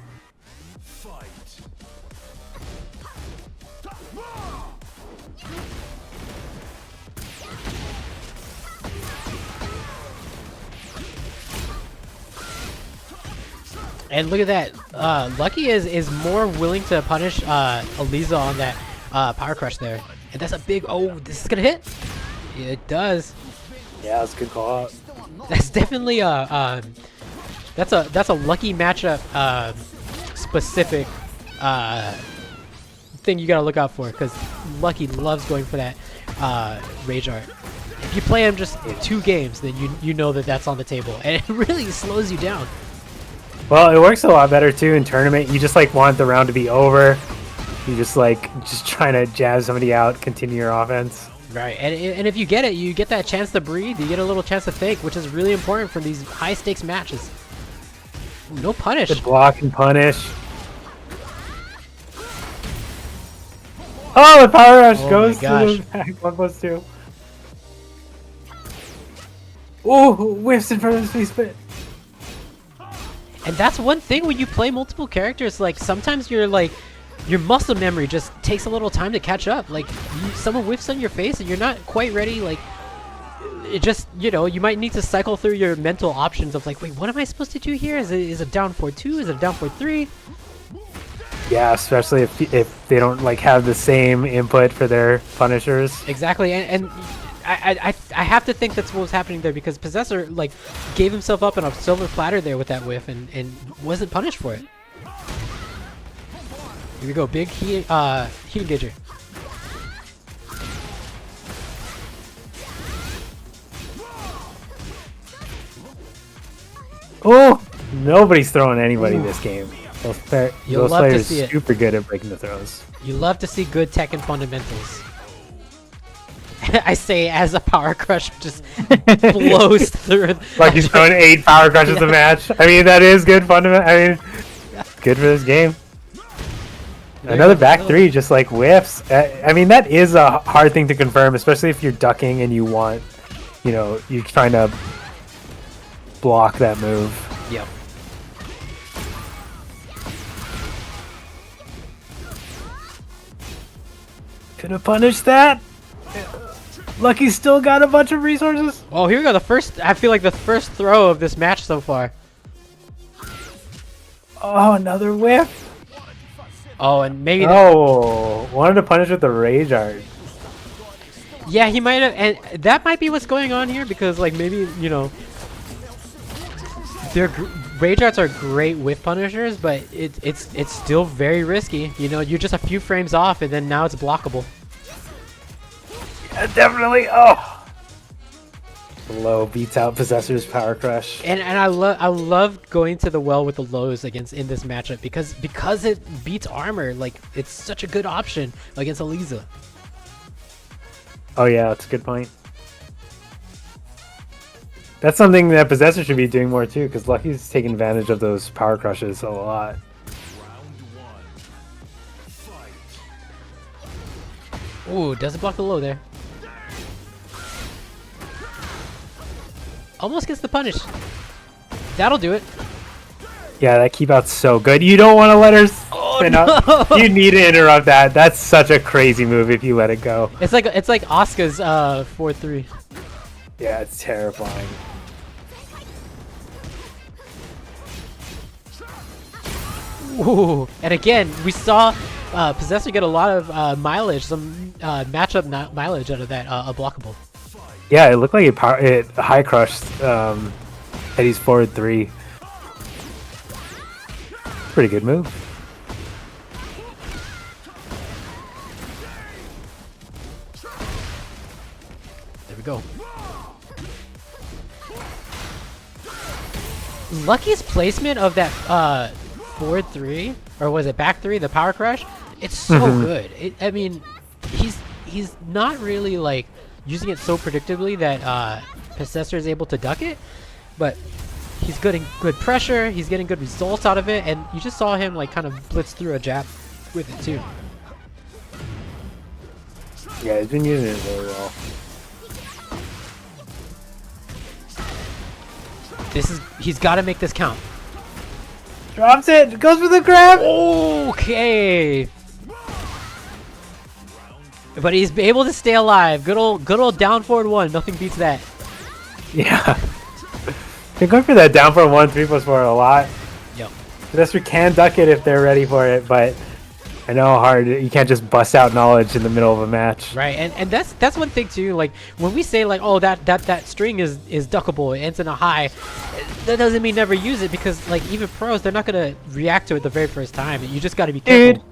And look at that. Lucky is more willing to punish Eliza on that power crush there. And that's a big, oh, this is gonna hit. It does. Yeah, that's a good call out. That's definitely that's a Lucky matchup specific thing you gotta look out for, because Lucky loves going for that rage art. If you play him just 2 games, then you know that that's on the table, and it really slows you down. Well, it works a lot better too in tournament. You just like want the round to be over. You just trying to jab somebody out, continue your offense. Right, and if you get it, you get that chance to breathe. You get a little chance to think, which is really important for these high stakes matches. Ooh, no punish. Good block and punish. Oh, the power rush goes to the back. 1+2. Ooh, whiffs in front of his face spit. And that's one thing when you play multiple characters. Like sometimes you're like, your muscle memory just takes a little time to catch up. Like someone whiffs on your face and you're not quite ready. Like it just, you know, you might need to cycle through your mental options of like, wait, what am I supposed to do here? Is it down 4-2? Is it down 4-3? Yeah, especially if they don't like have the same input for their punishers. Exactly, and I have to think that's what was happening there, because Possessor like gave himself up on a silver platter there with that whiff and wasn't punished for it. Here we go, big heat engager. Oh, nobody's throwing anybody this game. Those You'll love to players see are it. super good at breaking the throws. You love to see good Tekken fundamentals. I say as a power crush just blows through. Like he's throwing 8 power crushes a match. I mean, that is good fundamental. I mean, good for this game. Another back 3 just like whiffs. I mean, that is a hard thing to confirm, especially if you're ducking and you want, you know, you're trying to block that move. Yep. Could have punished that. Lucky's still got a bunch of resources. Oh, here we go. I feel like the first throw of this match so far. Oh, another whiff. Oh, and maybe. Oh, wanted to punish with the rage art. Yeah, he might have, and that might be what's going on here, because like maybe, you know, their rage arts are great whiff punishers, but it's still very risky. You know, you're just a few frames off, and then now it's blockable. Yeah, definitely. Oh, low beats out Possessor's power crush. And I love going to the well with the lows against in this matchup, because it beats armor. Like it's such a good option against Eliza. Oh yeah, that's a good point. That's something that Possessor should be doing more too, because Lucky's taking advantage of those power crushes a lot. Ooh, doesn't block the low there. Almost gets the punish. That'll do it. Yeah, that keep out's so good. You don't want to let her spin up. You need to interrupt that. That's such a crazy move if you let it go. It's like Asuka's 4-3. Yeah, it's terrifying. Ooh, and again, we saw Possessor get a lot of mileage, some matchup mileage out of that unblockable. Yeah, it looked like it high crushed Eddie's forward 3. Pretty good move. There we go. Lucky's placement of that forward 3, or was it back 3, the power crush? It's so good. I mean, he's not really like using it so predictably that Possessor is able to duck it, but he's getting good pressure, he's getting good results out of it, and you just saw him like kind of blitz through a jab with it too. Yeah, he's been using it very well. He's got to make this count. Drops it, goes for the grab. Okay. But he's able to stay alive. Good old down forward 1. Nothing beats that. Yeah. They're going for that down for 1 3+4 a lot. Yep. Possessor can duck it if they're ready for it, but I know how hard you can't just bust out knowledge in the middle of a match. Right, and that's one thing too. Like when we say like, oh, that string is duckable, it ends in a high, that doesn't mean never use it, because like even pros, they're not gonna react to it the very first time. You just got to be careful. Dude,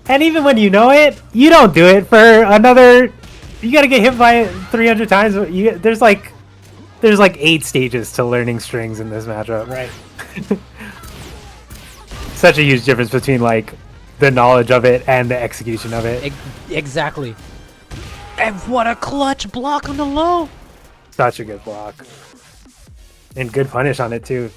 and even when you know it, you don't do it for another. You got to get hit by it 300 times. There's like 8 stages to learning strings in this matchup. Right. Such a huge difference between like the knowledge of it and the execution of it. Exactly. And what a clutch block on the low. Such a good block. And good punish on it too.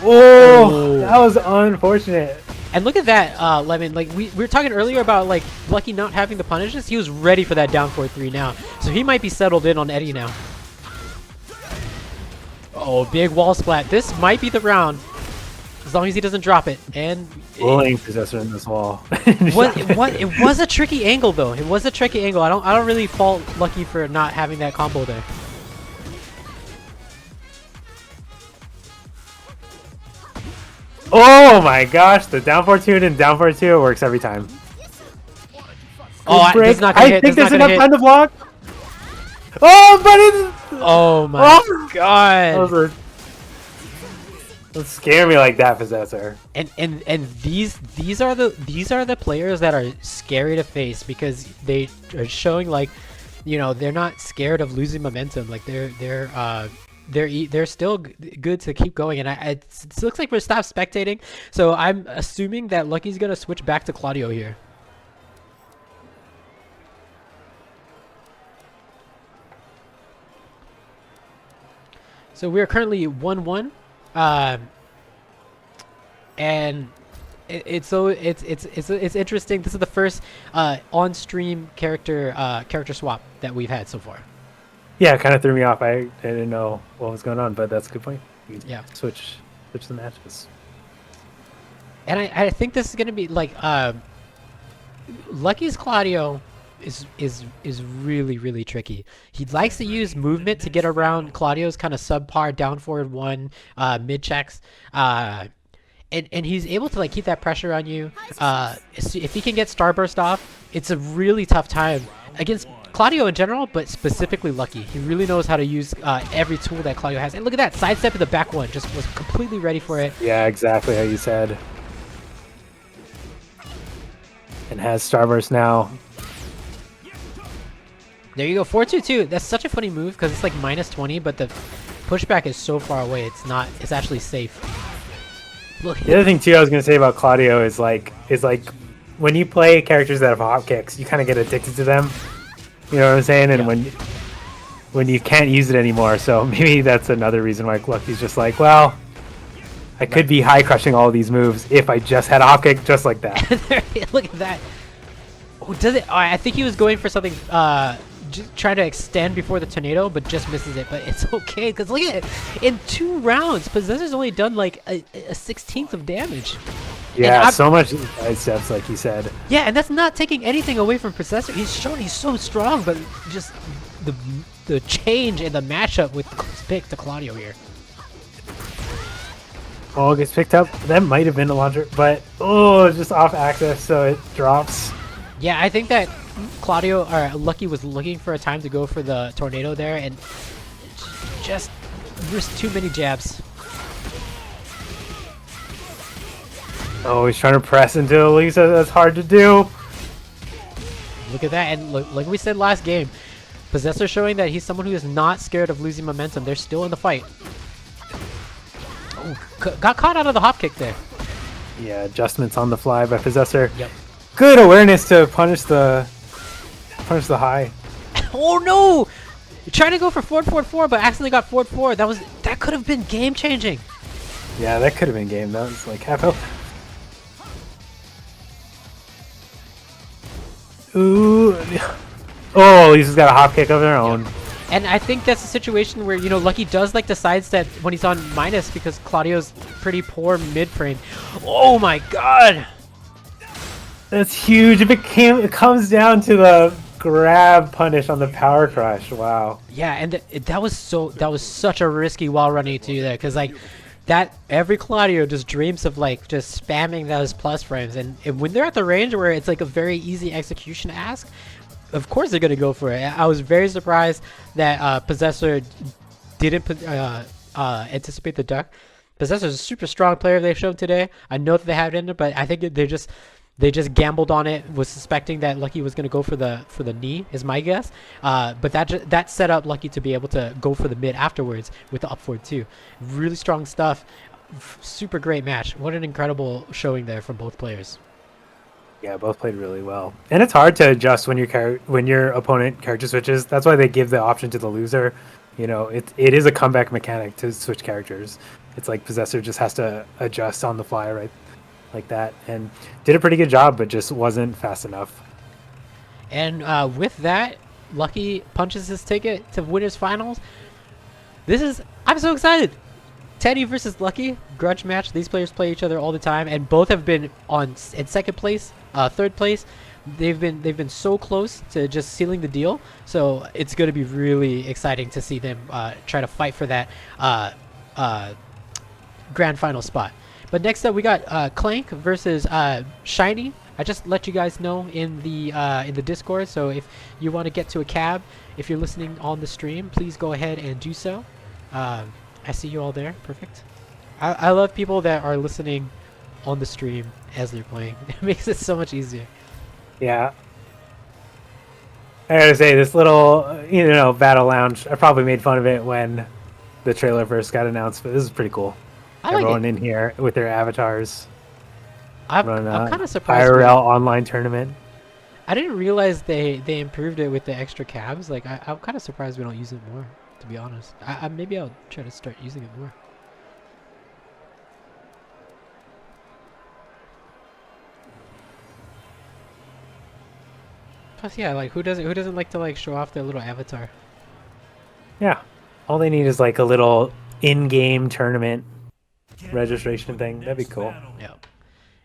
Oh, that was unfortunate. And look at that, Lemon. Like we were talking earlier about like Lucky not having the punishes. He was ready for that down 4-3 now, so he might be settled in on Eddie now. Oh, big wall splat. This might be the round. As long as he doesn't drop it. And Bullying Possessor in this wall. it was a tricky angle though. It was a tricky angle. I don't really fault Lucky for not having that combo there. Oh my gosh, the down fortune and down 4-2 works every time. Oh, this is not gonna hit. I think This is there's not gonna enough hit. time to block. Oh, but it's... Oh my god. Don't scare me like that, Possessor. And these are the players that are scary to face because they are showing like, you know, they're not scared of losing momentum. Like they're still good to keep going. And it looks like we're stopped spectating. So I'm assuming that Lucky's gonna switch back to Claudio here. So we are currently 1-1. And it's interesting. This is the first on-stream character swap that we've had so far. Yeah, it kind of threw me off. I didn't know what was going on, but that's a good point. Yeah, switch the matches. And I think this is gonna be like Lucky's Claudio is really tricky. He likes to use movement to get around Claudio's kind of subpar down forward one mid checks. And he's able to like keep that pressure on you. If he can get Starburst off, it's a really tough time against Claudio in general, but specifically Lucky. He really knows how to use every tool that Claudio has. And look at that, sidestep in the back one, just was completely ready for it. Yeah, exactly how you said. And has Starburst now. There you go, 4-2-2. That's such a funny move because it's like -20, but the pushback is so far away. It's not. It's actually safe. Look. The other thing too I was gonna say about Claudio is like when you play characters that have hop kicks, you kind of get addicted to them. You know what I'm saying? And Yeah. when you can't use it anymore, so maybe that's another reason why Lucky's just like, well, I could be high crushing all these moves if I just had a hop kick just like that. Look at that. Oh, does it? Oh, I think he was going for something. Trying to extend before the tornado, but just misses it. But it's okay because look at it. In 2 rounds, Possessor's only done like a 16th of damage. Yeah, so much sidesteps, like you said. Yeah, and that's not taking anything away from Possessor. He's shown he's so strong, but just the change in the matchup with pick to Claudio here. Oh, gets picked up. That might have been a launcher, but oh, just off axis, so it drops. Yeah, I think that Claudio or Lucky was looking for a time to go for the tornado there, and just risked too many jabs. Oh, he's trying to press into Elisa. That's hard to do. Look at that, and look, like we said last game, Possessor showing that he's someone who is not scared of losing momentum. They're still in the fight. Oh, got caught out of the hop kick there. Yeah, adjustments on the fly by Possessor. Yep. Good awareness to punish the high. Oh no! You're trying to go for 4-4-4, but accidentally got 4-4. That could have been game changing. Yeah, that could have been game. That was like half health. Ooh. Oh, Lisa's got a hop kick of their own. Yep. And I think that's a situation where, you know, Lucky does like to sidestep when he's on minus because Claudio's pretty poor mid frame. Oh my god! That's huge. If it comes down to the grab punish on the power crush. Wow. Yeah, and that was such a risky wall running to there because like that every Claudio just dreams of like just spamming those plus frames, and when they're at the range where it's like a very easy execution ask, of course they're gonna go for it. I was very surprised that Possessor didn't anticipate the duck. Possessor's a super strong player they've shown today. I know that they have it in there, but I think they just gambled on it, was suspecting that Lucky was going to go for the knee, is my guess. But that set up Lucky to be able to go for the mid afterwards with the up forward too. Really strong stuff. Super great match. What an incredible showing there from both players. Yeah, both played really well. And it's hard to adjust when your opponent character switches. That's why they give the option to the loser. You know, it is a comeback mechanic to switch characters. It's like Possessor just has to adjust on the fly, right? Like that, and did a pretty good job, but just wasn't fast enough. And with that, Lucky punches his ticket to winners finals. I'm so excited. Teddy versus Lucky, grudge match. These players play each other all the time, and both have been in second place, third place. They've been so close to just sealing the deal. So it's going to be really exciting to see them try to fight for that grand final spot. But next up, we got Clank versus Shiny. I just let you guys know in the Discord. So if you want to get to a cab, if you're listening on the stream, please go ahead and do so. I see you all there. Perfect. I love people that are listening on the stream as they're playing. It makes it so much easier. Yeah. I gotta say, this little, battle lounge, I probably made fun of it when the trailer first got announced, but this is pretty cool. I like Everyone it. in here with their avatars. I'm kind of surprised. IRL online tournament. I didn't realize they improved it with the extra cabs. Like I'm kind of surprised we don't use it more, to be honest. Maybe I'll try to start using it more. Plus, yeah, like who doesn't like to like show off their little avatar? Yeah. All they need is like a little in-game tournament registration thing. That'd be cool. Yeah.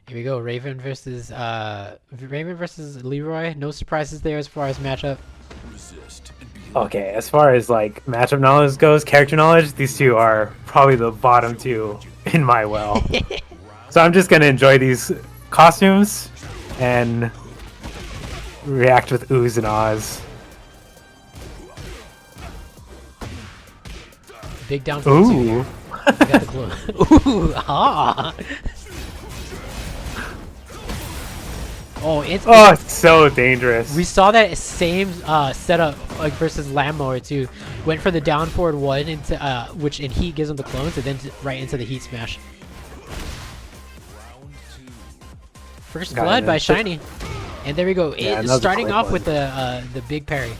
Here we go. Raven versus Leroy. No surprises there as far as matchup. Okay, as far as like matchup knowledge goes, character knowledge, these two are probably the bottom two in my well. So I'm just gonna enjoy these costumes and react with oohs and ahs. Big down for two Ooh. here. I got the clue. Ooh, ah. Oh, it's so dangerous. We saw that same setup like versus Lawnmower too. Went for the down forward one into which in heat gives him the clones, and then right into the heat smash. First blood by Shiny, and there we go. Yeah, Starting off with the big parry.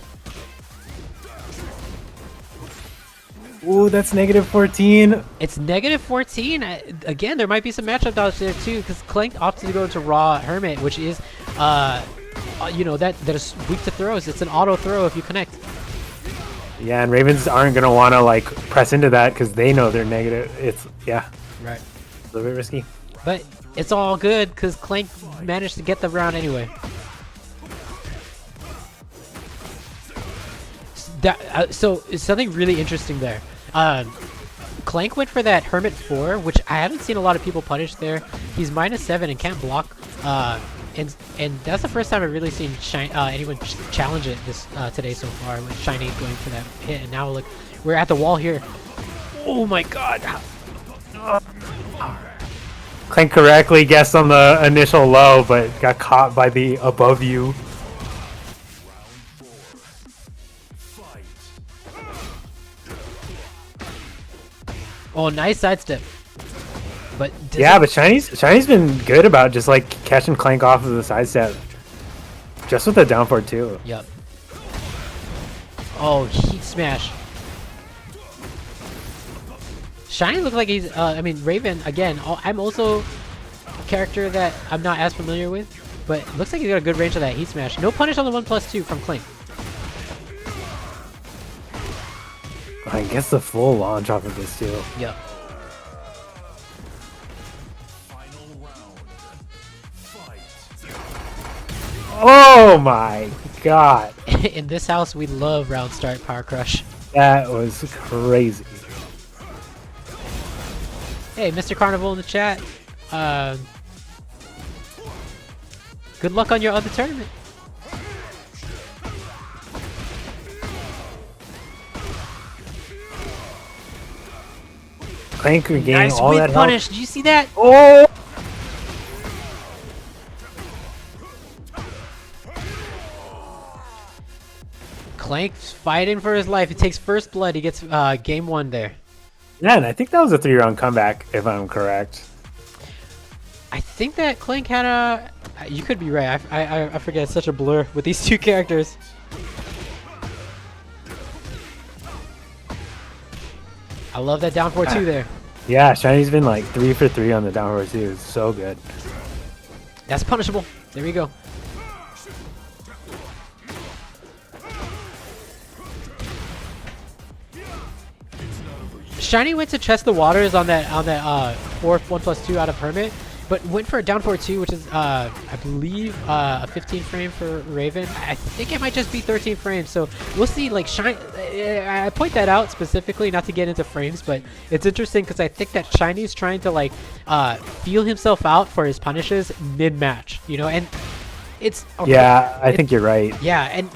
Ooh, that's negative 14. It's negative 14. Again, there might be some matchup dodge there too, because Clank opted to go into Raw Hermit, which is, that is weak to throws. It's an auto throw if you connect. Yeah, and Ravens aren't gonna want to like press into that because they know they're negative. It's Right. a little bit risky. But it's all good because Clank managed to get the round anyway. So it's something really interesting there. Clank went for that Hermit 4, which I haven't seen a lot of people punish there. He's -7 and can't block. And that's the first time I've really seen anyone challenge it today so far, with Shiny going for that hit. And now look, we're at the wall here. Oh my god. Clank correctly guessed on the initial low, but got caught by the above you. Oh, nice sidestep. But Yeah, but Shiny's been good about just like catching Clank off of the sidestep. Just with the down forward too. Yep. Oh, heat smash. Shiny looks like he's, Raven, again, I'm also a character that I'm not as familiar with, but it looks like he's got a good range of that heat smash. No punish on the 1+2 from Clank. I guess the full launch off of this too. Yep. Oh my god. In this house, we love round start power crush. That was crazy. Hey, Mr. Carnival in the chat. Good luck on your other tournament. Clank regained Nice all weak that punish. health. Did you see that? Oh! Clank's fighting for his life. He takes first blood. He gets game 1 there. Yeah, and I think that was a 3-round comeback, if I'm correct. I think that Clank had a... You could be right. I forget. It's such a blur with these two characters. I love that down 4-2 there. Yeah, Shiny's been like 3 for 3 on the downward too. It's so good. That's punishable. There we go. Shiny went to chest the waters on that 4th 1+2 out of Hermit, but went for a down 4-2, which is I believe a 15 frame for Raven. I think it might just be 13 frames, so we'll see. Like I point that out specifically not to get into frames, but it's interesting because I think that Shiny's trying to like feel himself out for his punishes mid-match, you know, and it's yeah, I think you're right. Yeah, and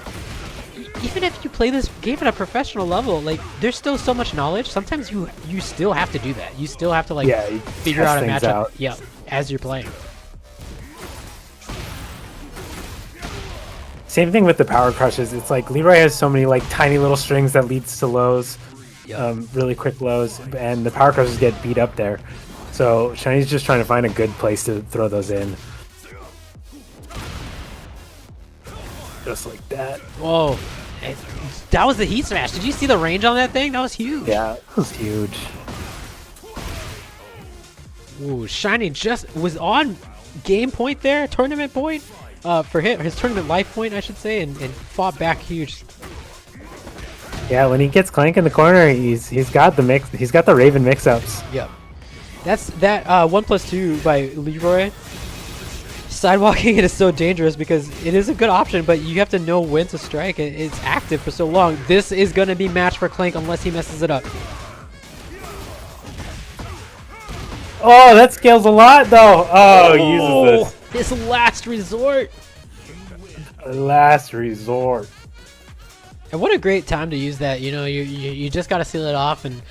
even if you play this game at a professional level, like there's still so much knowledge. Sometimes you still have to do that. You still have to like figure out a matchup. Yeah, as you're playing. Same thing with the power crushes. It's like Leroy has so many like tiny little strings that leads to lows, really quick lows, and the power crushes get beat up there. So Shiny's just trying to find a good place to throw those in. Just like that. Whoa. That was the heat smash. Did you see the range on that thing? That was huge. Yeah, it was huge. Ooh, Shiny just was on game point there, tournament point for his tournament life point, I should say, and fought back huge. Yeah, when he gets Clank in the corner, he's got the mix. He's got the Raven mix-ups. Yep. That's that 1+2 by Leroy. Sidewalking it is so dangerous because it is a good option, but you have to know when to strike. It's active for so long. This is going to be match for Clank unless he messes it up. Oh, that scales a lot, though. Oh, he uses this. His last resort. Last resort. And what a great time to use that. You know, you just got to seal it off, and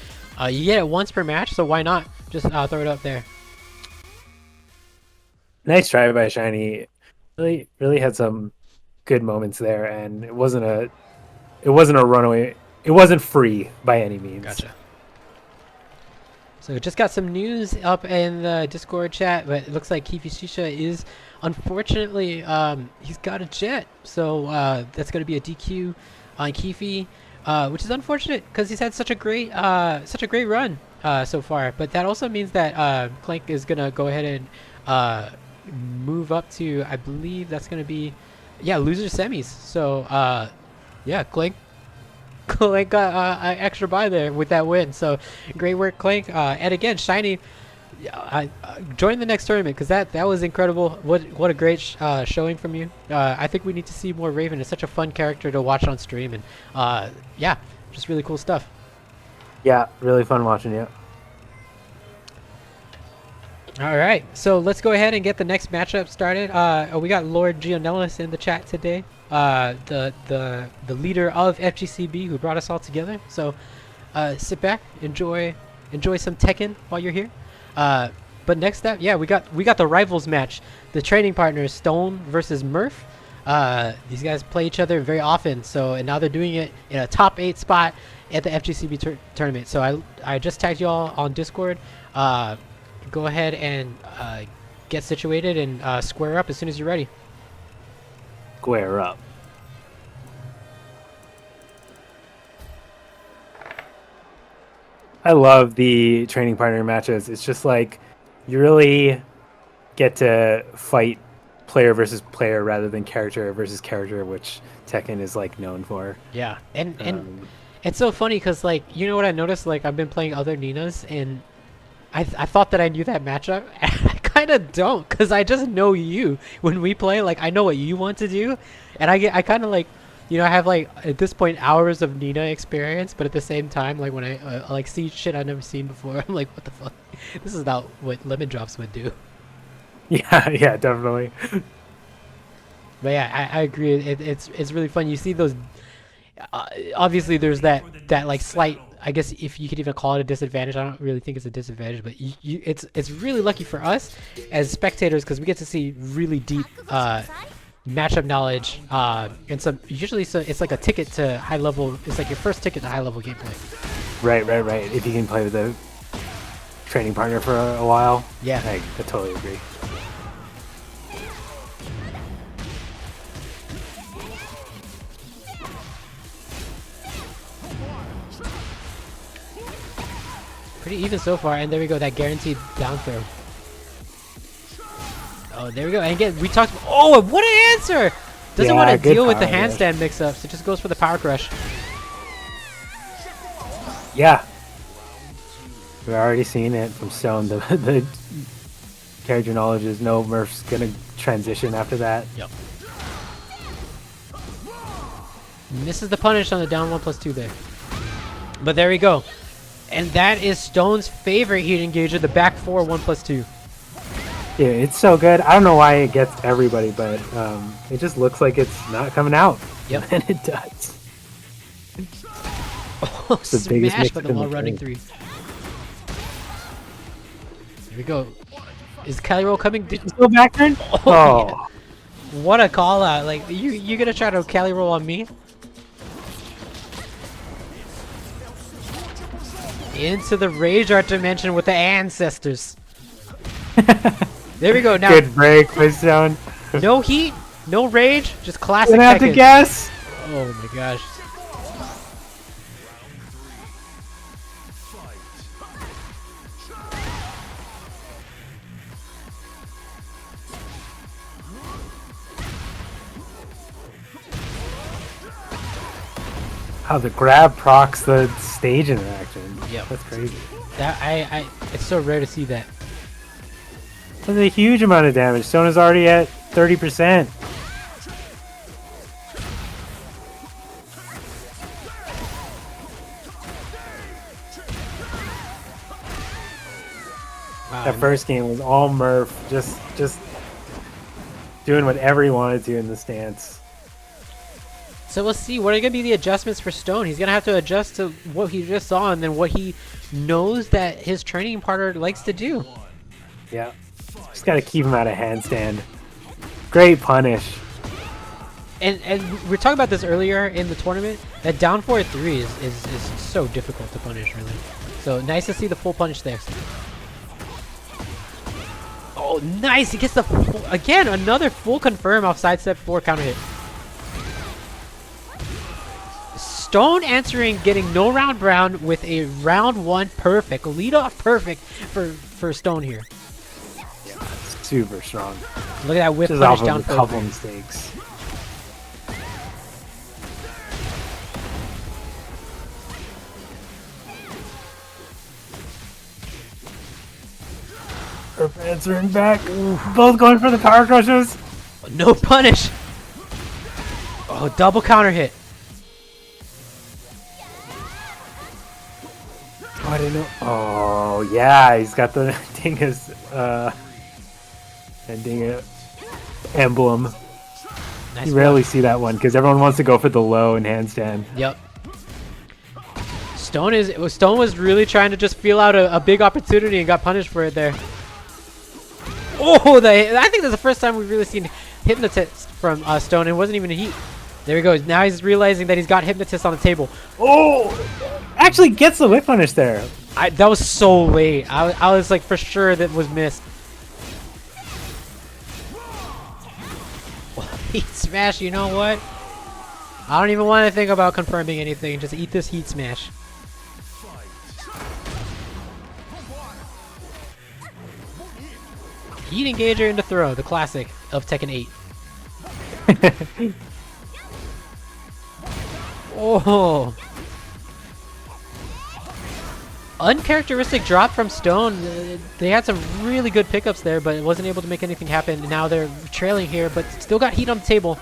you get it once per match, so why not just throw it up there. Nice try by Shiny. Really had some good moments there, and it wasn't a runaway. It wasn't free by any means. Gotcha. So just got some news up in the Discord chat, but it looks like Kifi Shisha is unfortunately he's got a jet, so that's going to be a DQ on Kifi, which is unfortunate because he's had such a great run so far. But that also means that Clank is going to go ahead and move up to, I believe that's going to be, loser semis. So yeah, Clank got an extra buy there with that win. So great work, Clank. And again, Shiny, join the next tournament because that was incredible. What a great showing from you. I think we need to see more Raven. It's such a fun character to watch on stream, and yeah, just really cool stuff. Yeah, really fun watching you. All right, so let's go ahead and get the next matchup started. We got Lord Gianellis in the chat today, the leader of FGCB who brought us all together. So sit back, enjoy some Tekken while you're here. But next up, we got the rivals match, the training partners Stone versus Murph. These guys play each other very often, and now they're doing it in a top 8 spot at the FGCB tournament. So I just tagged you all on Discord. Go ahead and get situated and square up as soon as you're ready. Square up. I love the training partner matches. It's just like you really get to fight player versus player rather than character versus character, which Tekken is like known for. Yeah, and it's so funny because like, you know what I noticed? Like I've been playing other Ninas and I thought that I knew that matchup. I kind of don't, because I just know you. When we play, like, I know what you want to do, and I kind of like, you know, I have like at this point hours of Nina experience, but at the same time, like when I like see shit I've never seen before, I'm like, what the fuck? This is not what lemon drops would do. Yeah, definitely. But yeah, I agree. It's really fun. You see those. Obviously, there's that like slight. I guess if you could even call it a disadvantage, I don't really think it's a disadvantage, but it's really lucky for us as spectators because we get to see really deep matchup knowledge and some usually it's like a ticket to high level. It's like your first ticket to high level gameplay. Right. If you can play with a training partner for a while, yeah, I totally agree. Pretty even so far, and there we go, that guaranteed down throw. Oh, there we go, and again, we talked about, oh, what an answer! Doesn't want to deal with the handstand mix-ups, it just goes for the power crush. Yeah. We're already seeing it from Stone. The character knowledge is no Murph's gonna transition after that. Yep. Misses the punish on the down 1+2 there. But there we go. And that is Stone's favorite heat engager, the back 4 1+2. Yeah, it's so good. I don't know why it gets everybody, but it just looks like it's not coming out. Yep. And it does. Oh, the biggest smash mix for the in the wall running game. 3. Here we go. Is Cali Roll coming? Go back turn? Oh, yeah. What a call out. Like, you gonna try to Cali Roll on me? Into the Rage Art dimension with the ancestors. There we go. Now, Good break, push down. no heat, no rage, just classic Gonna have to Tekken. guess. Oh my gosh. How the grab procs the stage interaction. Yep. That's crazy. That it's so rare to see that. That's a huge amount of damage. Stone is already at 30%. Wow. That first game was all Murph, just doing whatever he wanted to in the stance. So we'll see. What are going to be the adjustments for Stone? He's going to have to adjust to what he just saw and then what he knows that his training partner likes to do. Yeah. Just got to keep him out of handstand. Great punish. And we were talking about this earlier in the tournament. That down 4-3 is so difficult to punish, really. So nice to see the full punish there. Oh, nice. He gets the full, again, another full confirm off sidestep 4 counter hit. Stone answering, getting no round brown with a round 1 perfect, lead off perfect for Stone here. Yeah, super strong. Look at that whip Just punish off down of a couple mistakes. Murph answering back. Both going for the power crushes. No punish. Oh, double counter hit. Oh, I didn't know. Oh, yeah, he's got the Dingus and Dinga emblem. Nice You one. rarely see that one because everyone wants to go for the low and handstand. Yep. Stone was really trying to just feel out a big opportunity and got punished for it there. Oh, I think that's the first time we've really seen Hypnotist from Stone. It wasn't even a heat. There he goes. Now he's realizing that he's got Hypnotist on the table. Oh! Actually gets the whip punish there. That was so late. I was like for sure that was missed. Heat smash, you know what? I don't even want to think about confirming anything. Just eat this heat smash. Heat engager into throw, the classic of Tekken 8. Oh. Uncharacteristic drop from Stone. They had some really good pickups there, but it wasn't able to make anything happen. Now they're trailing here, but still got heat on the table.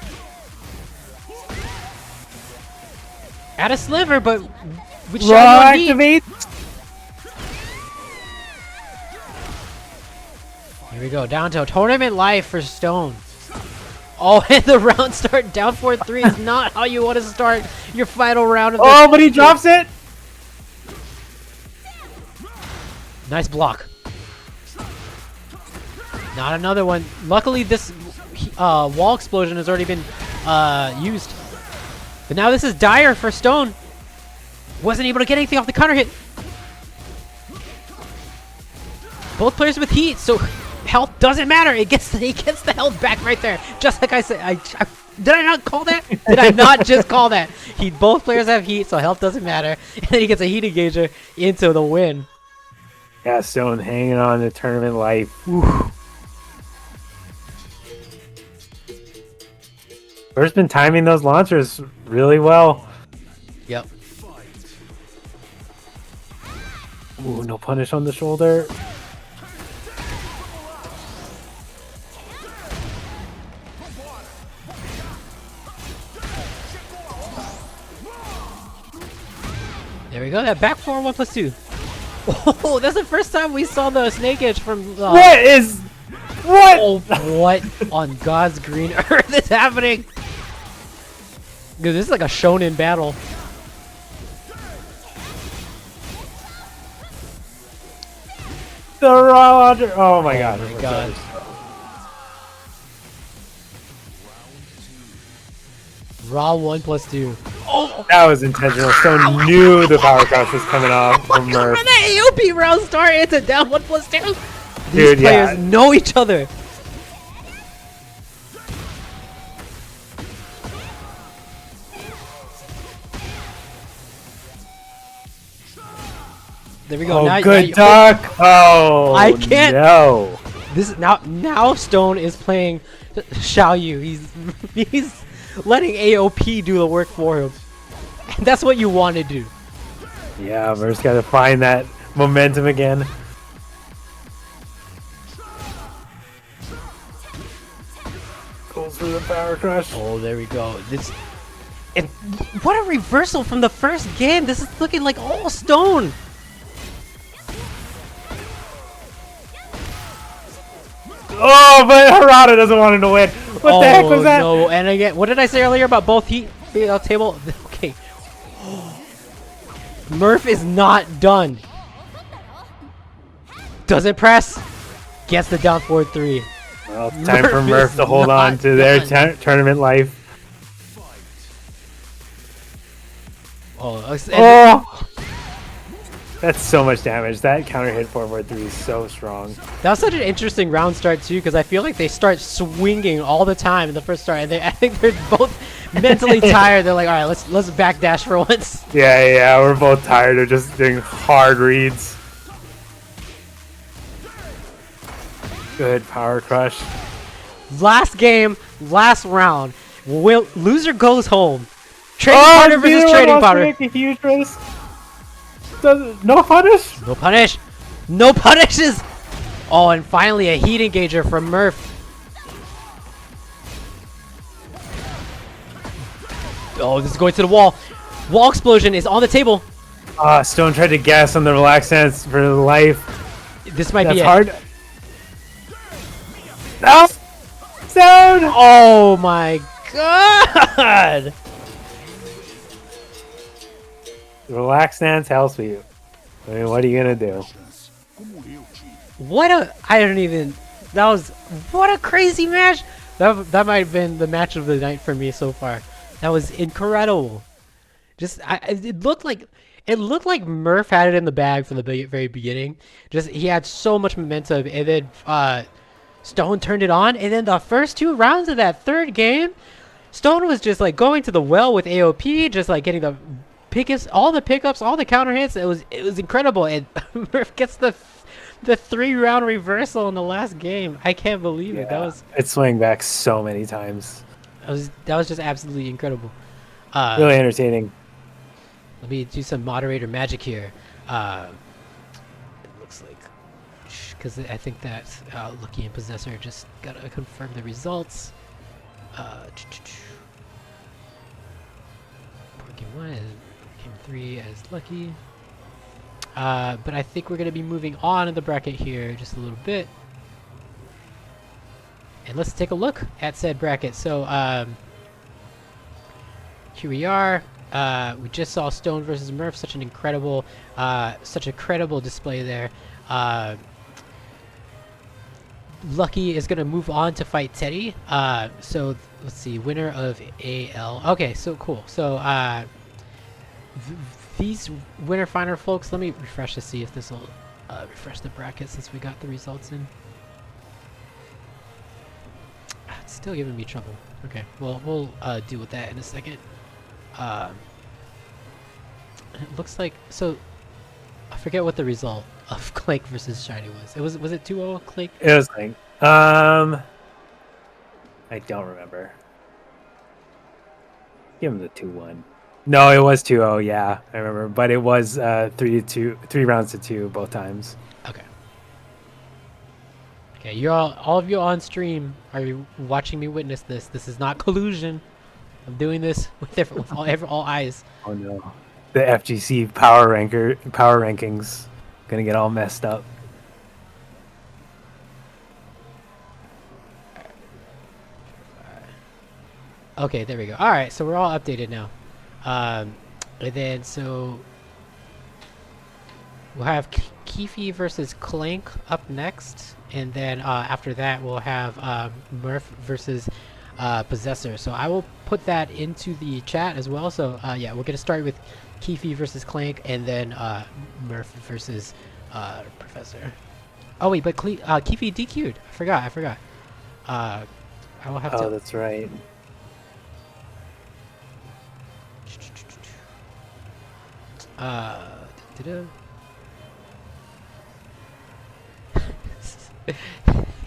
At a sliver, but with Raw shiny heat. activate. Here we go, down to tournament life for Stone. Oh, and the round start down 4-3 is not how you want to start your final round of this. Oh, but he drops it. Nice block. Not another one. Luckily, this wall explosion has already been used. But now this is dire for Stone. Wasn't able to get anything off the counter hit. Both players with heat, so health doesn't matter. He gets the health back right there. Just like I said. Did I not call that? Did I not just call that? Both players have heat, so health doesn't matter. And then he gets a heat engager into the win. Yeah, Stone hanging on to tournament life. Bird's been timing those launchers really well. Yep. Ooh, no punish on the shoulder. There we go. That back 4-1+2. Oh, that's the first time we saw the snake edge from. What is? What? Oh, what on God's green earth is happening? Dude, this is like a shonen battle. The Roger. Oh my god. Oh my god. Raw 1+2. Oh, That was intentional. Stone knew the power crush was coming off from Murph. when that AOP round started, it's a down 1+2. These Dude, players yeah. know each other. There we go. Oh, now, good now duck. Oh, I can't- No. This is now Stone is playing Xiao Yu. He's letting AOP do the work for him. And that's what you want to do. Yeah, Murph's got to find that momentum again. Goes for the power crush. Oh, there we go. And what a reversal from the first game. This is looking like all Stone. Oh, but Harada doesn't want him to win. What the heck was that? No, and again, what did I say earlier about both heat table? Okay. Murph is not done. Doesn't press. Gets the down forward 3. Well, it's time for Murph Murph is to hold on not to their done. tournament life. Oh, Oh! That's so much damage. That counter hit 4-4-3 is so strong. that was such an interesting round start too, because I feel like they start swinging all the time in the first start, and I think they're both mentally tired. They're like, all right, let's backdash for once. Yeah, we're both tired of just doing hard reads. Good power crush. Last game, last round. Loser goes home. Trading partner versus neither one trading wants to partner. make a huge risk. No punish. No punish. No punishes. Oh, and finally a heat engager from Murph. Oh, this is going to the wall. Wall explosion is on the table. Stone tried to guess on the relaxed stance for life. This might That's be it. hard. No! Stone! Oh my god. Relaxed stance helps you. I mean, what are you gonna do? What a crazy match. That might have been the match of the night for me so far. That was incredible. It looked like Murph had it in the bag from the very beginning. Just he had so much momentum, and then Stone turned it on, and then the first 2 rounds of that third game, Stone was just like going to the well with AOP, just like getting the all the pickups, all the counter hits. It was incredible, and Murph gets the 3-round reversal in the last game. I can't believe it. It swung back so many times. That was just absolutely incredible. Really entertaining. Let me do some moderator magic here. It looks like, because I think that Lucky and Possessor just gotta confirm the results. Game 1 is Game 3 as Lucky. But I think we're gonna be moving on in the bracket here just a little bit. And let's take a look at said bracket. So here we are. We just saw Stone versus Murph. Such a credible display there. Lucky is gonna move on to fight Teddy. So let's see, winner of AL. Okay, so cool. So these winner final folks. Let me refresh to see if this will refresh the bracket since we got the results in. It's still giving me trouble. Okay, well we'll deal with that in a second. It looks like, so I forget what the result of Clank versus Shiny was. Was it 2-0 Clank? It was like, I don't remember. Give him the 2-1. No, it was 2-0. Yeah, I remember. But it was 3-2, 3 rounds to 2 both times. Okay. Okay, you're all of you on stream are you watching me witness this. This is not collusion. I'm doing this with all eyes. Oh no, the FGC power rankings gonna get all messed up. Okay, there we go. All right, so we're all updated now. And then so we'll have Keefe versus Clank up next, and then after that we'll have Murph versus Possessor. So I will put that into the chat as well. So yeah, we're gonna start with Keefe versus Clank, and then Murph versus Professor. Oh wait, but Keefe DQ'd. I forgot. I will have to. Oh, that's right.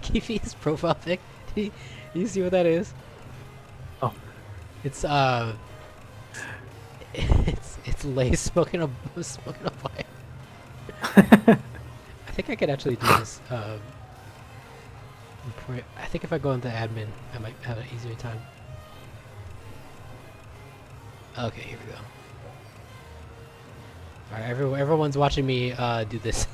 Keefe's profile pic. Do you see what that is? Oh, it's it's Lay smoking a pipe. I think I could actually do this. I think if I go into admin, I might have an easier time. Okay, here we go. Alright, everyone's watching me do this.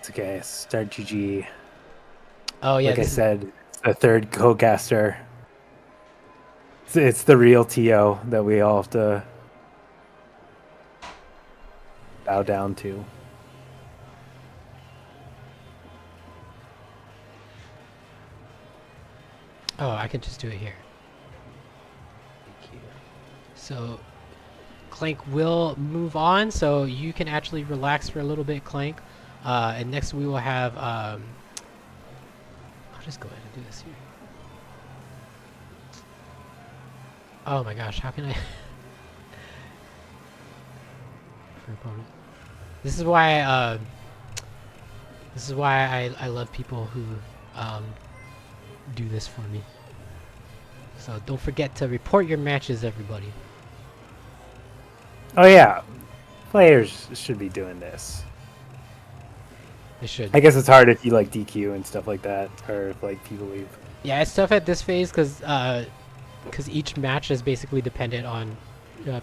it's okay. Start GG. Oh yeah, like I said, it's the third co-caster. It's the real TO that we all have to bow down to. Oh, I can just do it here. So Clank will move on, so you can actually relax for a little bit, Clank. And next we will have I'll just go ahead and do this here. Oh my gosh, how can I for opponent. This is why I love people who do this for me. So don't forget to report your matches, everybody. Oh yeah, players should be doing this. They should. I guess it's hard if you like DQ and stuff like that, or if like people leave. Yeah, it's tough at this phase because each match is basically dependent on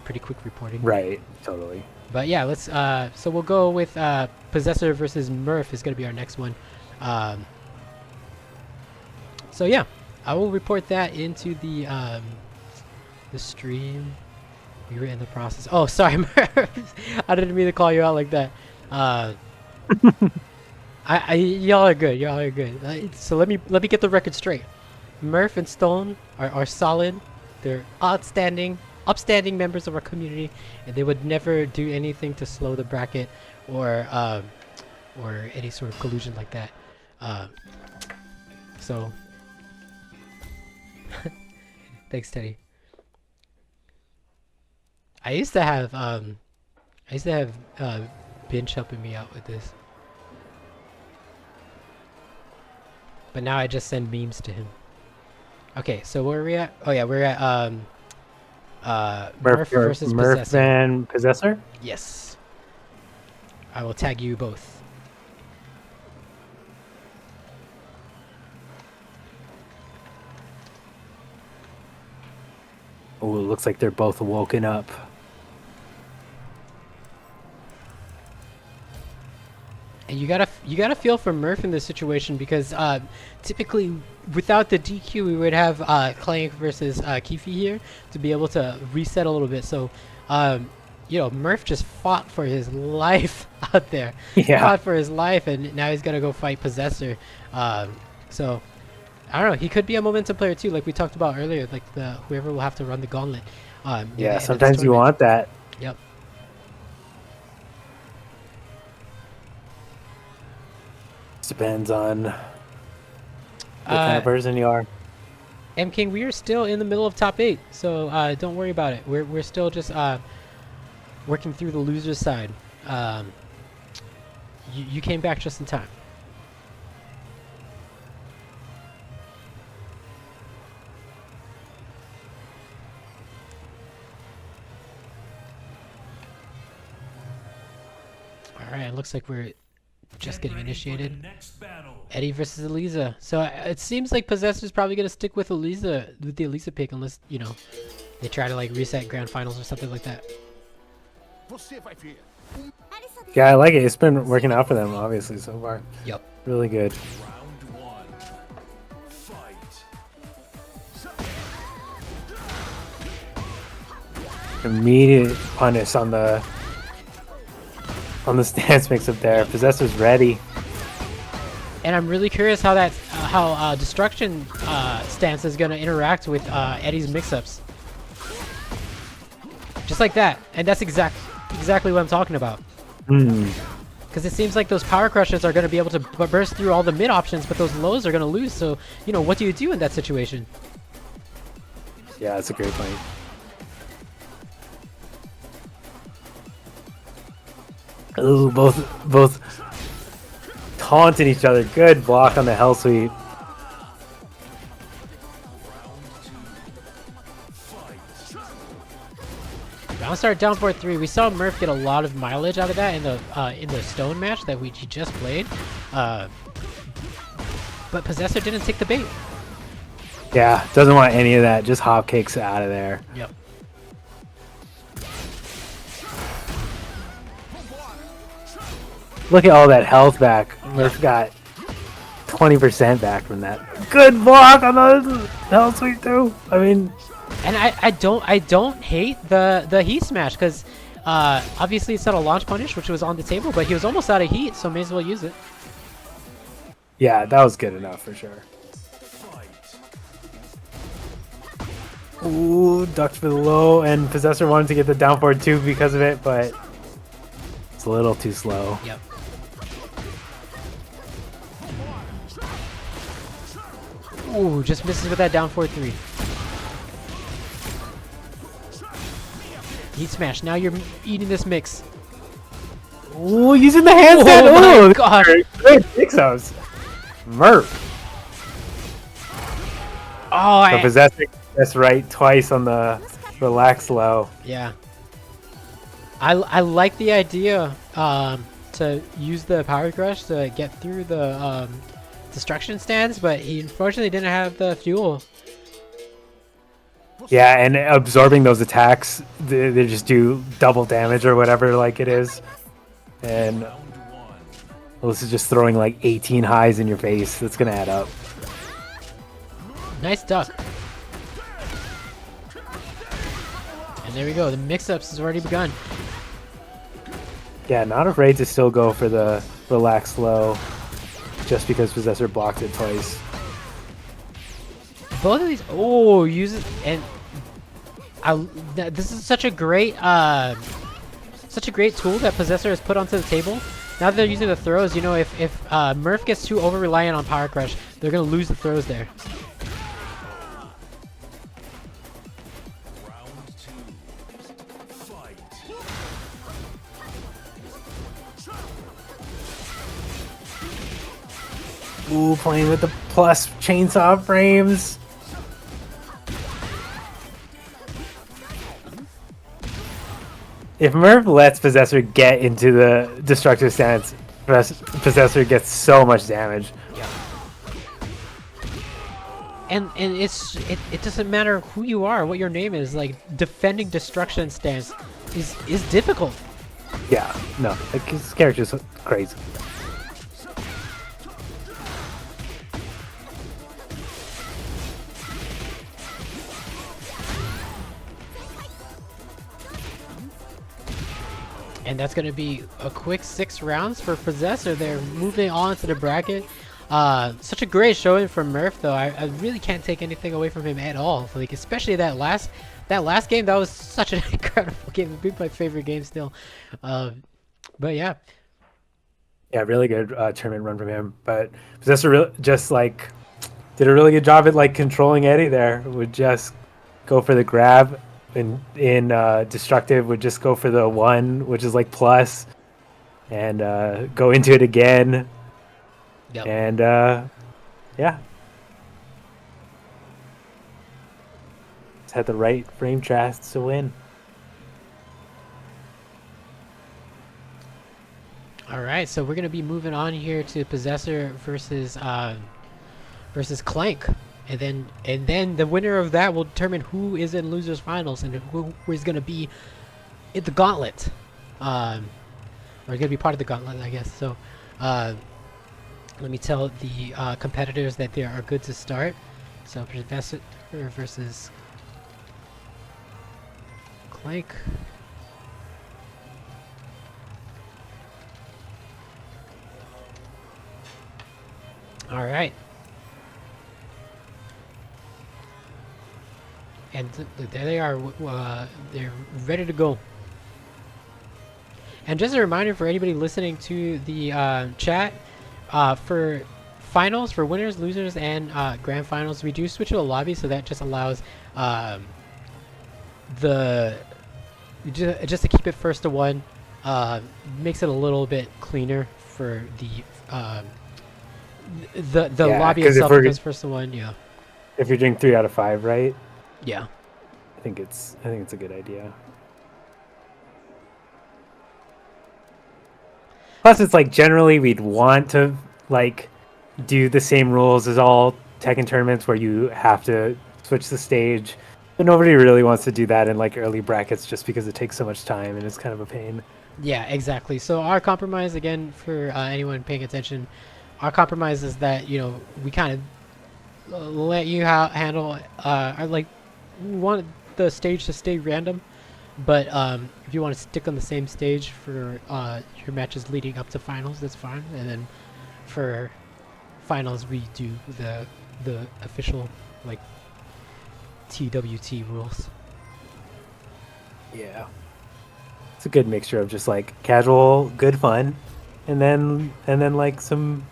pretty quick reporting. Right, totally. But yeah, let's. So we'll go with Possessor versus Murph is gonna be our next one. So yeah, I will report that into the stream. We were in the process. Oh, sorry, Murph. I didn't mean to call you out like that. Y'all are good. Y'all are good. So let me get the record straight. Murph and Stone are solid. They're upstanding members of our community, and they would never do anything to slow the bracket or any sort of collusion like that. So thanks, Teddy. I used to have Binge helping me out with this, but now I just send memes to him. Okay, so where are we at? Oh yeah, we're at Murph versus Murph Possessor. and Possessor? Yes. I will tag you both. Oh, it looks like they're both woken up. And you gotta feel for Murph in this situation because typically without the DQ we would have Clank versus Keefe here to be able to reset a little bit. So you know, Murph just fought for his life out there. Yeah. Fought for his life, and now he's gonna go fight Possessor. So I don't know. He could be a momentum player too, like we talked about earlier. Like whoever will have to run the gauntlet. Yeah, sometimes you want that. Yep. Depends on what kind of person you are. M King, we are still in the middle of top 8, so don't worry about it. We're still just working through the loser side. You came back just in time. All right, it looks like we're just Get getting ready for the initiated. next battle. Eddie versus Eliza. So it seems like Possessor's probably gonna stick with Eliza, with the Eliza pick, unless they try to like reset grand finals or something like that. Você vai ver. Yeah, I like it. It's been working out for them, obviously, so far. Yep. Really good. Round one. Fight. Immediate punish on the stance mix up there. Possessor's ready. And I'm really curious how that how Destruction stance is gonna interact with Eddie's mix-ups. Just like that, and that's exactly what I'm talking about. Because it seems like those power crushes are going to be able to burst through all the mid options, but those lows are going to lose. So, what do you do in that situation? Yeah, that's a great point. Ooh, both taunting each other. Good block on the hell sweep. Round start down 4-3. We saw Murph get a lot of mileage out of that in the stone match that he just played. But Possessor didn't take the bait. Yeah, doesn't want any of that. Just hop kicks out of there. Yep. Look at all that health back. Murph got 20% back from that. Good block on the hell sweep too. I mean, and I don't hate the heat smash because obviously it's not a launch punish, which was on the table, but he was almost out of heat, so may as well use it. yeah, that was good enough for sure. Ooh, ducked for the low, and Possessor wanted to get the down forward too because of it, but it's a little too slow. Yep. Ooh, just misses with that down 4-3. Heat smash. Now you're eating this mix. Ooh, using the handstand. Oh my Ooh, gosh. good mix-ups. Murph. Oh, So Possessor gets right twice on the relax low. yeah. I like the idea to use the power crush to get through the destruction stands, but he unfortunately didn't have the fuel. Yeah, and absorbing those attacks, they just do double damage or whatever like it is. And well, this is just throwing like 18 highs in your face. That's going to add up. Nice duck. And there we go. The mix-ups has already begun. Yeah, not afraid to still go for the relax low just because Possessor blocked it twice. Both of these, oh, use it, and this is such a great tool that Possessor has put onto the table. Now that they're using the throws, if Murph gets too over reliant on power crush, they're gonna lose the throws there. Ooh, playing with the plus chainsaw frames. If Murph lets Possessor get into the destructive stance, Possessor gets so much damage. Yeah. And it doesn't matter who you are, what your name is. Like defending destruction stance is difficult. Yeah, no, like his character's crazy. And that's going to be a quick 6 rounds for Possessor. They're moving on to the bracket. Such a great showing from Murph, though. I really can't take anything away from him at all. Like especially that last game. That was such an incredible game. It'd be my favorite game still. But yeah. Yeah, really good tournament run from him. But Possessor just like did a really good job at like controlling Eddie there. Would just go for the grab. In destructive would just go for the 1, which is like plus, and go into it again. Yep. And yeah, just had the right frame trust to win. right, so we're gonna be moving on here to Possessor versus Clank, and then the winner of that will determine who is in losers finals and who is gonna be in the gauntlet, or gonna be part of the gauntlet, I guess. So, let me tell the competitors that they are good to start. So Possessor versus Clank. All right. And there they are. They're ready to go. And just a reminder for anybody listening to the chat, for finals, for winners, losers, and grand finals, we do switch to a lobby, so that just allows just to keep it first to one. Makes it a little bit cleaner for the Yeah, lobby 'cause if itself we're goes first to one. Yeah. If you're doing 3 out of 5, right? Yeah. I think it's a good idea. Plus, it's like generally we'd want to like do the same rules as all Tekken tournaments where you have to switch the stage, but nobody really wants to do that in like early brackets just because it takes so much time and it's kind of a pain. Yeah, exactly. So our compromise, again, for anyone paying attention, our compromise is that, you know, we kind of let you handle, like, we want the stage to stay random, but if you want to stick on the same stage for your matches leading up to finals, that's fine. And then for finals, we do the official, like, TWT rules. Yeah. It's a good mixture of just like casual, good fun, and then like some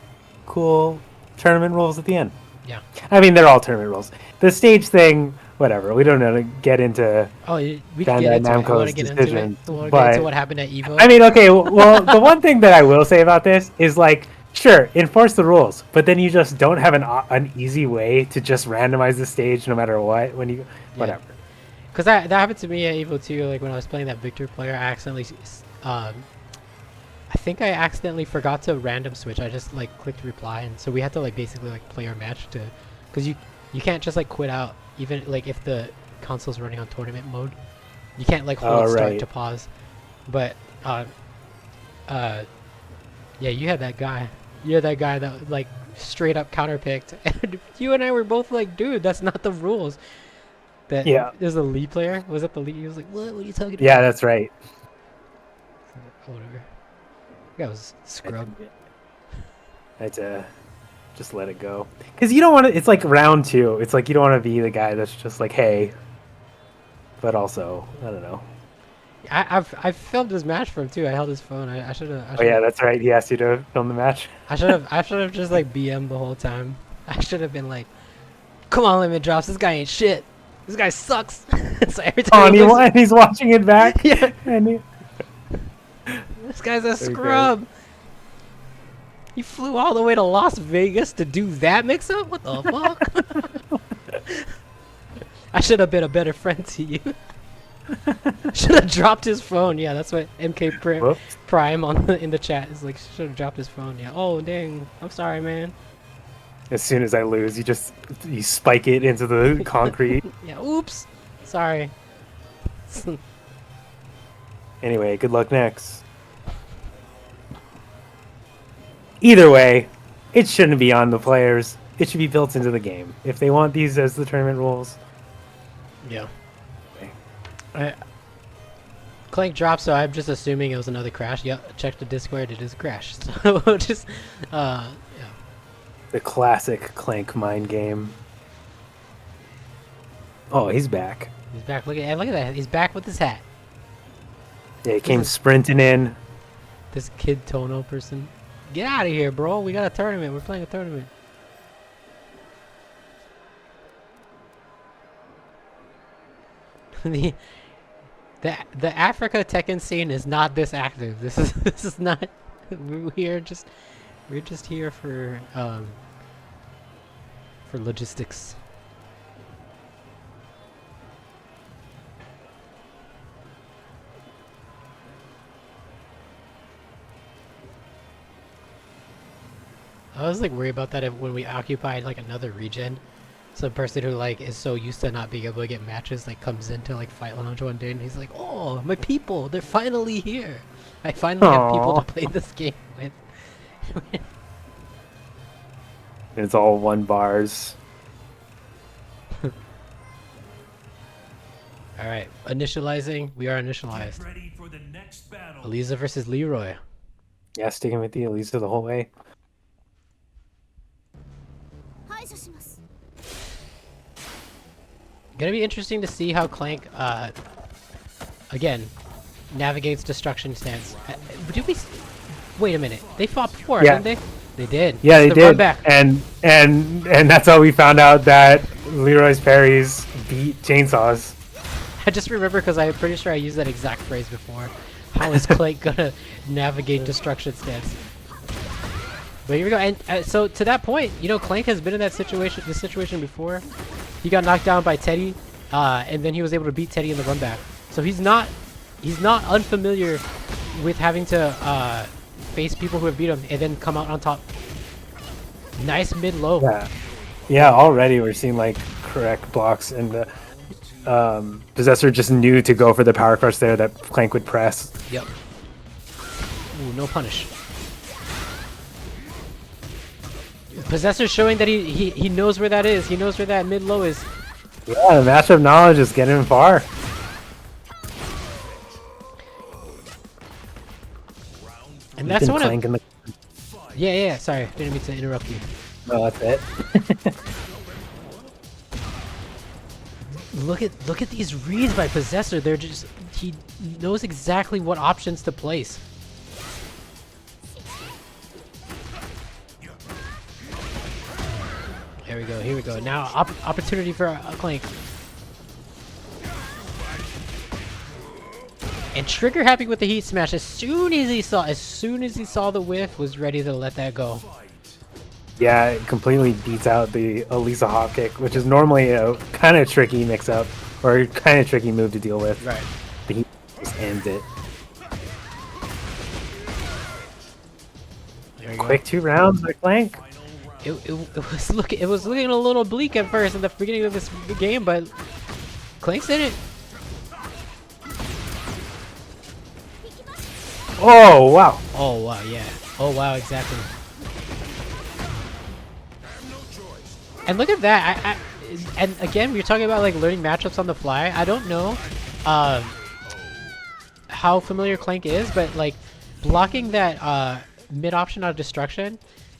cool tournament rules at the end. Yeah. I mean, they're all tournament rules. The stage thing, whatever. We don't know to get into Oh, we can Bandai get into it. You want Namco's to get into it? decisions, You want to get but into what happened at EVO? I mean, okay. Well, the one thing that I will say about this is like, sure, enforce the rules, but then you just don't have an easy way to just randomize the stage no matter what. When you whatever. Because that happened to me at EVO too. Like when I was playing that Victor player, I accidentally, I think I accidentally forgot to random switch. I just like clicked reply, and so we had to like basically like play our match to, because you can't just like quit out even like if the console's running on tournament mode. You can't like hold start to pause. But yeah, you had that guy. You're that guy that like straight up counterpicked, and you and I were both like, dude, that's not the rules. That there's a Lee player. Was it the Lee? He was like, what are you talking about? Yeah, that's right. Whatever. That was scrub. I had to just let it go. Because you don't want to, it's like round 2. It's like you don't want to be the guy that's just like, hey. But also, I don't know. I've filmed his match for him too. I held his phone. I should have. Oh yeah, that's right. He asked you to film the match. I should have just like BM'd the whole time. I should have been like, come on, limit drops. This guy ain't shit. This guy sucks. So every time and he's watching it back. Yeah. And this guy's a scrub. He flew all the way to Las Vegas to do that mix-up? What the fuck? I should have been a better friend to you. Should have dropped his phone. Yeah, that's what MK Prime in the chat is like. Should have dropped his phone. Yeah. Oh dang. I'm sorry, man. As soon as I lose, you spike it into the concrete. Yeah. Oops. Sorry. Anyway, good luck next. Either way, it shouldn't be on the players. It should be built into the game. If they want these as the tournament rules. Yeah. Clank dropped, so I'm just assuming it was another crash. Yep, check the Discord, it is a crash. So just, yeah. The classic Clank mind game. Oh, he's back. He's back. Look at that. He's back with his hat. Yeah, he came sprinting in. This Kid Tono person. Get out of here, bro. We got a tournament. We're playing a tournament. The Africa Tekken scene is not this active. This is not. We're just here for logistics. I was like worried about that when we occupied like another region. Some person who like is so used to not being able to get matches like comes into like Fight Lounge one day and he's like, "Oh, my people, they're finally here. I finally have people to play this game with." It's all 1 bars. All right, initializing. We are Get initialized. ready for the next battle. Elisa versus Leroy. Yeah, sticking with the Elisa the whole way. Gonna be interesting to see how Clank, again, navigates destruction stance. Did we? Wait a minute. They fought before, Yeah. didn't they? They did. Yeah, It's they the did. run back. And that's how we found out that Leroy's parries beat chainsaws. I just remember because I'm pretty sure I used that exact phrase before. How is Clank gonna navigate destruction stance? But here we go. And so to that point, you know, Clank has been in that situation, this situation before. He got knocked down by Teddy, and then he was able to beat Teddy in the run back. So he's not unfamiliar with having to face people who have beat him and then come out on top. Nice mid-low. Yeah. Yeah, already we're seeing like correct blocks, and the Possessor just knew to go for the power crush there that Clank would press. Yep. Ooh, no punish. Possessor showing that he knows where that is. He knows where that mid-low is. Yeah, the matchup knowledge is getting him far. And that's Been one of... Clank in the... Yeah, sorry. Didn't mean to interrupt you. No, that's it. Look at these reads by Possessor. They're just... He knows exactly what options to place. Here we go. Now, opportunity for Clank. And Trigger happy with the heat smash. As soon as he saw the whiff, was ready to let that go. Yeah, it completely beats out the Elisa hop kick, which is normally a kind of tricky mix-up, or kind of tricky move to deal with. Right. But he just ends it. There you go. Quick 2 rounds by Clank. It was looking a little bleak at first in the beginning of this game, but Clank's in it. Oh, wow. Oh wow, yeah. Oh wow, exactly. And look at that. And again, we're talking about like learning matchups on the fly. I don't know how familiar Clank is, but like blocking that mid option out of destruction,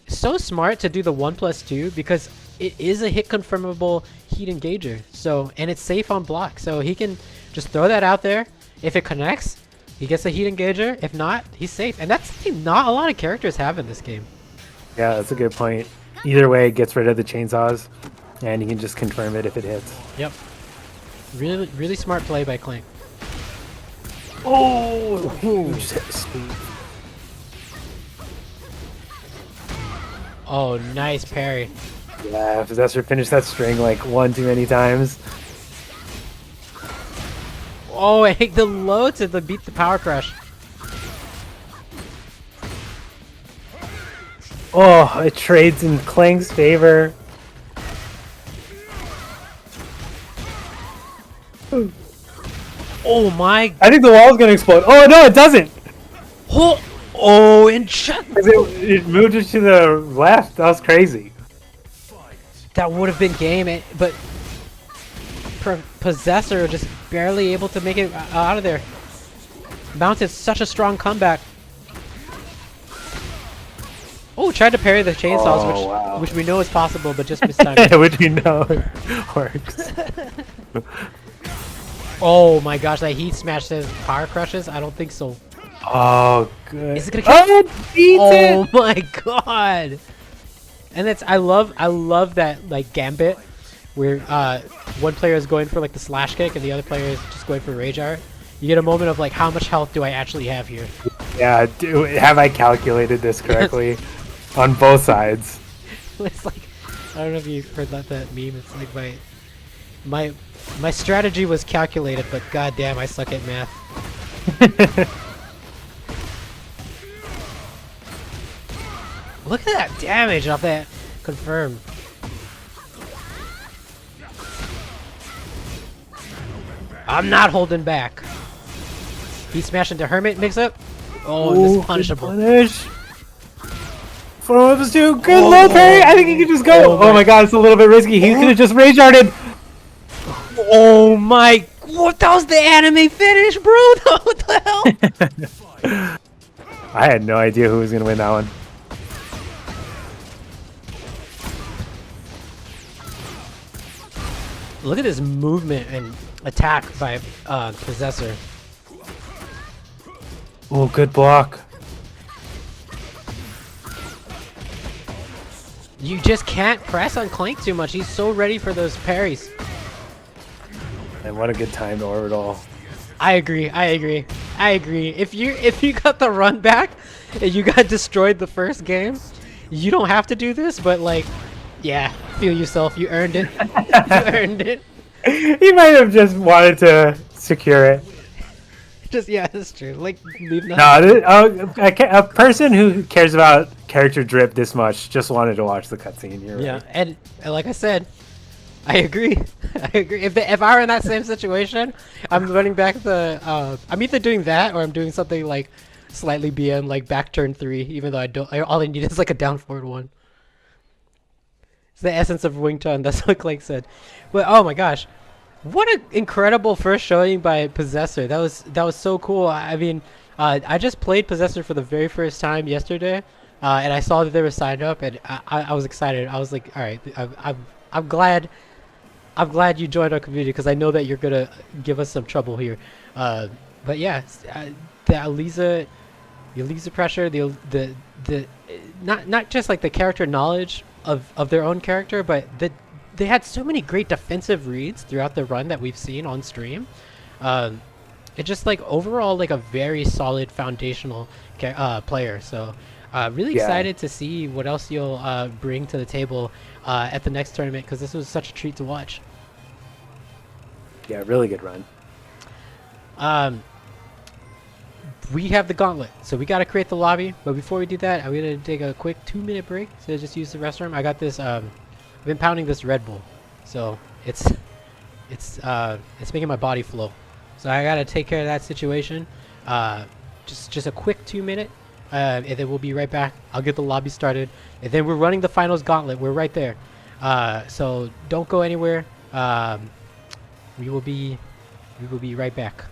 so smart to do the 1+2 because it is a hit confirmable heat engager. So, and it's safe on block. So he can just throw that out there. If it connects, he gets a heat engager. If not, he's safe. And that's something not a lot of characters have in this game. Yeah, that's a good point. Either way, it gets rid of the chainsaws, and you can just confirm it if it hits. Yep. Really, really smart play by Clank. Oh, huge speed. Oh, nice parry. Yeah, Possessor finished that string like one too many times. Oh, I hit the low to beat the power crush. Oh, it trades in Clank's favor. Oh my! I think the wall's gonna explode. Oh no, it doesn't. Oh, and shut. It moved it to the left. That was crazy. That would have been game, but Possessor just barely able to make it out of there. Mounted such a strong comeback. Oh, tried to parry the chainsaws, which we know is possible, but just mistimed. Which we know works. Oh my gosh, that heat smash says power crushes? I don't think so. Oh, good. Is it gonna kill? Oh, it beats Oh it! my god! And that's I love that like gambit where one player is going for like the slash kick and the other player is just going for rage art. You get a moment of like, how much health do I actually have here? Yeah, have I calculated this correctly on both sides? It's like, I don't know if you heard that meme. It's like my strategy was calculated, but goddamn, I suck at math. Look at that damage off that confirm. I'm not holding back. He smashed into Hermit mix-up. Oh, this is punishable. Punish. For one of those two. Good low parry. I think he could just go. Oh my god, it's a little bit risky. He could have just rage darted. Oh my! What? That was the anime finish, bro. What the hell? I had no idea who was gonna win that one. Look at this movement and attack by Possessor. Oh, good block. You just can't press on Clank too much. He's so ready for those parries. And what a good time to orbital. I agree. If you got the run back and you got destroyed the first game, you don't have to do this, but like, yeah, feel yourself. You earned it. You earned it. He might have just wanted to secure it. Just, yeah, that's true. Like, leave nothing. No, a person who cares about character drip this much just wanted to watch the cutscene. Yeah, Right. and like I said, I agree. I agree. If I were in that same situation, I'm running back the. I'm either doing that or I'm doing something like slightly BM, like back turn 3. Even though I don't. All I need is like a down forward 1. It's the essence of Wing Chun. That's what Clank said. But oh my gosh, what an incredible first showing by Possessor. That was so cool. I mean, I just played Possessor for the very first time yesterday, and I saw that they were signed up, and I was excited. I was like, all right, I'm glad. I'm glad you joined our community because I know that you're gonna give us some trouble here. But yeah, the Aliza pressure, the not just like the character knowledge of their own character, but they had so many great defensive reads throughout the run that we've seen on stream. It's just like overall like a very solid foundational player. So really excited to see what else you'll bring to the table at the next tournament because this was such a treat to watch. Yeah, really good run. We have the gauntlet, so we got to create the lobby. But before we do that, I'm gonna take a quick 2-minute break to just use the restroom. I got this. I've been pounding this Red Bull, so it's making my body flow. So I gotta take care of that situation. Just a quick 2-minute, and then we'll be right back. I'll get the lobby started, and then we're running the finals gauntlet. We're right there, so don't go anywhere. We will be right back.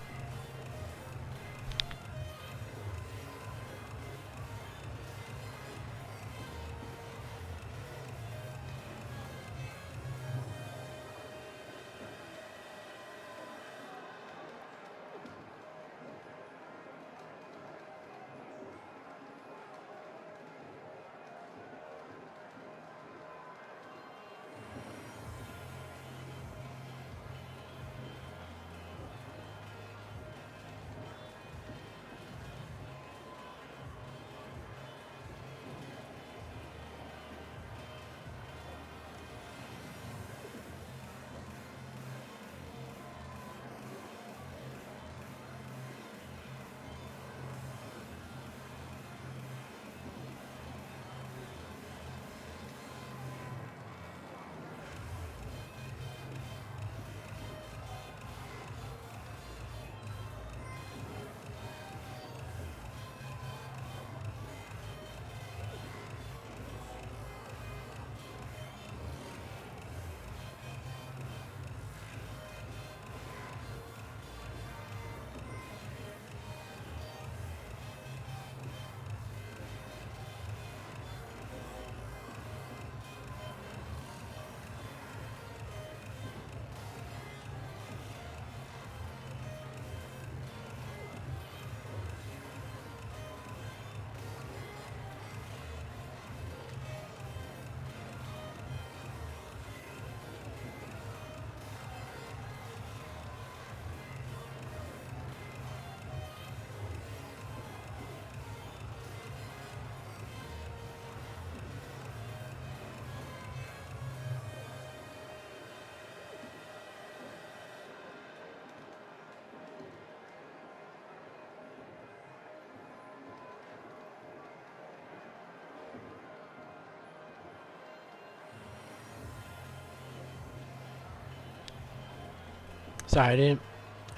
Sorry,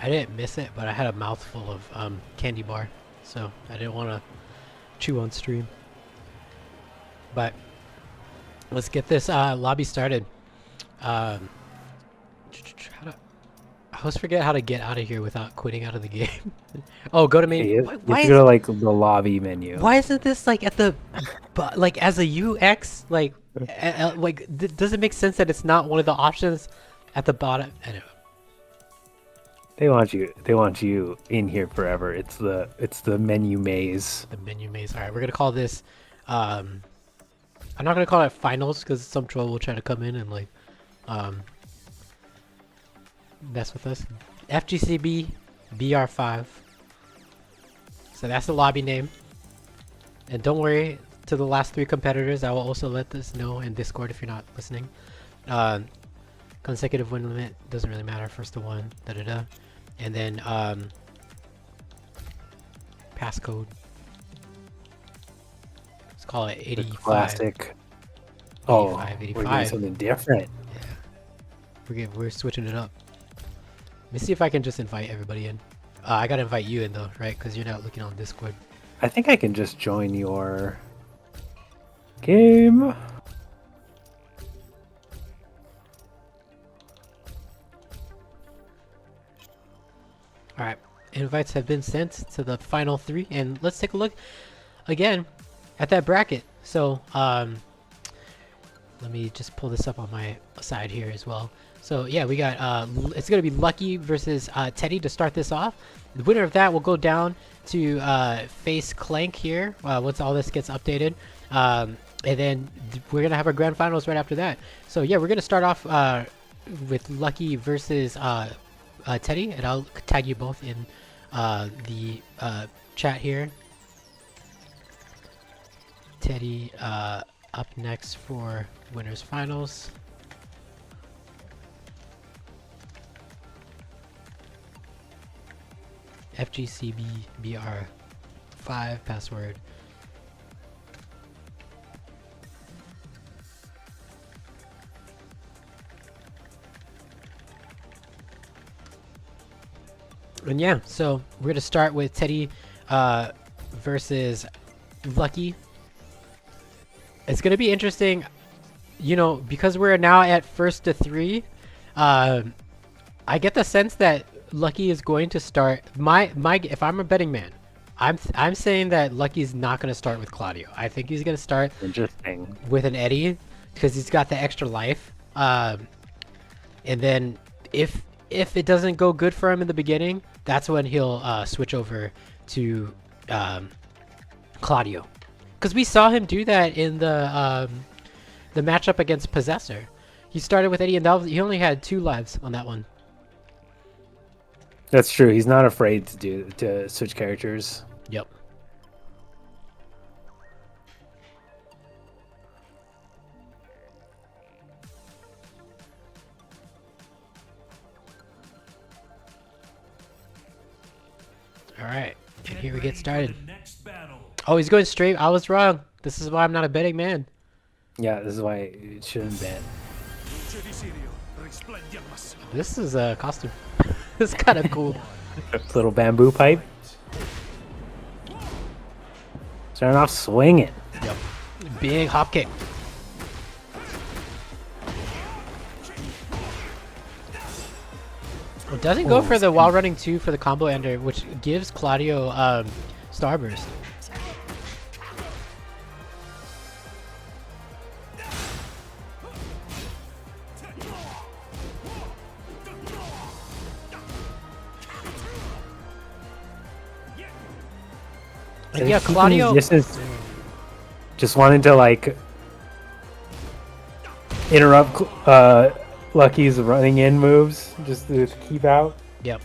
I didn't miss it, but I had a mouthful of candy bar, so I didn't want to chew on stream. But let's get this lobby started. I always forget how to get out of here without quitting out of the game. Oh, go to main. You Why have to go to like the lobby menu. Why isn't this like at the, like as a UX, like, does it make sense that it's not one of the options at the bottom? Anyway. They want you in here forever. It's the menu maze. The menu maze. All right, we're gonna call this. I'm not gonna call it finals because some troll will try to come in and like, mess with us. FGCB BR5. So that's the lobby name. And don't worry, to the last 3 competitors, I will also let this know in Discord if you're not listening. Consecutive win limit doesn't really matter. First to 1. Da da da. And then passcode. Let's call it 85. The classic. 85. We're doing something different. Yeah. We're switching it up. Let me see if I can just invite everybody in. I gotta invite you in though, right? Because you're not looking on Discord. I think I can just join your game. Alright, invites have been sent to the final 3, and let's take a look again at that bracket. So, let me just pull this up on my side here as well. So yeah, we got, it's going to be Lucky versus Teddy to start this off. The winner of that will go down to face Clank here once all this gets updated. And then we're going to have our grand finals right after that. So yeah, we're going to start off with Lucky versus Teddy, and I'll tag you both in the chat here. Teddy up next for winners finals. FGCB BR5 password. And yeah, so we're gonna start with Teddy versus Lucky. It's gonna be interesting, you know, because we're now at first to 3. I get the sense that Lucky is going to start. If I'm a betting man, I'm saying that Lucky's not gonna start with Claudio. I think he's gonna start with an Eddie because he's got the extra life. And then if it doesn't go good for him in the beginning, that's when he'll switch over to Claudio, because we saw him do that in the matchup against Possessor. He started with Eddie, and he only had 2 lives on that one. That's true. He's not afraid to switch characters. Yep. All right, and here we get started. Oh, he's going straight. I was wrong. This is why I'm not a betting man. Yeah, this is why you shouldn't bet. This is a costume. It's kind of cool. Little bamboo pipe. Starting off swinging. Yep. Big hop kick. It doesn't go for the while running 2 for the combo ender, which gives Claudio Starburst. And yeah, Claudio just wanted to like interrupt Lucky's running in moves just to keep out. Yep.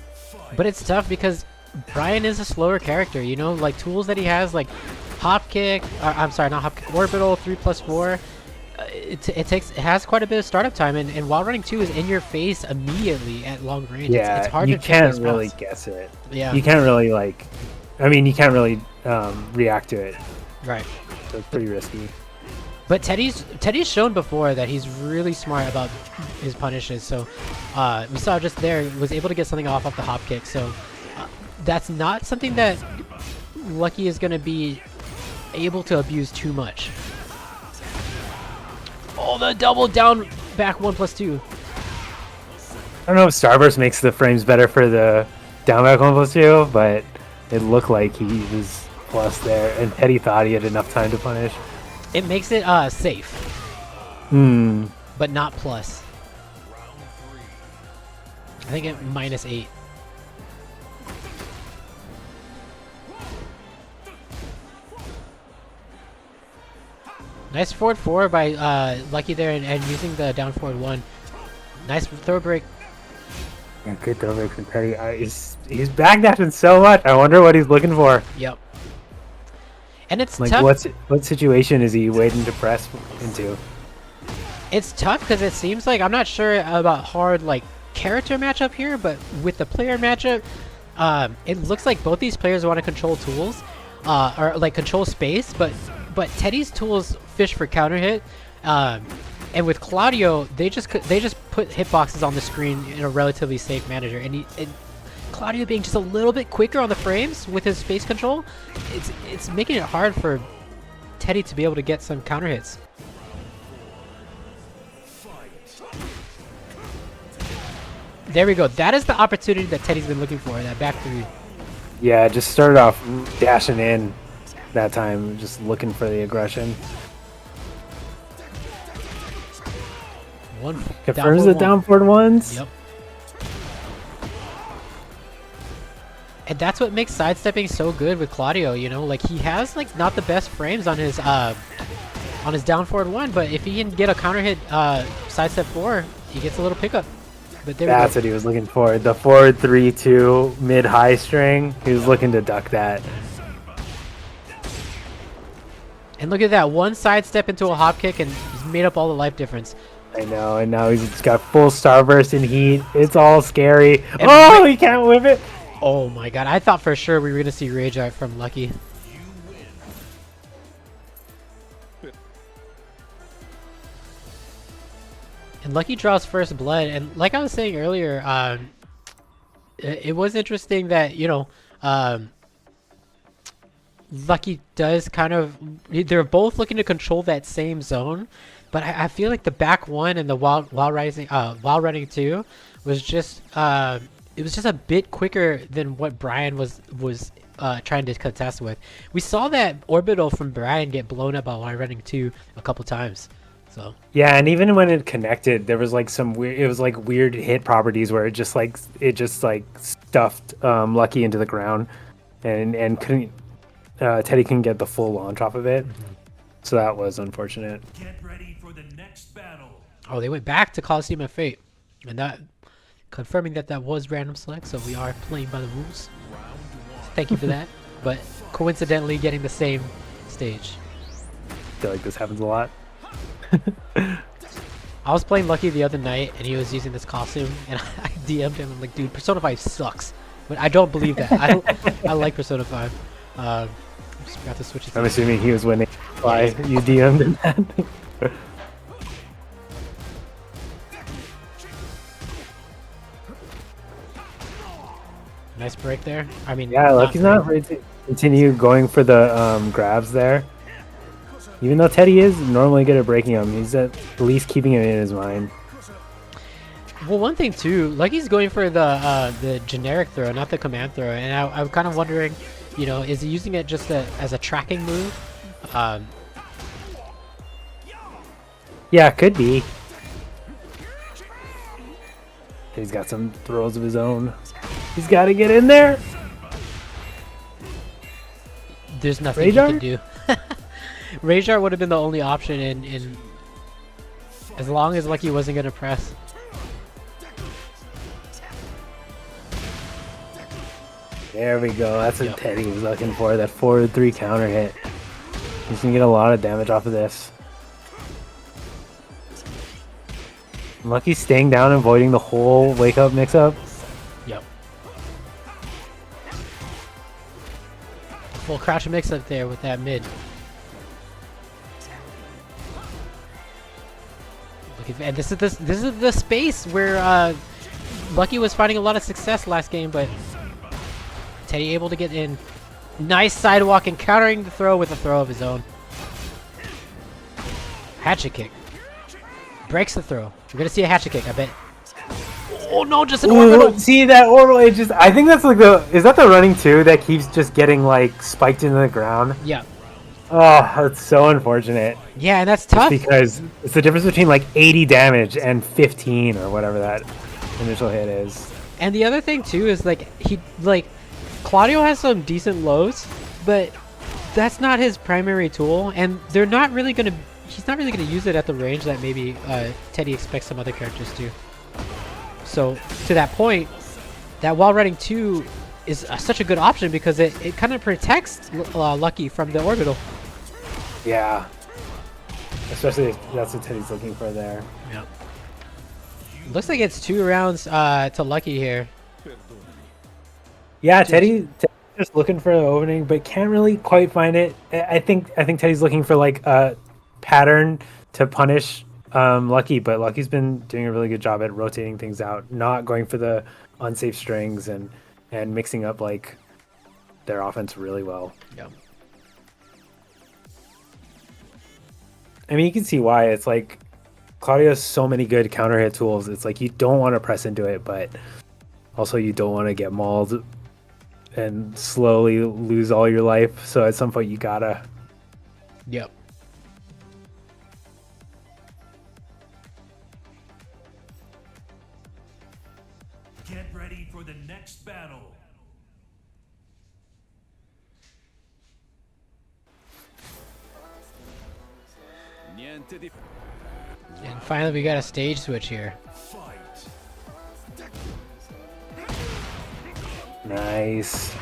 But it's tough because Brian is a slower character, you know, like tools that he has like hop kick, I'm sorry, not hop kick, orbital 3+4. It has quite a bit of startup time, and while running 2 is in your face immediately at long range. Yeah, it's hard you to can't really guess it. Yeah, you can't really like, I mean, you can't really react to it. Right. So it's pretty risky. But Teddy's shown before that he's really smart about his punishes. So we saw just there was able to get something off the hop kick. So that's not something that Lucky is going to be able to abuse too much. Oh, the double down back 1+2. I don't know if Starburst makes the frames better for the down back 1+2, but it looked like he was plus there, and Teddy thought he had enough time to punish. It makes it safe. But not plus. I think it -8. Nice forward 4 by Lucky there and using the down forward 1. Nice throw break. Yeah, good throw break from Teddy. He's backdashing so much. I wonder what he's looking for. Yep. And it's Like, tough. what situation is he waiting to press into? It's tough because it seems like I'm not sure about hard like character matchup here, but with the player matchup, it looks like both these players want to control tools, or like control space. But Teddy's tools fish for counter hit, and with Claudio, they just put hitboxes on the screen in a relatively safe manner. And Claudio being just a little bit quicker on the frames with his space control, it's making it hard for Teddy to be able to get some counter hits. There we go. That is the opportunity that Teddy's been looking for, that back 3. Yeah, just started off dashing in that time, just looking for the aggression. One Confirms the down forward ones. Yep. And that's what makes sidestepping so good with Claudio, you know? Like, he has, like, not the best frames on his down forward 1, but if he can get a counter hit sidestep 4, he gets a little pickup. But there That's what he was looking for. The forward 3-2 mid-high string. He was looking to duck that. And look at that. One sidestep into a hop kick and he's made up all the life difference. I know, and now he's got full starburst and heat. It's all scary. And he can't whip it. Oh my god. I thought for sure we were going to see Rage Art from Lucky. And Lucky draws first blood, and like I was saying earlier, it was interesting that, you know, Lucky does kind of, they're both looking to control that same zone, but I feel like the back 1 and the while running 2 was just it was just a bit quicker than what Brian was trying to contest with. We saw that orbital from Brian get blown up by while running 2 a couple times. So. Yeah, and even when it connected, there was like some weird. It was like weird hit properties where it just stuffed Lucky into the ground, and couldn't. Teddy couldn't get the full launch off of it, so that was unfortunate. Get ready for the next battle. Oh, they went back to Coliseum of Fate, and that confirming that was random select. So we are playing by the rules. Thank you for that. But coincidentally, getting the same stage. I feel like this happens a lot. I was playing Lucky the other night and he was using this costume and I DM'd him. I'm like, dude, Persona 5 sucks. But I don't believe that. I like Persona 5. Just got to switch it. I'm assuming he was winning. Why you DM'd him that? Nice break there. I mean, Yeah, Lucky's not ready to continue going for the grabs there. Even though Teddy is normally good at breaking him, he's at least keeping it in his mind. Well, one thing too, Lucky's going for the generic throw, not the command throw, and I'm kind of wondering, you know, is he using it just as a tracking move? Yeah, could be. He's got some throws of his own. He's got to get in there. There's nothing he can do. Rage Art would have been the only option in as long as Lucky wasn't going to press. There we go. That's what Teddy was looking for. That forward 3 counter hit. He's going to get a lot of damage off of this. Lucky's staying down and avoiding the whole wake up mix up. Yep. Full crash mix up there with that mid. And this is the space where Lucky was finding a lot of success last game, but Teddy able to get in. Nice sidewalk and countering the throw with a throw of his own. Hatchet kick. Breaks the throw. We're gonna see a hatchet kick, I bet. Oh no, just an orbital. See that orbital? It just, I think that's like is that the running two that keeps just getting like spiked into the ground? Yeah. Oh, that's so unfortunate. Yeah, and that's tough. Because it's the difference between like 80 damage and 15 or whatever that initial hit is. And the other thing too is Claudio has some decent lows, but that's not his primary tool, and they're not really gonna. He's not really gonna use it at the range that maybe Teddy expects some other characters to. So to that point, that wall running 2 is such a good option because it kind of protects Lucky from the orbital. Yeah. Especially if that's what Teddy's looking for there. Yep. Looks like it's 2 rounds to Lucky here. Yeah, Teddy's just looking for the opening, but can't really quite find it. I think Teddy's looking for like a pattern to punish Lucky, but Lucky's been doing a really good job at rotating things out, not going for the unsafe strings and mixing up like their offense really well. Yeah. I mean, you can see why. It's like Claudio has so many good counter hit tools. It's like you don't want to press into it, but also you don't want to get mauled and slowly lose all your life. So at some point you gotta. Yep. Get ready for the next battle. And finally we got a stage switch here. Nice.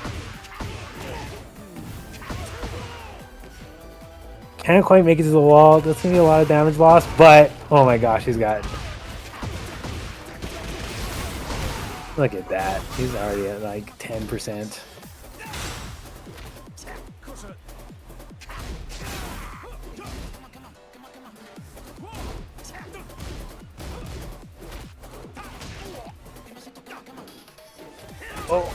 Can't quite make it to the wall. That's gonna be a lot of damage loss, but oh my gosh, he's got. Look at that. He's already at like 10%. Oh.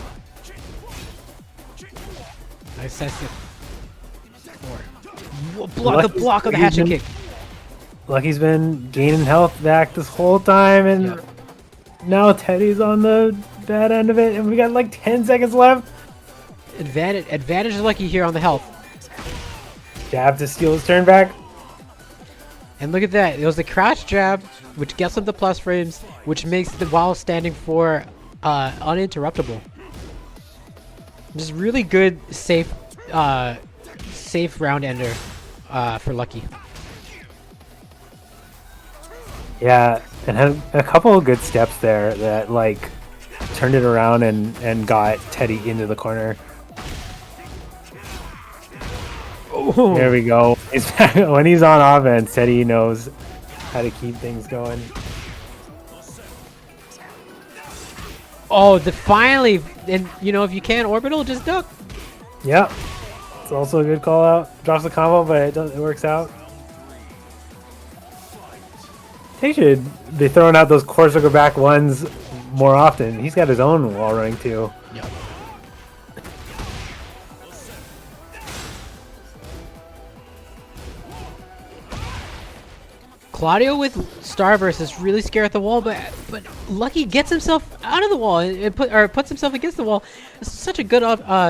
Nice sensitive. The block of the hatchet kick. Lucky's been gaining health back this whole time, and now Teddy's on the bad end of it, and we got like 10 seconds left. Advantage Lucky here on the health. Jab to steal his turn back. And look at that. It was the crouch jab, which gets him the plus frames, which makes the while standing 4 uninterruptible. Just really good, safe round ender for Lucky. Yeah, and had a couple of good steps there that like turned it around and got Teddy into the corner. Oh. There we go. When he's on offense, Teddy knows how to keep things going. Oh, finally, and you know, if you can't orbital, just duck. Yep. It's also a good call out. Drops the combo, but it works out. He should be throwing out those core circle back ones more often. He's got his own wall running too. Yep. Claudio with Starburst is really scared at the wall, but Lucky gets himself out of the wall and puts himself against the wall. It's such a good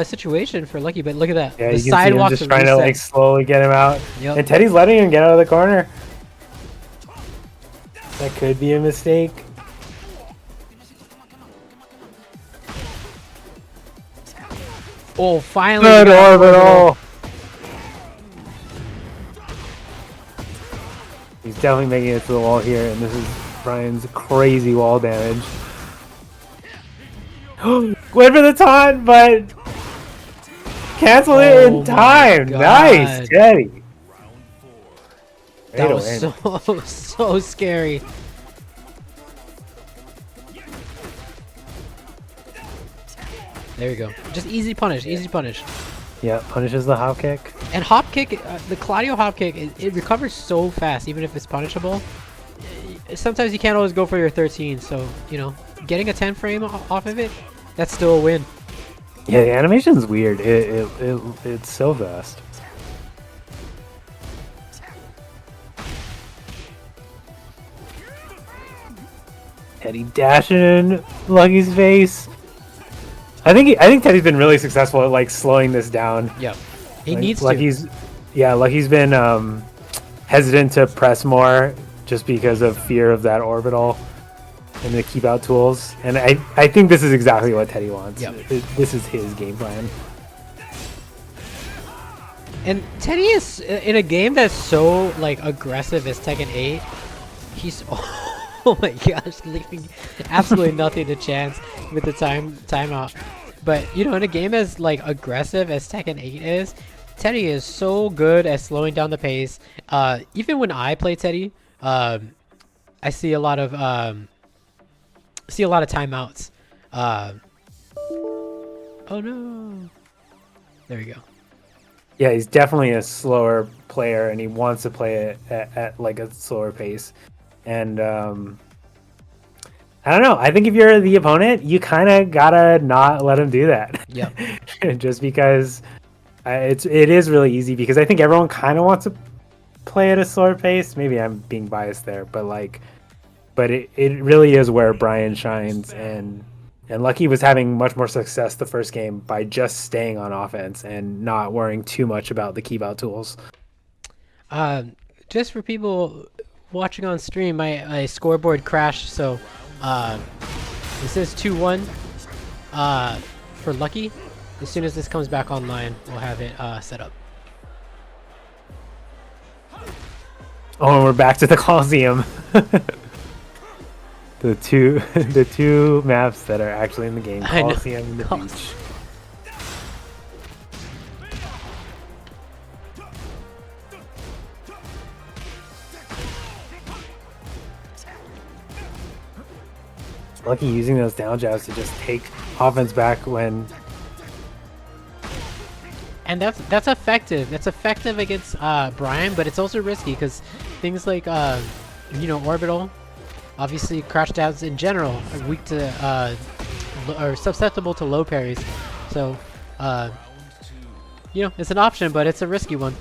situation for Lucky, but look at that. Yeah, the you can see him just trying to like slowly get him out. Yep. And Teddy's letting him get out of the corner. That could be a mistake. Oh, finally. Good orbital. He's definitely making it to the wall here, and this is Brian's crazy wall damage. Went for the taunt, but canceled it in time. Nice, Teddy. That was so scary. There we go. Just easy punish, easy punish. Yeah, punishes the hop kick. And hop kick, the Claudio hop kick, it recovers so fast, even if it's punishable. sometimes you can't always go for your 13. So you know, getting a 10 frame off of it, that's still a win. Yeah, the animation's weird. It's so fast. Teddy dashing in Lucky's face. I think Teddy's been really successful at like slowing this down. Yep. He Like, needs Lucky's, to. Yeah, Lucky's been hesitant to press more just because of fear of that orbital and the keep out tools. And I think this is exactly what Teddy wants. Yep. This is his game plan. And Teddy is in a game that's so like aggressive as Tekken 8. He's oh my gosh, leaving absolutely nothing to chance with the timeout. But you know, in a game as like aggressive as Tekken 8 is, Teddy is so good at slowing down the pace. Even when I play Teddy, I see a lot of timeouts. Oh no! There we go. Yeah, he's definitely a slower player, and he wants to play it at like a slower pace. And I don't know. I think if you're the opponent, you kind of gotta not let him do that. Yep. Just because it is really easy, because I think everyone kind of wants to play at a slower pace. Maybe I'm being biased there, but it really is where Brian shines, and Lucky was having much more success the first game by just staying on offense and not worrying too much about the keep out tools. Just for people watching on stream, my scoreboard crashed, so it says 2-1 for Lucky. As soon as this comes back online, we'll have it set up. Oh, and we're back to the Coliseum. the two maps that are actually in the game, I know. Coliseum and the beach. Lucky using those down jabs to just take offense back when. And that's effective. That's effective against Brian, but it's also risky because things like orbital, obviously crouch jabs in general are weak to or susceptible to low parries. So it's an option, but it's a risky one.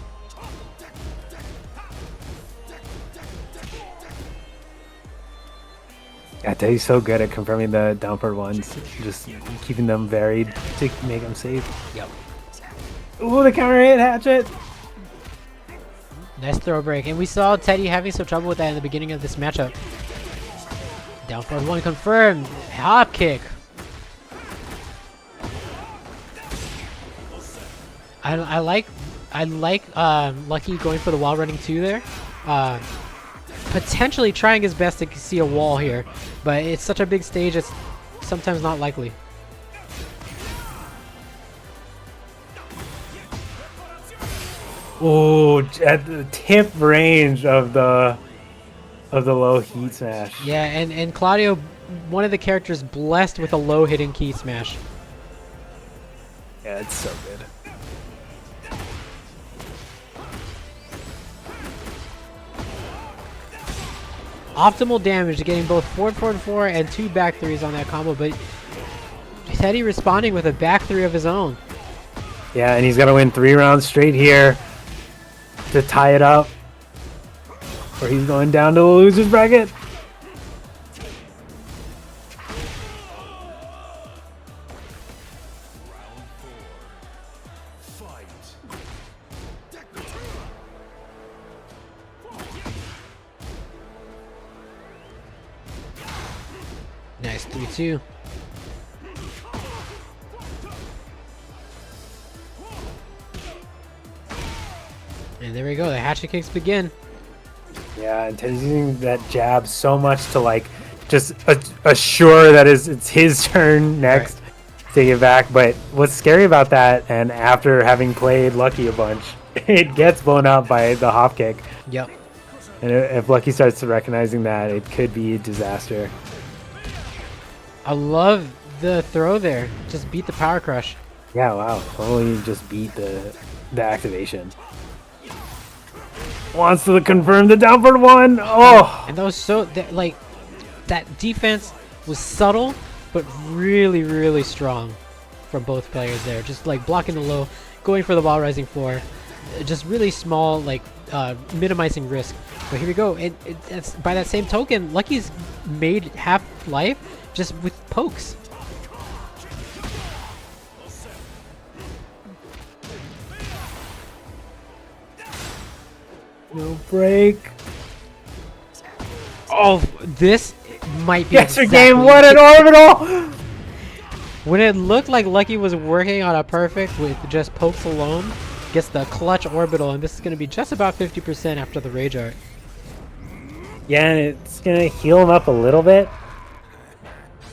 Yeah, Teddy's so good at confirming the downward ones, just keeping them varied to make them safe. Yep. Ooh, the counter hit hatchet! Nice throw break, and we saw Teddy having some trouble with that in the beginning of this matchup. Down forward one confirmed. Hop kick. I like Lucky going for the wall running 2 there. Potentially trying his best to see a wall here, but it's such a big stage, it's sometimes not likely. Oh, at the tip range of the low heat smash. Yeah, and Claudio, one of the characters blessed with a low hitting key smash. Yeah, it's so good. Optimal damage, getting both forward 4 and 2 back 3s on that combo, but Teddy responding with a back 3 of his own. Yeah, and he's got to win 3 rounds straight here to tie it up, or he's going down to the loser's bracket. Nice 3-2. And there we go, the hatchet kicks begin. Yeah, and Teddy's using that jab so much to like just assure that it's his turn next. Right. Take it back. But what's scary about that, and after having played Lucky a bunch, it gets blown up by the hop kick. Yep. And if Lucky starts recognizing that, it could be a disaster. I love the throw there. Just beat the power crush. Yeah, wow. Totally just beat the activation. Wants to confirm the downward one. Oh, And that was so like that defense was subtle, but really, really strong from both players there. Just like blocking the low, going for the wall rising floor, just really small, like minimizing risk. But here we go. And it's, by that same token, Lucky's made half life just with pokes. no break. Oh, this might be Yes, exactly game. What an orbital! when it looked like Lucky was working on a perfect with just pokes alone, gets the clutch orbital, and this is going to be just about 50% after the rage art. Yeah, and it's gonna heal him up a little bit.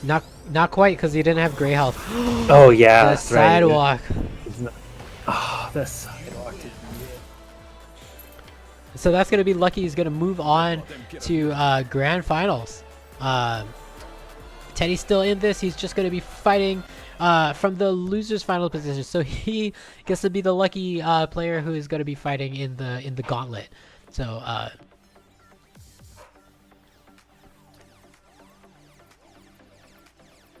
Not quite, because he didn't have gray health. Oh yeah, The that's right. sidewalk. Oh, the sidewalk. So that's going to be Lucky. He's going to move on to grand finals. Teddy's still in this. He's just going to be fighting from the loser's final position. So he gets to be the lucky player who is going to be fighting in the gauntlet. So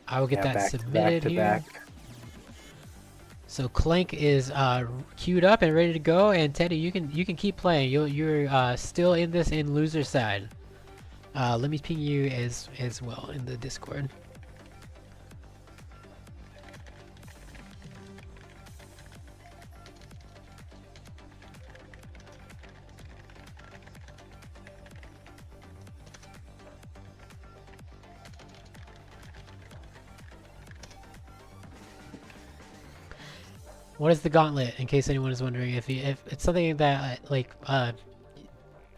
I will get that submitted here. Back. So Clank is queued up and ready to go, and Teddy, you can keep playing. You're still in this in loser side. Let me ping you as well in the Discord. What is the gauntlet? In case anyone is wondering, if it's something that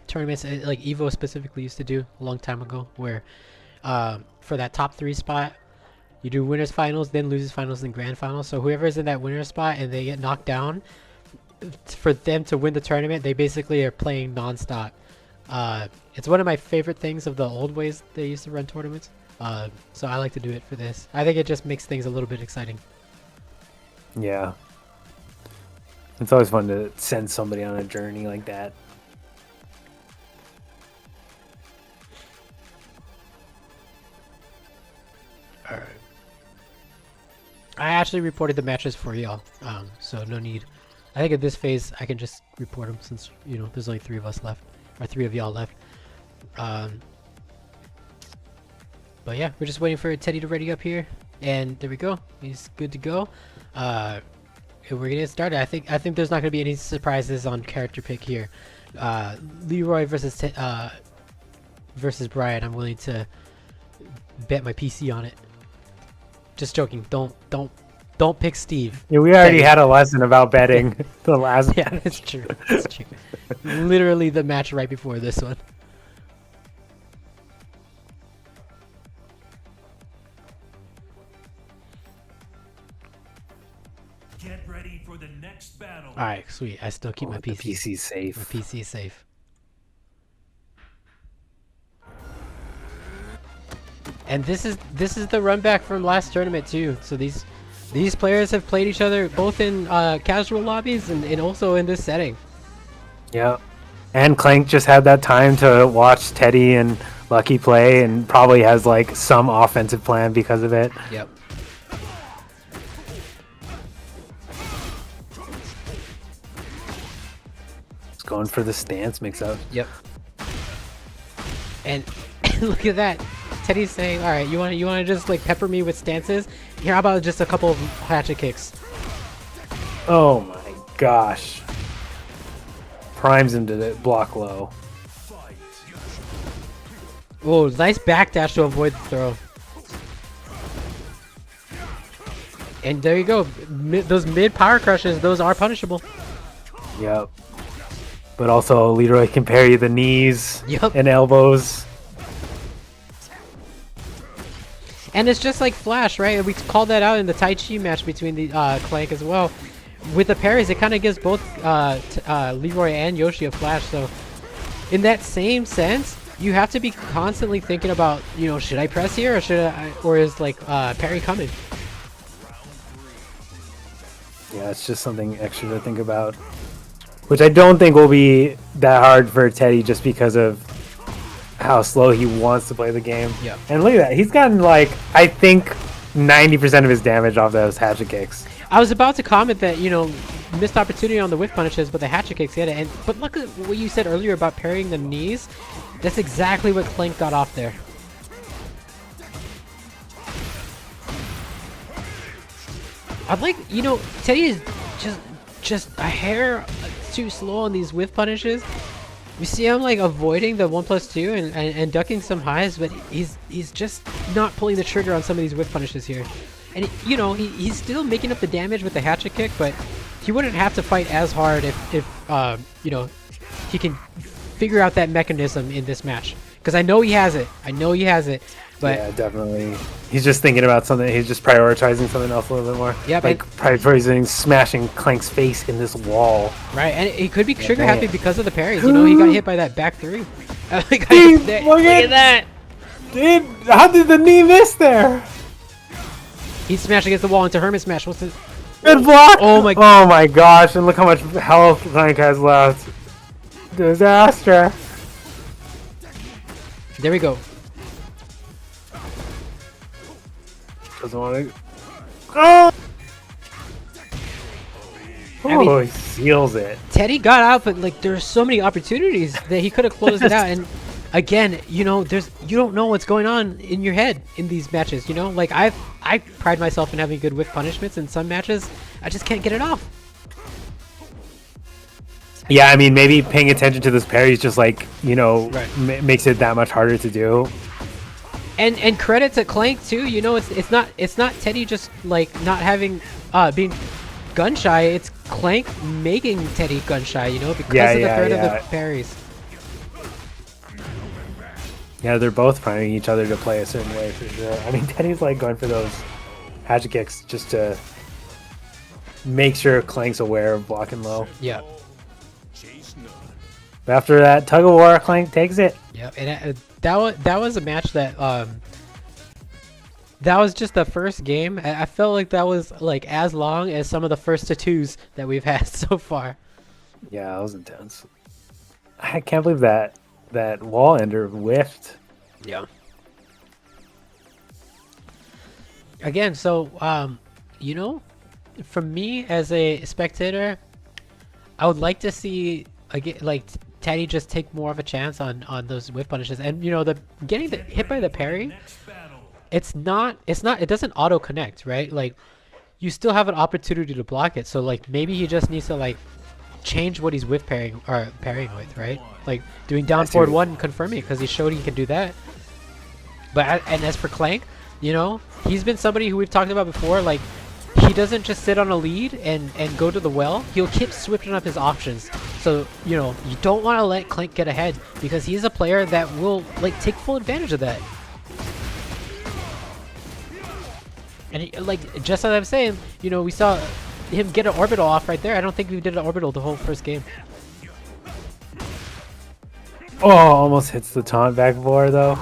tournaments like Evo specifically used to do a long time ago, where for that top 3 spot, you do winners finals, then losers finals, then grand finals. So whoever's in that winner spot and they get knocked down, for them to win the tournament, they basically are playing non-stop. It's one of my favorite things of the old ways they used to run tournaments. So I like to do it for this. I think it just makes things a little bit exciting. Yeah. It's always fun to send somebody on a journey like that. Alright. I actually reported the matches for y'all, so no need. I think at this phase I can just report them since, you know, there's only 3 of us left, or 3 of y'all left. But yeah, we're just waiting for Teddy to ready up here, and there we go. He's good to go. And we're gonna get started. I think there's not gonna be any surprises on character pick here. Leroy versus Brian. I'm willing to bet my PC on it. Just joking. Don't pick Steve. Yeah, we already had a lesson about betting the last. Yeah, it's true. It's true. Literally the match right before this one. Get ready for the next battle. All right, sweet. I still keep my PC. The PC's safe. My PC is safe. And this is the run back from last tournament too. So these players have played each other both in casual lobbies and also in this setting. Yeah. And Clank just had that time to watch Teddy and Lucky play, and probably has like some offensive plan because of it. Yep. Going for the stance mix up. Yep. And look at that. Teddy's saying, "All right, you want to just like pepper me with stances? Here, how about just a couple of hatchet kicks?" Oh my gosh. Primes him to the block low. Oh, nice backdash to avoid the throw. And there you go. Those mid power crushes, those are punishable. Yep. But also, Leroy can parry the knees and elbows. And it's just like Flash, right? We called that out in the Tai Chi match between the Clank as well. With the parries, it kind of gives both Leroy and Yoshi a flash. So in that same sense, you have to be constantly thinking about, you know, should I press here or or is like parry coming? Yeah, it's just something extra to think about. which I don't think will be that hard for Teddy just because of how slow he wants to play the game. Yeah. And look at that. He's gotten, like, I think 90% of his damage off those hatchet kicks. I was about to comment that, you know, missed opportunity on the whiff punishes, but the hatchet kicks hit it. But look at what you said earlier about parrying the knees. That's exactly what Clank got off there. I'd like, you know, Teddy is just a hair too slow on these whiff punishes. You see him like avoiding the 1+2 and ducking some highs, but he's just not pulling the trigger on some of these whiff punishes here. And you know, he's still making up the damage with the hatchet kick, but he wouldn't have to fight as hard if you know, he can figure out that mechanism in this match. Because I know he has it. But yeah, definitely. He's just thinking about something. He's just prioritizing something else a little bit more. Yeah, like prioritizing smashing Clank's face in this wall. Right, and he could be trigger happy because of the parries. You know, he got hit by that back 3. Like, Dude, look at that! Dude, how did the knee miss there? He smashed against the wall into Hermit Smash. What's it? Good block! Oh my! Oh my gosh! And look how much health Clank has left. Disaster. There we go. Doesn't want to. Oh! I mean, He seals it. Teddy got out, but like there's so many opportunities that he could have closed it out. And again, you know, you don't know what's going on in your head in these matches. You know, like I pride myself in having good whiff punishments. In some matches, I just can't get it off. Yeah, I mean, maybe paying attention to those parries just like, you know, Right. makes it that much harder to do. And credit to Clank too. You know, it's not Teddy just like not having being gun shy. It's Clank making Teddy gun shy. You know, because of the threat of the parries. Yeah, they're both priming each other to play a certain way for sure. I mean, Teddy's like going for those hatchet kicks just to make sure Clank's aware of blocking low. Yeah. But after that tug of war, Clank takes it. Yeah, and that was a match that that was just the first game. I felt like that was like as long as some of the first tattoos that we've had so far. Yeah, that was intense. I can't believe that wall ender whiffed. Yeah. Again, so you know, from me as a spectator, I would like to see again like Teddy just take more of a chance on those whiff punishes. And you know, the getting the hit by the parry, it doesn't auto connect, right? Like you still have an opportunity to block it. So like maybe he just needs to like change what he's whiff parrying or parrying with, right? Like doing down forward 1 and confirming because he showed he can do that. But and as for Clank, you know, he's been somebody who we've talked about before. Like he doesn't just sit on a lead and go to the well. He'll keep switching up his options. So, you know, you don't want to let Clank get ahead because he's a player that will like take full advantage of that. And he, like just as I'm saying, you know, we saw him get an orbital off right there. I don't think we did an orbital the whole first game. Oh, almost hits the taunt back four though.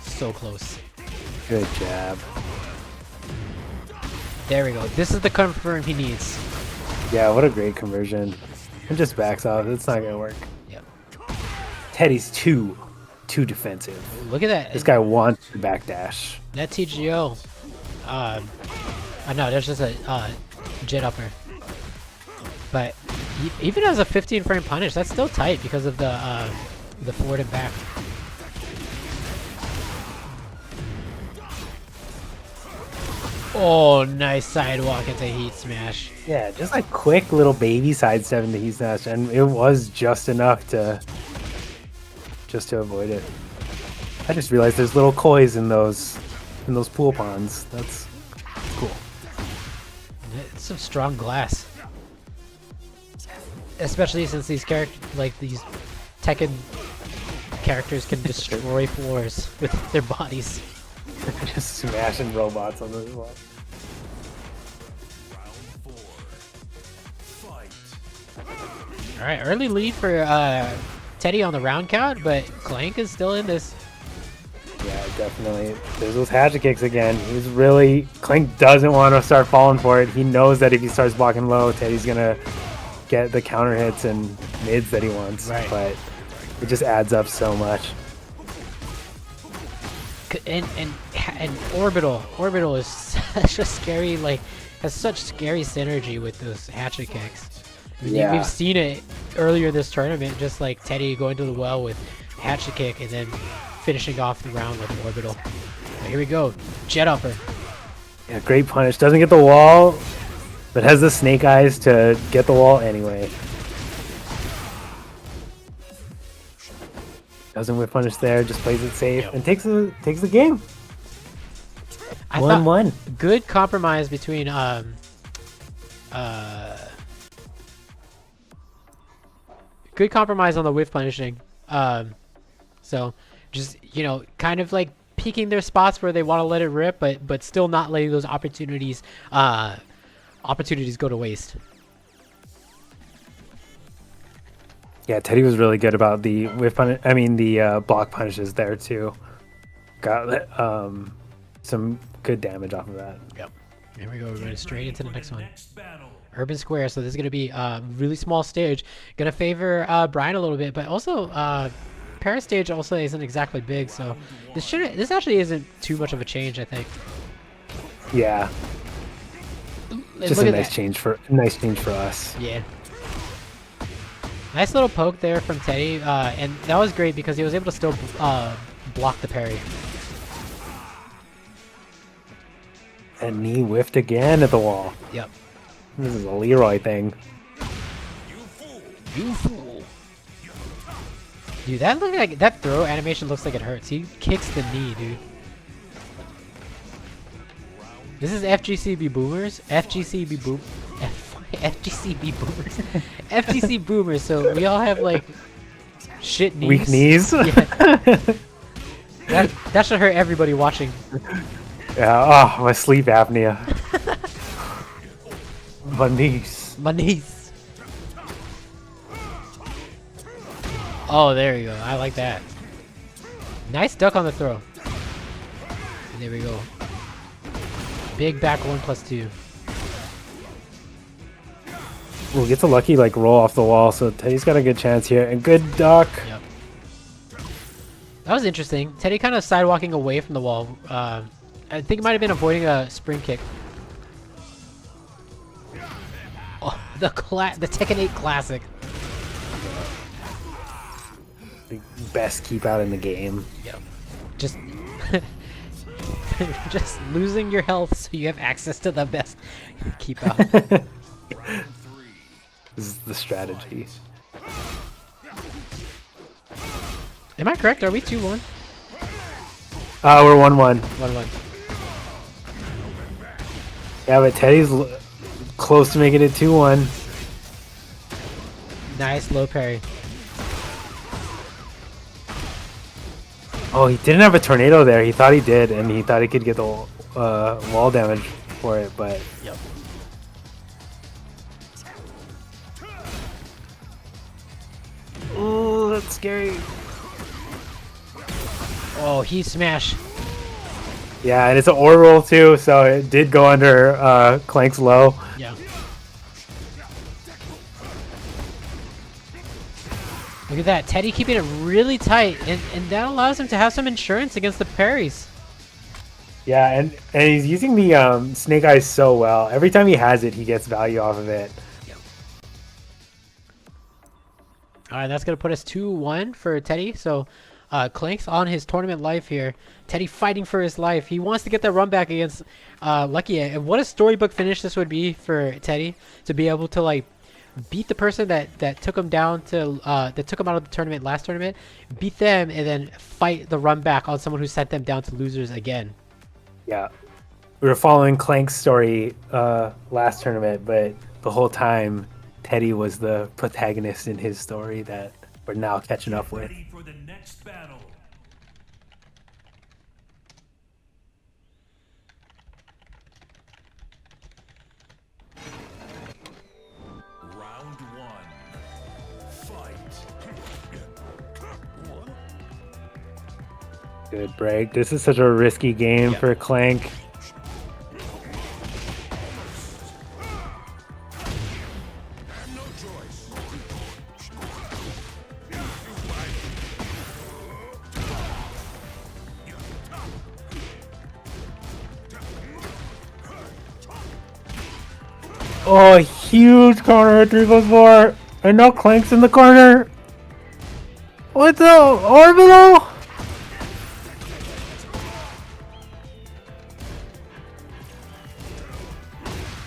So close. Good jab. There we go. This is the confirm he needs. Yeah, what a great conversion. And just backs off. It's not gonna work. Yep. Teddy's too defensive. Look at that. This guy wants to backdash. That TGO. I know there's just a jet upper. But even as a 15 frame punish, that's still tight because of the forward and back. Oh, nice sidewalk into heat smash. Yeah, just a quick little baby sidestep into heat smash, and it was just enough to avoid it. I just realized there's little kois in those pool ponds. That's cool. It's some strong glass. Especially since these these Tekken characters can destroy floors with their bodies. Just smashing robots on those walls. Alright, early lead for Teddy on the round count, but Clank is still in this. Yeah, definitely. There's those hatchet kicks again. He's really... Clank doesn't want to start falling for it. He knows that if he starts blocking low, Teddy's gonna get the counter hits and mids that he wants, Right. but it just adds up so much. And orbital is such a scary, like, has such scary synergy with those hatchet kicks. Yeah. We've seen it earlier this tournament, just like Teddy going to the well with hatchet kick and then finishing off the round with an orbital. But here we go, jet upper. Yeah, great punish. Doesn't get the wall, but has the snake eyes to get the wall anyway. Doesn't whip punish there, just plays it safe and takes the game. I 1-1. thought good compromise between good compromise on the whiff punishing. So just, you know, kind of like peeking their spots where they want to let it rip, but still not letting those opportunities go to waste. Yeah, Teddy was really good about the whiff punish. I mean, the block punishes there too. Got some good damage off of that. Yep. Here we go. We're going straight into the next one. Battle. Urban Square. So this is going to be a really small stage. Going to favor Brian a little bit, but also Paris stage also isn't exactly big. So this actually isn't too much of a change, I think. Yeah, just Look a at nice that. change for us. Yeah. Nice little poke there from Teddy, and that was great because he was able to still block the parry. And knee whiffed again at the wall. Yep. This is a Leroy thing. You fool. Dude, that look like that throw animation looks like it hurts. He kicks the knee, dude. This is FGCB boomers. FGCB boomers. FGC boomers. So we all have like shit knees. Weak knees. Yeah. That should hurt everybody watching. Yeah. Oh, my sleep apnea. My knees. My knees. Oh, there you go. I like that. Nice duck on the throw. And there we go. Big back 1+2. Well, gets a lucky like roll off the wall, so Teddy's got a good chance here. And good duck. Yep. That was interesting. Teddy kind of sidewalking away from the wall. I think it might have been avoiding a spring kick. Oh, the Tekken 8 classic. The best keep out in the game. Yep. Just just losing your health so you have access to the best keep out. This is the strategy. Am I correct? Are we 2-1? We're 1-1. 1-1. Yeah, but Teddy's close to making it 2-1. Nice low parry. Oh, he didn't have a tornado there. He thought he did, and he thought he could get the wall damage for it, but... Yep. Oh, that's scary. Oh, he smash. Yeah, and it's an ore roll too, so it did go under Clank's low. Yeah. Look at that. Teddy keeping it really tight, and that allows him to have some insurance against the parries. Yeah, and he's using the Snake Eyes so well. Every time he has it, he gets value off of it. All right, that's going to put us 2-1 for Teddy. So Clank's on his tournament life here. Teddy fighting for his life. He wants to get that run back against Lucky. And what a storybook finish this would be for Teddy to be able to like beat the person that took him down to that took him out of the tournament last tournament, beat them, and then fight the run back on someone who sent them down to losers again. Yeah. We were following Clank's story last tournament, but the whole time Teddy was the protagonist in his story that we're now catching up with. Ready for the next battle. Round one. Fight. Good break. This is such a risky game for Clank. Oh, huge corner 3+4. And now Clank's in the corner. What the orbital?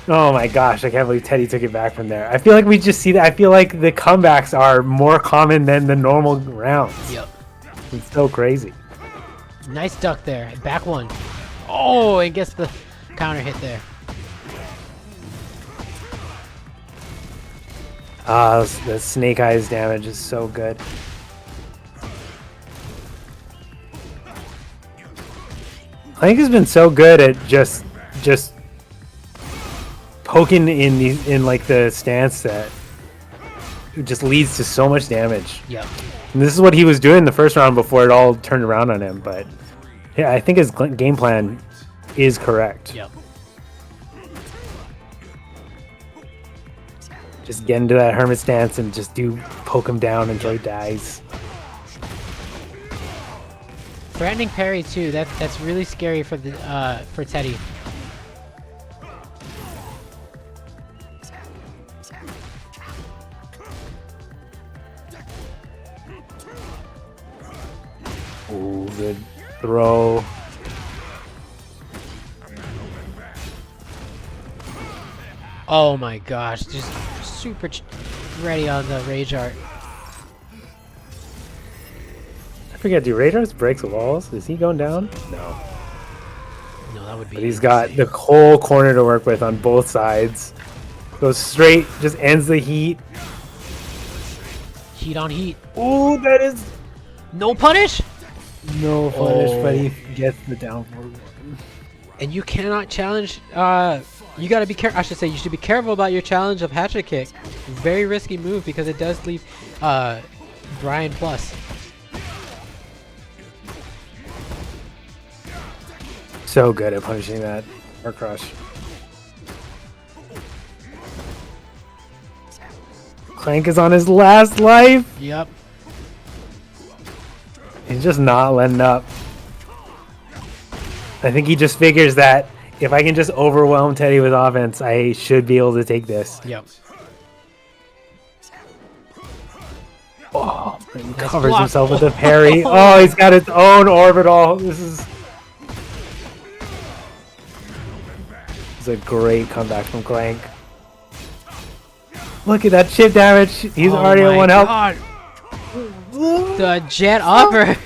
Oh my gosh, I can't believe Teddy took it back from there. I feel like we just see that. I feel like the comebacks are more common than the normal rounds. Yep. It's so crazy. Nice duck there. Back one. Oh, and gets the counter hit there. Ah, the Snake Eyes damage is so good. Clank has been so good at just poking in like the stance that it just leads to so much damage. Yep. And this is what he was doing the first round before it all turned around on him. But yeah, I think his game plan is correct. Yep. Just get into that hermit stance and just poke him down until he dies. Threatening parry too. That's really scary for the for Teddy. Ooh, good throw. Oh my gosh, just super ready on the rage art. I forget, do Radars breaks walls? Is he going down? No. No, that would be. But he's got the whole corner to work with on both sides. Goes straight, just ends the heat. Heat on heat. Ooh, that is No punish? no punish, but he gets the down forward. And you cannot challenge. You gotta be careful. I should say you should be careful about your challenge of hatchet kick. Very risky move because it does leave Brian plus. So good at punishing that or crush. Clank is on his last life. Yep. He's just not letting up. I think he just figures that if I can just overwhelm Teddy with offense, I should be able to take this. Yep. Oh, he covers block. himself with a parry. Oh, he's got his own orbital. This is a great comeback from Clank. Look at that chip damage. He's already at 1 health. The jet upper.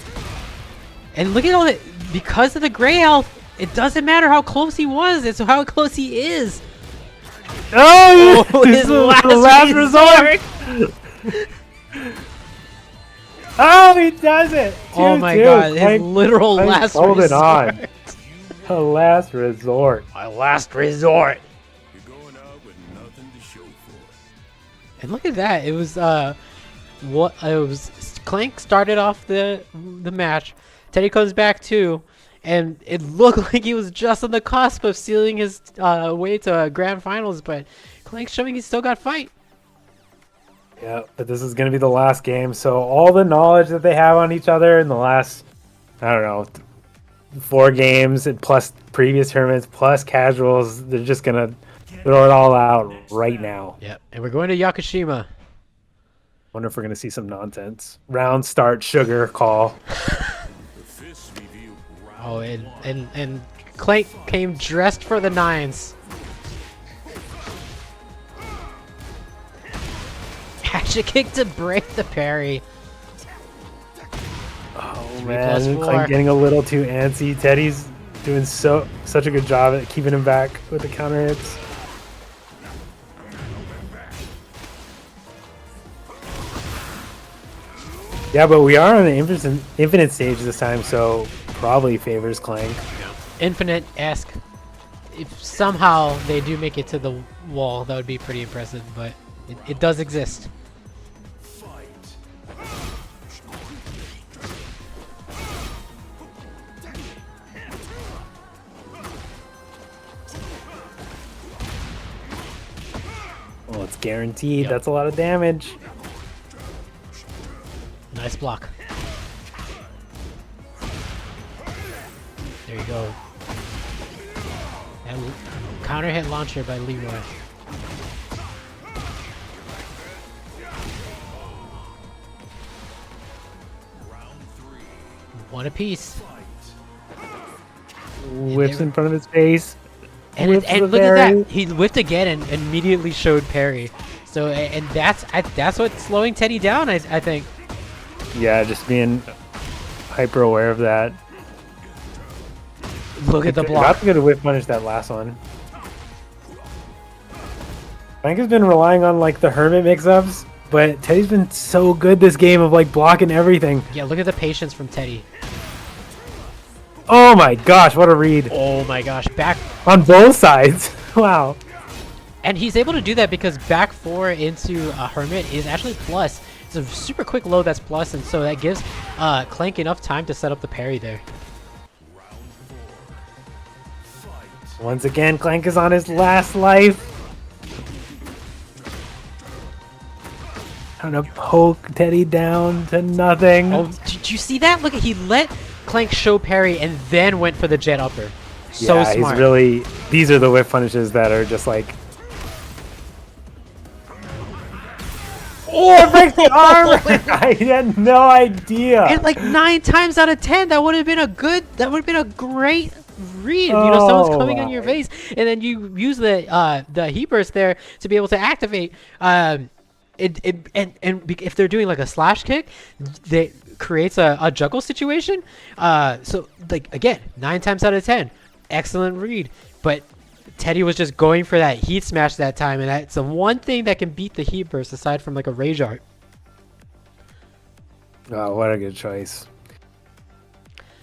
And look at all that. Because of the gray health, it doesn't matter how close he was. It's how close he is. Oh, His this is the last resort. Oh, he does it. Oh my 2-2. god, his Clank- literal Clank's last holding resort. on. The last resort. My last resort. You're going out with nothing to show for it. And look at that. It was Clank started off the match. Teddy comes back too, and it looked like he was just on the cusp of sealing his way to grand finals, but Clank's showing he's still got fight. Yeah, but this is going to be the last game, so all the knowledge that they have on each other in the last, I don't know, 4 games, and plus previous tournaments, plus casuals, they're just going to throw it all out right now. Yep. And we're going to Yakushima. Wonder if we're going to see some nonsense. Round start, sugar call. Oh, and Clank came dressed for the 9s. Hatchet kick to break the parry. Oh 3+4. man, Clank getting a little too antsy. Teddy's doing such a good job at keeping him back with the counter hits. Yeah, but we are on the infinite stage this time, so probably favors Clank. Infinite-esque. If somehow they do make it to the wall, that would be pretty impressive, but it does exist. Oh, it's guaranteed. Yep. That's a lot of damage. Nice block. There you go. And counter hit launcher by Leroy. One apiece. Whips in front of his face. And Whips and the look at parry. that. He whipped again and immediately showed parry. So and that's what's slowing Teddy down. I think. Yeah, just being hyper aware of that. Look at the block. Not going to whip punish that last one. Frank has been relying on like the hermit mix-ups, but Teddy's been so good this game of like blocking everything. Yeah, look at the patience from Teddy. Oh my gosh, what a read Oh my gosh, back. on both sides. Wow. And he's able to do that because back 4 into Hermit is actually plus. It's a super quick load that's plus, and so that gives Clank enough time to set up the parry there. Once again, Clank is on his last life. Trying to poke Teddy down to nothing. Oh, did you see that? Look, he let Clank show parry and then went for the jet upper. So yeah, smart. he's really. These are the whip punishes that are just like. Oh, it breaks the arm! I had no idea. And like 9 times out of 10, that would have been a great read. You know, someone's coming on your face, and then you use the heat burst there to be able to activate. And if they're doing like a slash kick, they creates a juggle situation. So like again, 9 times out of 10, excellent read. But Teddy was just going for that heat smash that time, and that's the one thing that can beat the heat burst aside from like a rage art. Oh, what a good choice.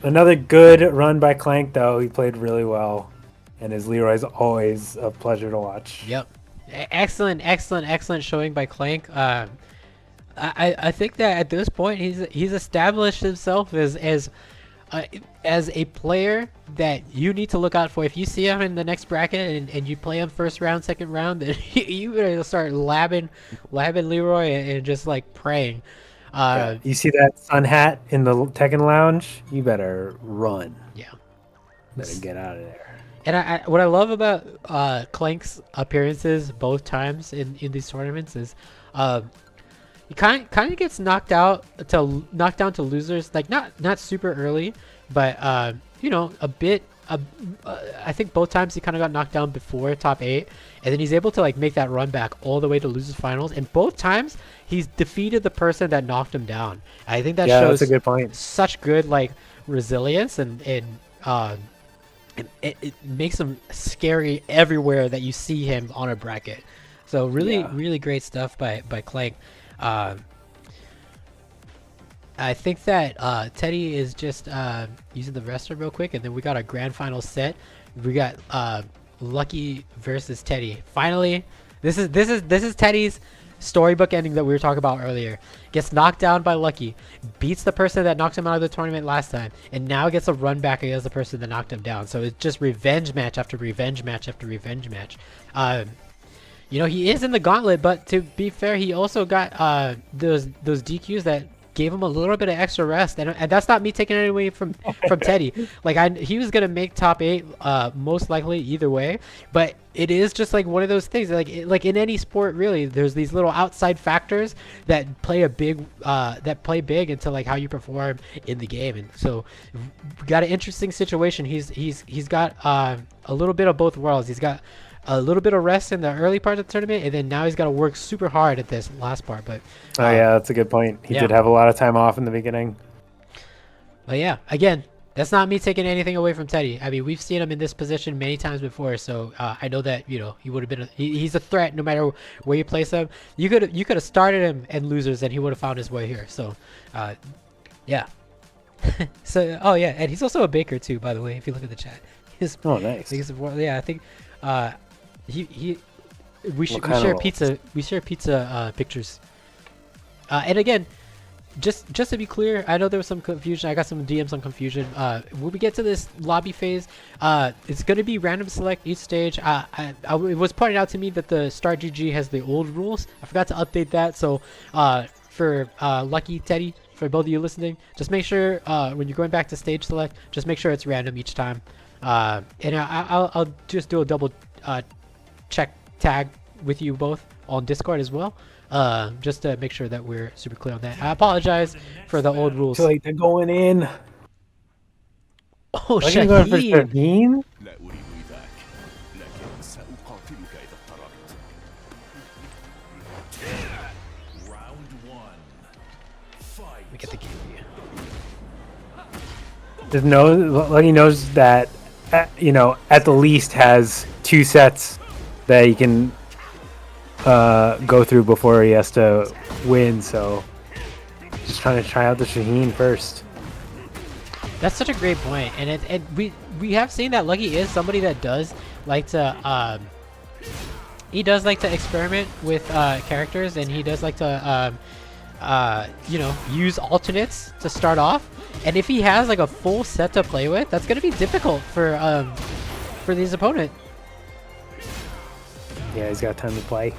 Another good run by Clank, though. He played really well, and his Leroy's always a pleasure to watch. Yep. Excellent showing by Clank. I think that at this point he's established himself as a player that you need to look out for. If you see him in the next bracket and you play him first round, second round, then you better start labbing Leroy and just like praying. You see that sun hat in the Tekken Lounge? You better run. Yeah. Better get out of there. And what I love about Clank's appearances both times in these tournaments is he kind of gets knocked down to losers, like not super early, but you know, a bit. I think both times he kind of got knocked down before top 8, and then he's able to like make that run back all the way to losers finals, and both times he's defeated the person that knocked him down. I think that shows that's a good point. Such good like resilience, and it makes him scary everywhere that you see him on a bracket. So really great stuff by Clank. I think that Teddy is just using the restroom real quick, and then we got a grand final set. We got Lucky versus Teddy. Finally, this is Teddy's storybook ending that we were talking about earlier. Gets knocked down by Lucky, beats the person that knocked him out of the tournament last time, and now gets a run back against the person that knocked him down. So it's just revenge match after revenge match after revenge match. You know, he is in the gauntlet, but to be fair, he also got those DQs that gave him a little bit of extra rest, and that's not me taking it away from Teddy. Like he was gonna make top 8 most likely either way, but it is just like one of those things. Like in any sport, really, there's these little outside factors that play big into like how you perform in the game. And so we got an interesting situation. He's got a little bit of both worlds. He's got a little bit of rest in the early part of the tournament, and then now he's got to work super hard at this last part. But yeah, that's a good point. He did have a lot of time off in the beginning. But yeah, again, that's not me taking anything away from Teddy. I mean, we've seen him in this position many times before, so I know that, you know, he would have been he's a threat no matter where you place him. You could have started him in losers, and he would have found his way here. So yeah. So yeah, and he's also a baker too, by the way, if you look at the chat. Nice. Yeah, I think we share pizza pictures. And again, just to be clear, I know there was some confusion. I got some DMs on confusion. When we get to this lobby phase, it's going to be random select each stage. It was pointed out to me that the Start GG has the old rules. I forgot to update that. So for Lucky, Teddy, for both of you listening, just make sure when you're going back to stage select, just make sure it's random each time. And I'll just do a double check tag with you both on Discord as well. Just to make sure that we're super clear on that. I apologize for the old rules. Too late, they're going in. Oh, Lucky going for Shaheen! Shaheen? Round one. Fight. We get the game. Just Lucky knows that, at the least has 2 sets that he can go through before he has to win, so just trying to try out the Shaheen first. That's such a great point, and we have seen that Lucky is somebody that does like to experiment with characters, and he does like to use alternates to start off. And if he has like a full set to play with, that's gonna be difficult for his opponent. Yeah, he's got time to play.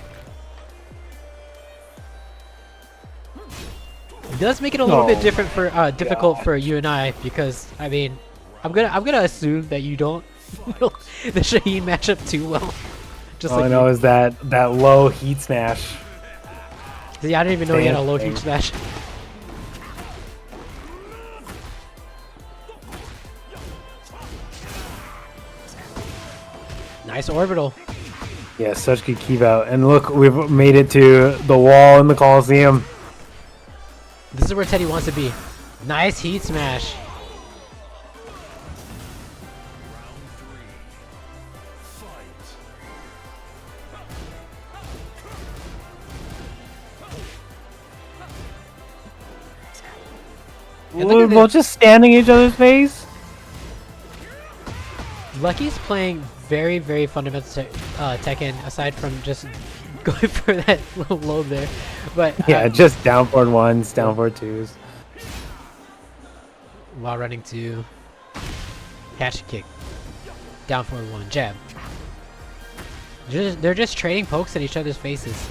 It does make it a little bit different for difficult for you and I, because I mean, I'm gonna assume that you don't know the Shaheen matchup too well. Just All I know is that low heat smash. Yeah, I didn't even know he had a low heat smash. Nice orbital. Yeah, such good keep out. And look, we've made it to the wall in the Coliseum. This is where Teddy wants to be. Nice heat smash. We're both just standing in each other's face. Lucky's playing very, very fundamental Tekken, aside from just going for that little low there. But yeah, just down forward 1s, down forward 2s. While running to hatchet kick, down forward 1, jab. They're just trading pokes at each other's faces.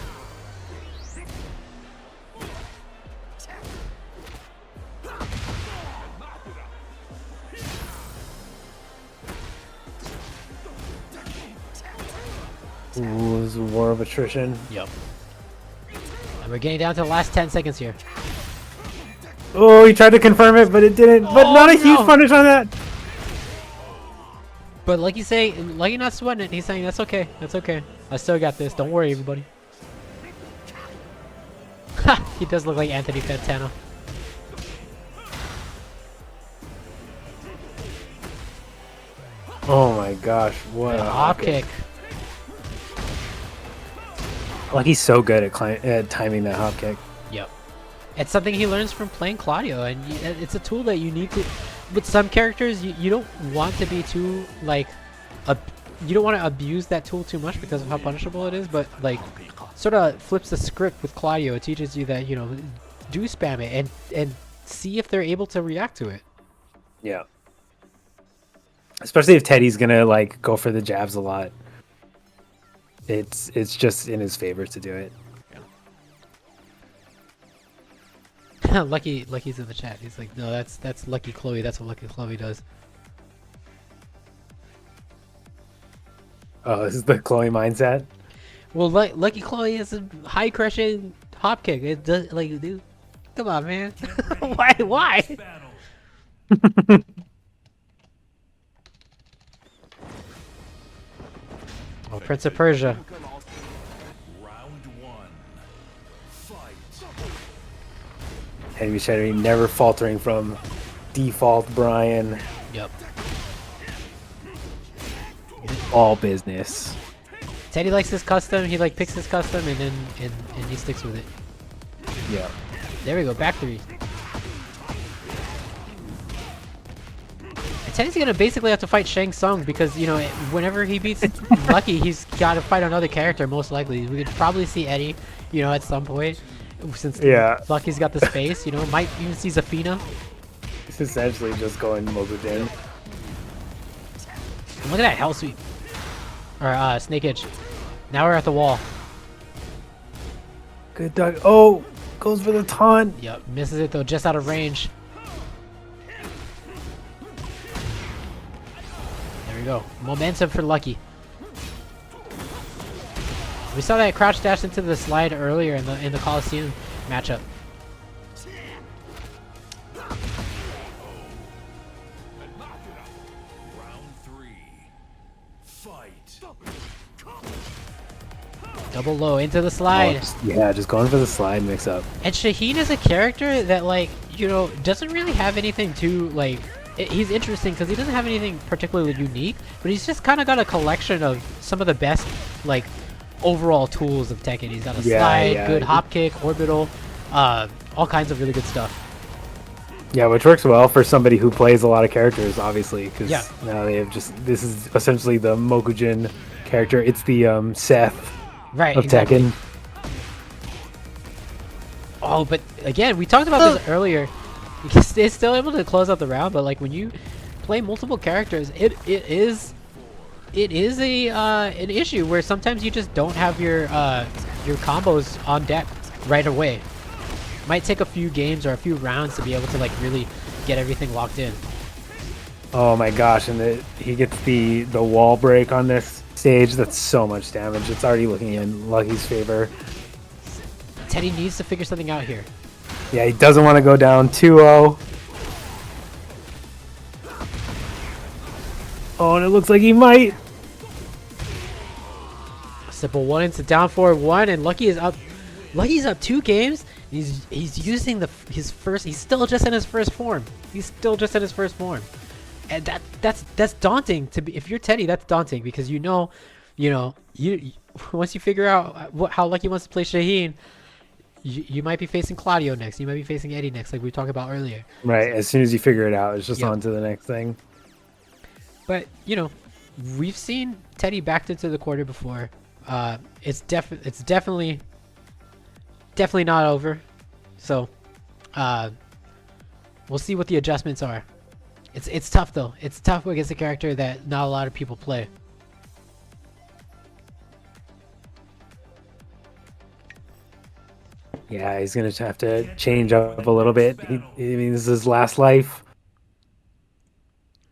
Ooh, this is a war of attrition. Yep. And we're getting down to the last 10 seconds here. Oh, he tried to confirm it, but it didn't. But not a huge punish on that. But like you say, Lucky not sweating it. He's saying that's okay. That's okay. I still got this. Don't worry, everybody. Ha! He does look like Anthony Fantano. Oh my gosh, what a hop kick. Lucky's so good at timing that hop kick. Yep. It's something he learns from playing Claudio, and it's a tool that you need to. With some characters, you don't want to be too like, you don't want to abuse that tool too much because of how punishable it is. But like, sort of flips the script with Claudio. It teaches you that do spam it and see if they're able to react to it. Yeah. Especially if Teddy's gonna like go for the jabs a lot. It's just in his favor to do it. Yeah. Lucky's in the chat. He's like, no, that's Lucky Chloe. That's what Lucky Chloe does. Oh, this is the Chloe mindset. Well, Lucky Chloe is a high crushing hop kick. It does like, dude, come on, man. Why? Oh, Prince of Persia. Round one. Fight. Heavy shattering, never faltering from default Brian. Yep. All business. Teddy likes his custom. He like picks his custom and then and he sticks with it. Yeah. There we go. Back 3. Teddy's gonna basically have to fight Shang Tsung because whenever he beats Lucky, he's got to fight another character most likely. We could probably see Eddie, at some point. Since Yeah. Lucky's got the space, you know, might even see Zafina. It's essentially just going Mokujin. And look at that hell sweep. Or snake edge. Now we're at the wall. Good duck. Oh, goes for the taunt. Yep, misses it though, just out of range. There we go. Momentum for Lucky. We saw that crouch dash into the slide earlier in the Coliseum matchup. Round 3. Fight. Double low into the slide. Just going for the slide mix up. And Shaheen is a character that, like, you know, doesn't really have anything too, like, he's interesting because he doesn't have anything particularly unique, but he's just kind of got a collection of some of the best, like, overall tools of Tekken. He's got a slide, good hop kick, orbital, all kinds of really good stuff. Yeah, which works well for somebody who plays a lot of characters, obviously, because Yeah. now they have this is essentially the Mokujin character. It's the Seth Right. of Exactly. Tekken. Oh, but again, we talked about this earlier. It's still able to close out the round, but like when you play multiple characters, it is a an issue where sometimes you just don't have your combos on deck right away. Might take a few games or a few rounds to be able to like really get everything locked in. Oh my gosh, and he gets the wall break on this stage. That's so much damage. It's already looking in Lucky's favor. Teddy needs to figure something out here. Yeah, he doesn't want to go down 2-0. Oh, and it looks like he might. Simple one into down 4-1, and Lucky is up. Lucky's up 2 games. He's using his first. He's still just in his first form. And that's daunting to be. If you're Teddy, that's daunting because you know, you once you figure out how Lucky wants to play Shaheen, you might be facing Claudio next. You might be facing Eddie next, like we talked about earlier. Right. As soon as you figure it out, it's just Yep. on to the next thing. But you know, we've seen Teddy backed into the quarter before. It's definitely not over. So, we'll see what the adjustments are. It's tough though. It's tough against a character that not a lot of people play. Yeah, he's gonna have to change up a little bit. I mean, this is his last life.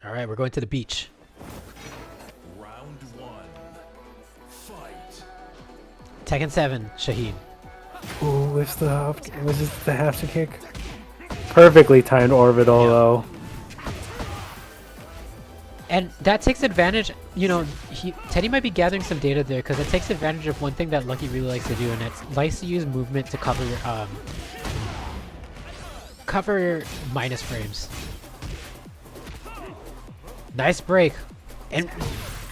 All right, we're going to the beach. Round 1. Fight. Tekken 7, Shaheen. Ooh, whiffs the half to kick. Perfectly timed orbital though. And that takes advantage, you know, Teddy might be gathering some data there because it takes advantage of one thing that Lucky really likes to do, and it's likes to use movement to cover minus frames. Nice break. And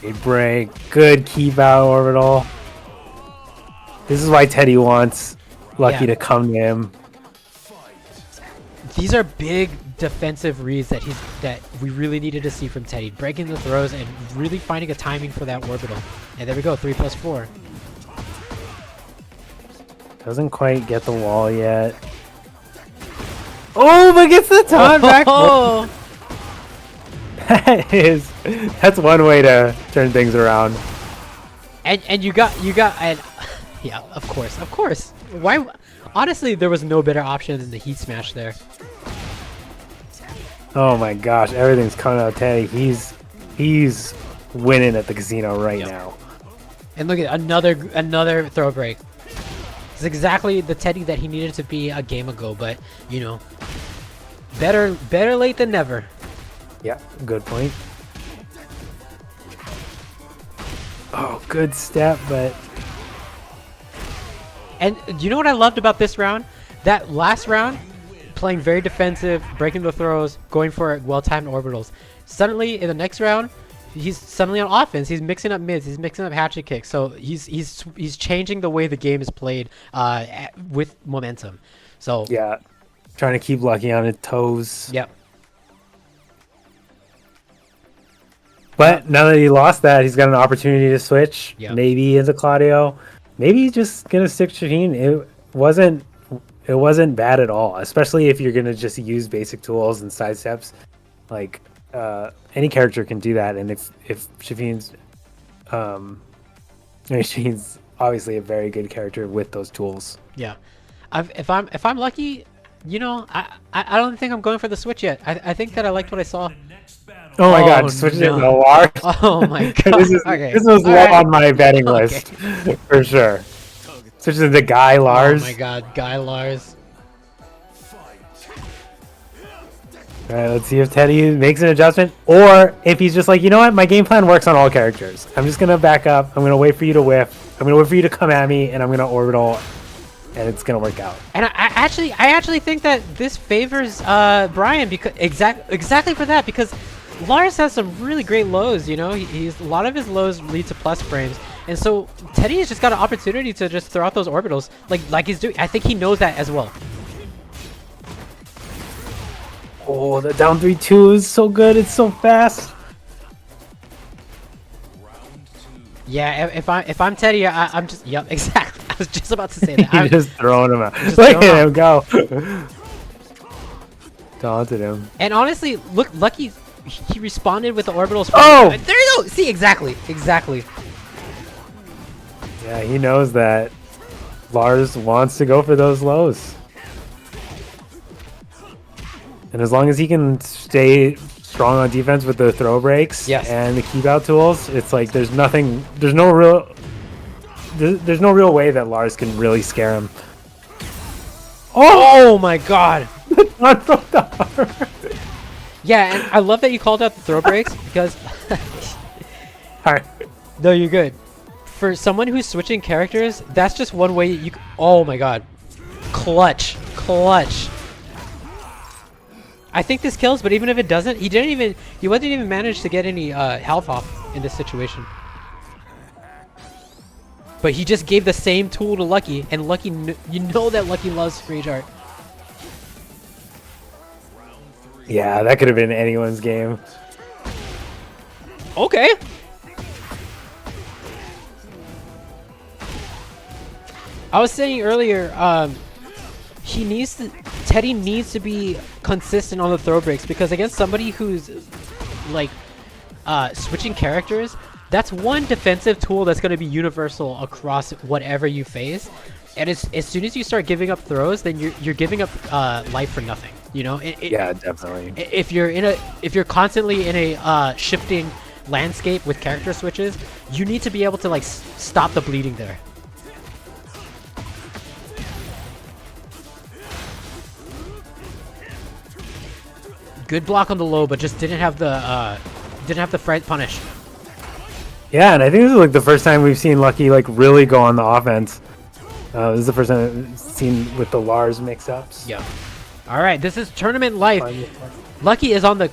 A break. Good keep out orbital. This is why Teddy wants Lucky to come to him. these are big defensive reads that we really needed to see from Teddy. Breaking the throws and really finding a timing for that orbital. And there we go, 3+4. Doesn't quite get the wall yet. Oh, but gets the taunt back. Oh! That's one way to turn things around. And you got and yeah, of course. Why? Honestly, there was no better option than the heat smash there. Oh my gosh, everything's coming out Teddy. He's winning at the casino right now. And look at another throw break. It's exactly the Teddy that he needed to be a game ago, but you know, better late than never. Yeah, good point. Oh, good step, but And you know what I loved about this round? That last round, playing very defensive, breaking the throws, going for well-timed orbitals. Suddenly, in the next round, he's suddenly on offense. He's mixing up mids. He's mixing up hatchet kicks. So he's changing the way the game is played with momentum. So yeah, trying to keep Lucky on his toes. Yep. But now that he lost that, he's got an opportunity to switch. Yep. Maybe into Claudio. Maybe he's just gonna stick Shaheen. It wasn't it wasn't bad at all, especially if you're gonna just use basic tools and sidesteps. Like any character can do that, and if Shafeen's she's obviously a very good character with those tools. Yeah, if I'm lucky, you know, I don't think I'm going for the switch yet. I think that I liked what I saw. Oh my Oh, god, switching it no. to Lars. Oh my god. Okay. This was All low right. on my betting list for sure. Switching to Guy Lars. Oh my god, Guy Lars. All right, let's see if Teddy makes an adjustment, or if he's just like, you know what, my game plan works on all characters. I'm just gonna back up. I'm gonna wait for you to whiff. I'm gonna wait for you to come at me, and I'm gonna orbital, and it's gonna work out. And I actually think that this favors Brian because exactly for that, because Lars has some really great lows. You know, he's a lot of his lows lead to plus frames, and so Teddy has just got an opportunity to just throw out those orbitals like he's doing. I think he knows that as well. Oh, the down 3-2 is so good. It's so fast. Yeah, if I'm Teddy, I'm just exactly. I was just about to say that. You're I'm just throwing him out. just Look throwing at him him go. Taunted him. And honestly, look, Lucky, he responded with the orbitals. Oh! There you go. See, exactly. Yeah, he knows that Lars wants to go for those lows. And as long as he can stay strong on defense with the throw breaks and the keep out tools, it's like there's no real way that Lars can really scare him. Oh my god. Not from the heart. Yeah, and I love that you called out the throw breaks because. Alright. No, you're good. For someone who's switching characters, that's just one way you. Oh my god. Clutch. I think this kills, but even if it doesn't, he wasn't even managed to get any health off in this situation. But he just gave the same tool to Lucky, and Lucky, you know that Lucky loves Rage Art. Yeah, that could have been anyone's game. Okay. I was saying earlier, Teddy needs to be consistent on the throw breaks, because against somebody who's like switching characters, that's one defensive tool that's going to be universal across whatever you face. And as soon as you start giving up throws, then you're giving up life for nothing. You know? Yeah, definitely. If you're constantly in a shifting landscape with character switches, you need to be able to like stop the bleeding there. Good block on the low, but just didn't have the fright punish. Yeah, and I think this is like the first time we've seen Lucky like really go on the offense. This is the first time I've seen with the Lars mix-ups. Yeah. All right, this is tournament life. Lucky is on the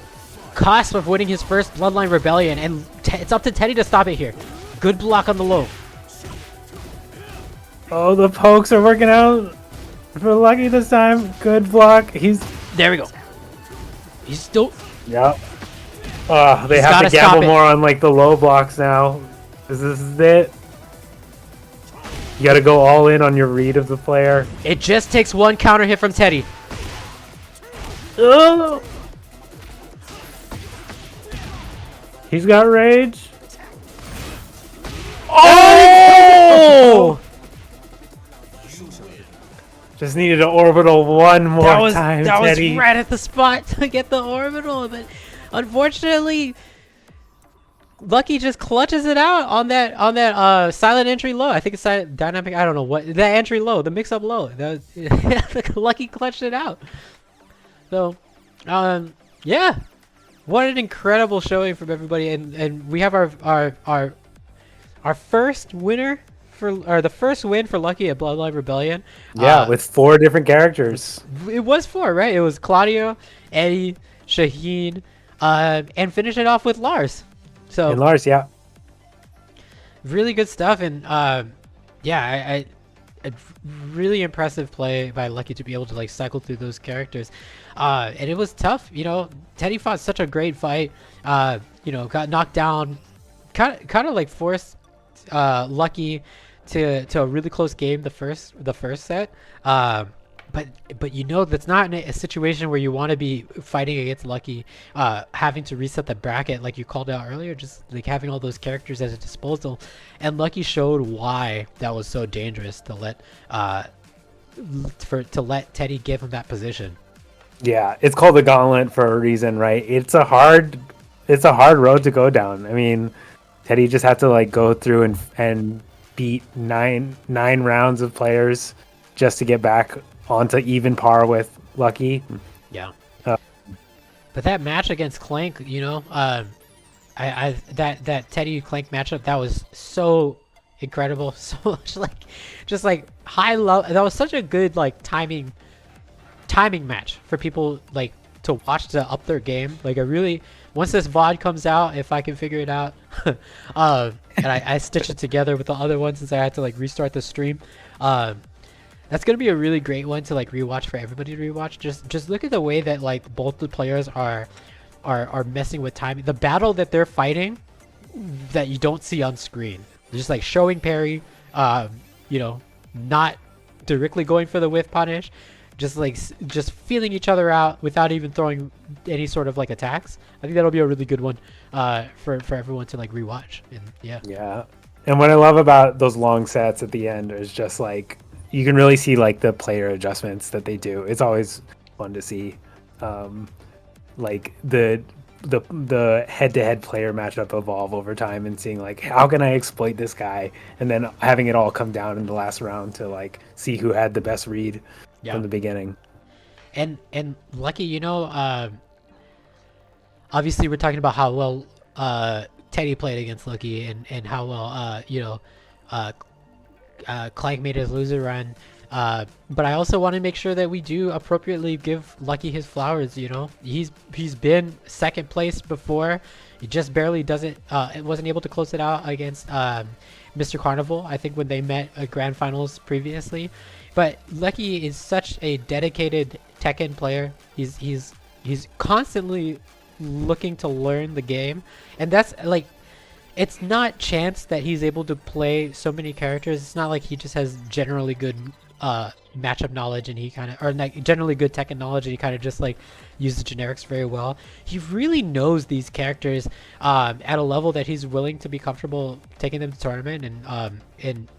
cusp of winning his first Bloodline Rebellion, and it's up to Teddy to stop it here. Good block on the low. Oh, the pokes are working out for Lucky this time. Good block. There we go. He's still. Yep. They have to gamble more on like the low blocks now. This is it. You got to go all in on your read of the player. It just takes one counter hit from Teddy. Oh! He's got rage. Oh! Just needed an orbital one more time, That Teddy. was right at the spot to get the orbital, but unfortunately, Lucky just clutches it out on that silent entry low. I think it's silent dynamic. I don't know what that entry low, the mix-up low. That was, Lucky clutched it out. So, yeah, what an incredible showing from everybody, and we have our first winner. The first win for Lucky at Bloodline Rebellion. Yeah, with 4 different characters. It was 4, right? It was Claudio, Eddie, Shaheen, and finish it off with Lars. So And Lars, yeah. really good stuff, and yeah, a really impressive play by Lucky to be able to like cycle through those characters, and it was tough. You know, Teddy fought such a great fight. You know, got knocked down, kind of like forced Lucky to a really close game the first set, but but you know that's not in a situation where you want to be fighting against Lucky, having to reset the bracket like you called out earlier, just like having all those characters at his disposal, and Lucky showed why that was so dangerous to let Teddy give him that position. Yeah, it's called the gauntlet for a reason, right? It's a hard road to go down. I mean, Teddy just had to like go through and beat nine rounds of players just to get back onto even par with Lucky. Yeah. But that match against Clank, you know, that Teddy Clank matchup, that was so incredible, so much like just like high level. That was such a good like timing match for people like to watch to up their game. Like I really, once this VOD comes out, if I can figure it out, and I stitch it together with the other ones since I had to like restart the stream, that's gonna be a really great one to like rewatch for everybody to rewatch. Just look at the way that like both the players are messing with timing. The battle that they're fighting that you don't see on screen. They're just like showing parry, you know, not directly going for the whiff punish, just feeling each other out without even throwing any sort of like attacks. I think that'll be a really good one for everyone to like rewatch. And yeah. And what I love about those long sets at the end is just like you can really see like the player adjustments that they do. It's always fun to see, like the head-to-head player matchup evolve over time and seeing like how can I exploit this guy, and then having it all come down in the last round to like see who had the best read from the beginning. And Lucky, you know, obviously we're talking about how well Teddy played against Lucky and how well you know, Clank made his loser run. But I also want to make sure that we do appropriately give Lucky his flowers. You know, he's been second place before. He just barely wasn't able to close it out against Mr. Carnival, I think, when they met at Grand Finals previously. But Lucky is such a dedicated Tekken player. He's constantly looking to learn the game, and that's like, it's not chance that he's able to play so many characters. It's not like he just has generally good matchup knowledge and he kind of, or like generally good Tekken knowledge and he kind of just like uses generics very well. He really knows these characters at a level that he's willing to be comfortable taking them to tournament and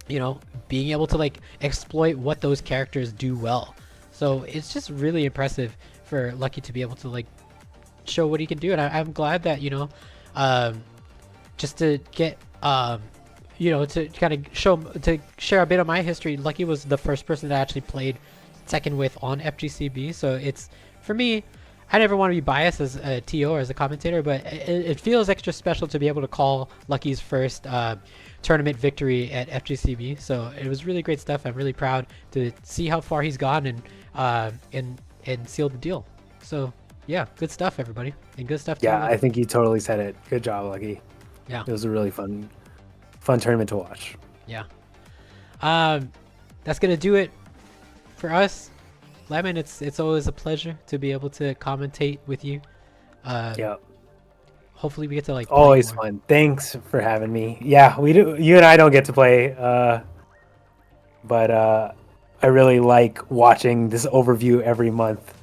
you know, being able to like exploit what those characters do well. So it's just really impressive for Lucky to be able to like show what he can do, and I'm glad that, you know, just to get you know, to kind of share a bit of my history. Lucky was the first person that actually played Tekken with on FGCB, so it's, for me, I never want to be biased as a TO or as a commentator, but it feels extra special to be able to call Lucky's first tournament victory at FGCB. So it was really great stuff. I'm really proud to see how far he's gone and sealed the deal. So yeah, good stuff, everybody, and good stuff. Yeah, I think you totally said it. Good job, Lucky. Yeah, it was a really fun tournament to watch. Yeah. That's gonna do it for us, Lemon. It's always a pleasure to be able to commentate with you. Yeah. Hopefully we get to like always fun. Thanks for having me. Yeah, we do. You and I don't get to play, but I really like watching this overview every month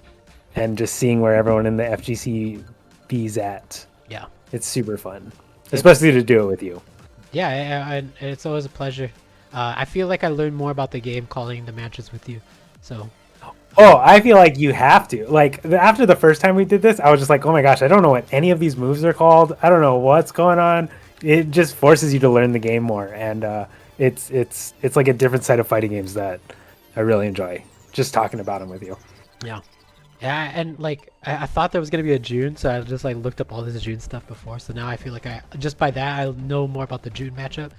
and just seeing where everyone in the FGCB's at. Yeah, it's super fun, especially to do it with you. Yeah, it's always a pleasure. I feel like I learned more about the game calling the matches with you. So. Oh, I feel like you have to. Like, after the first time we did this, I was just like, oh my gosh, I don't know what any of these moves are called. I don't know what's going on. It just forces you to learn the game more, and it's like a different set of fighting games that I really enjoy. Just talking about them with you. Yeah. Yeah, and like I thought there was gonna be a June, so I just like looked up all this June stuff before. So now I feel like just by that I know more about the June matchup.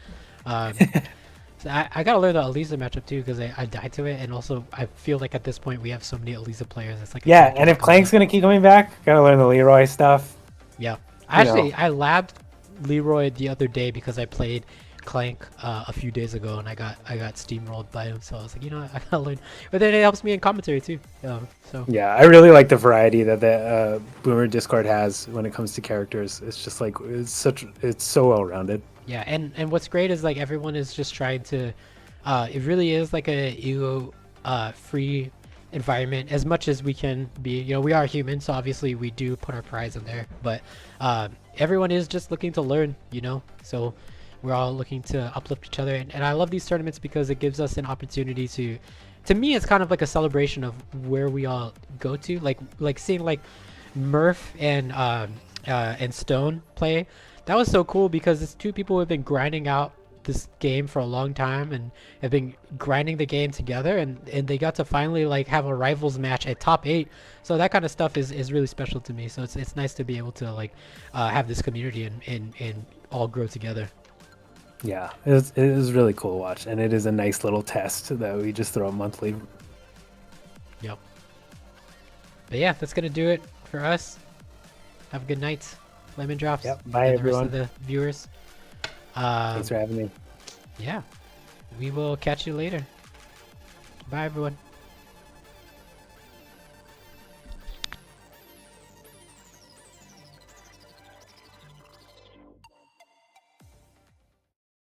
So I gotta learn the Elisa matchup too, because I died to it, and also I feel like at this point we have so many Elisa players. It's like, yeah, and if Clank's gonna keep coming back, gotta learn the Leroy stuff. Yeah, I labbed Leroy the other day because I played Clank a few days ago, and I got steamrolled by him, so I was like, you know what, I gotta learn. But then it helps me in commentary too. So yeah, I really like the variety that the Boomer Discord has when it comes to characters. It's just like it's so well rounded. Yeah, and what's great is like everyone is just trying to, it really is like a ego free environment as much as we can be. You know, we are human, so obviously we do put our prize in there, but everyone is just looking to learn, you know, so we're all looking to uplift each other, and I love these tournaments because it gives us an opportunity to me it's kind of like a celebration of where we all go to, like seeing like Murph and Stone play. That was so cool because it's two people who have been grinding out this game for a long time and have been grinding the game together, and they got to finally like have a rivals match at top 8. So that kind of stuff is really special to me. So it's nice to be able to like have this community and all grow together. Yeah, it was really cool to watch, and it is a nice little test that we just throw monthly. Yep. But yeah, that's gonna do it for us. Have a good night, Lemon Drops. Yep. Bye, and everyone. the rest of the viewers. Thanks for having me. Yeah, we will catch you later. Bye, everyone.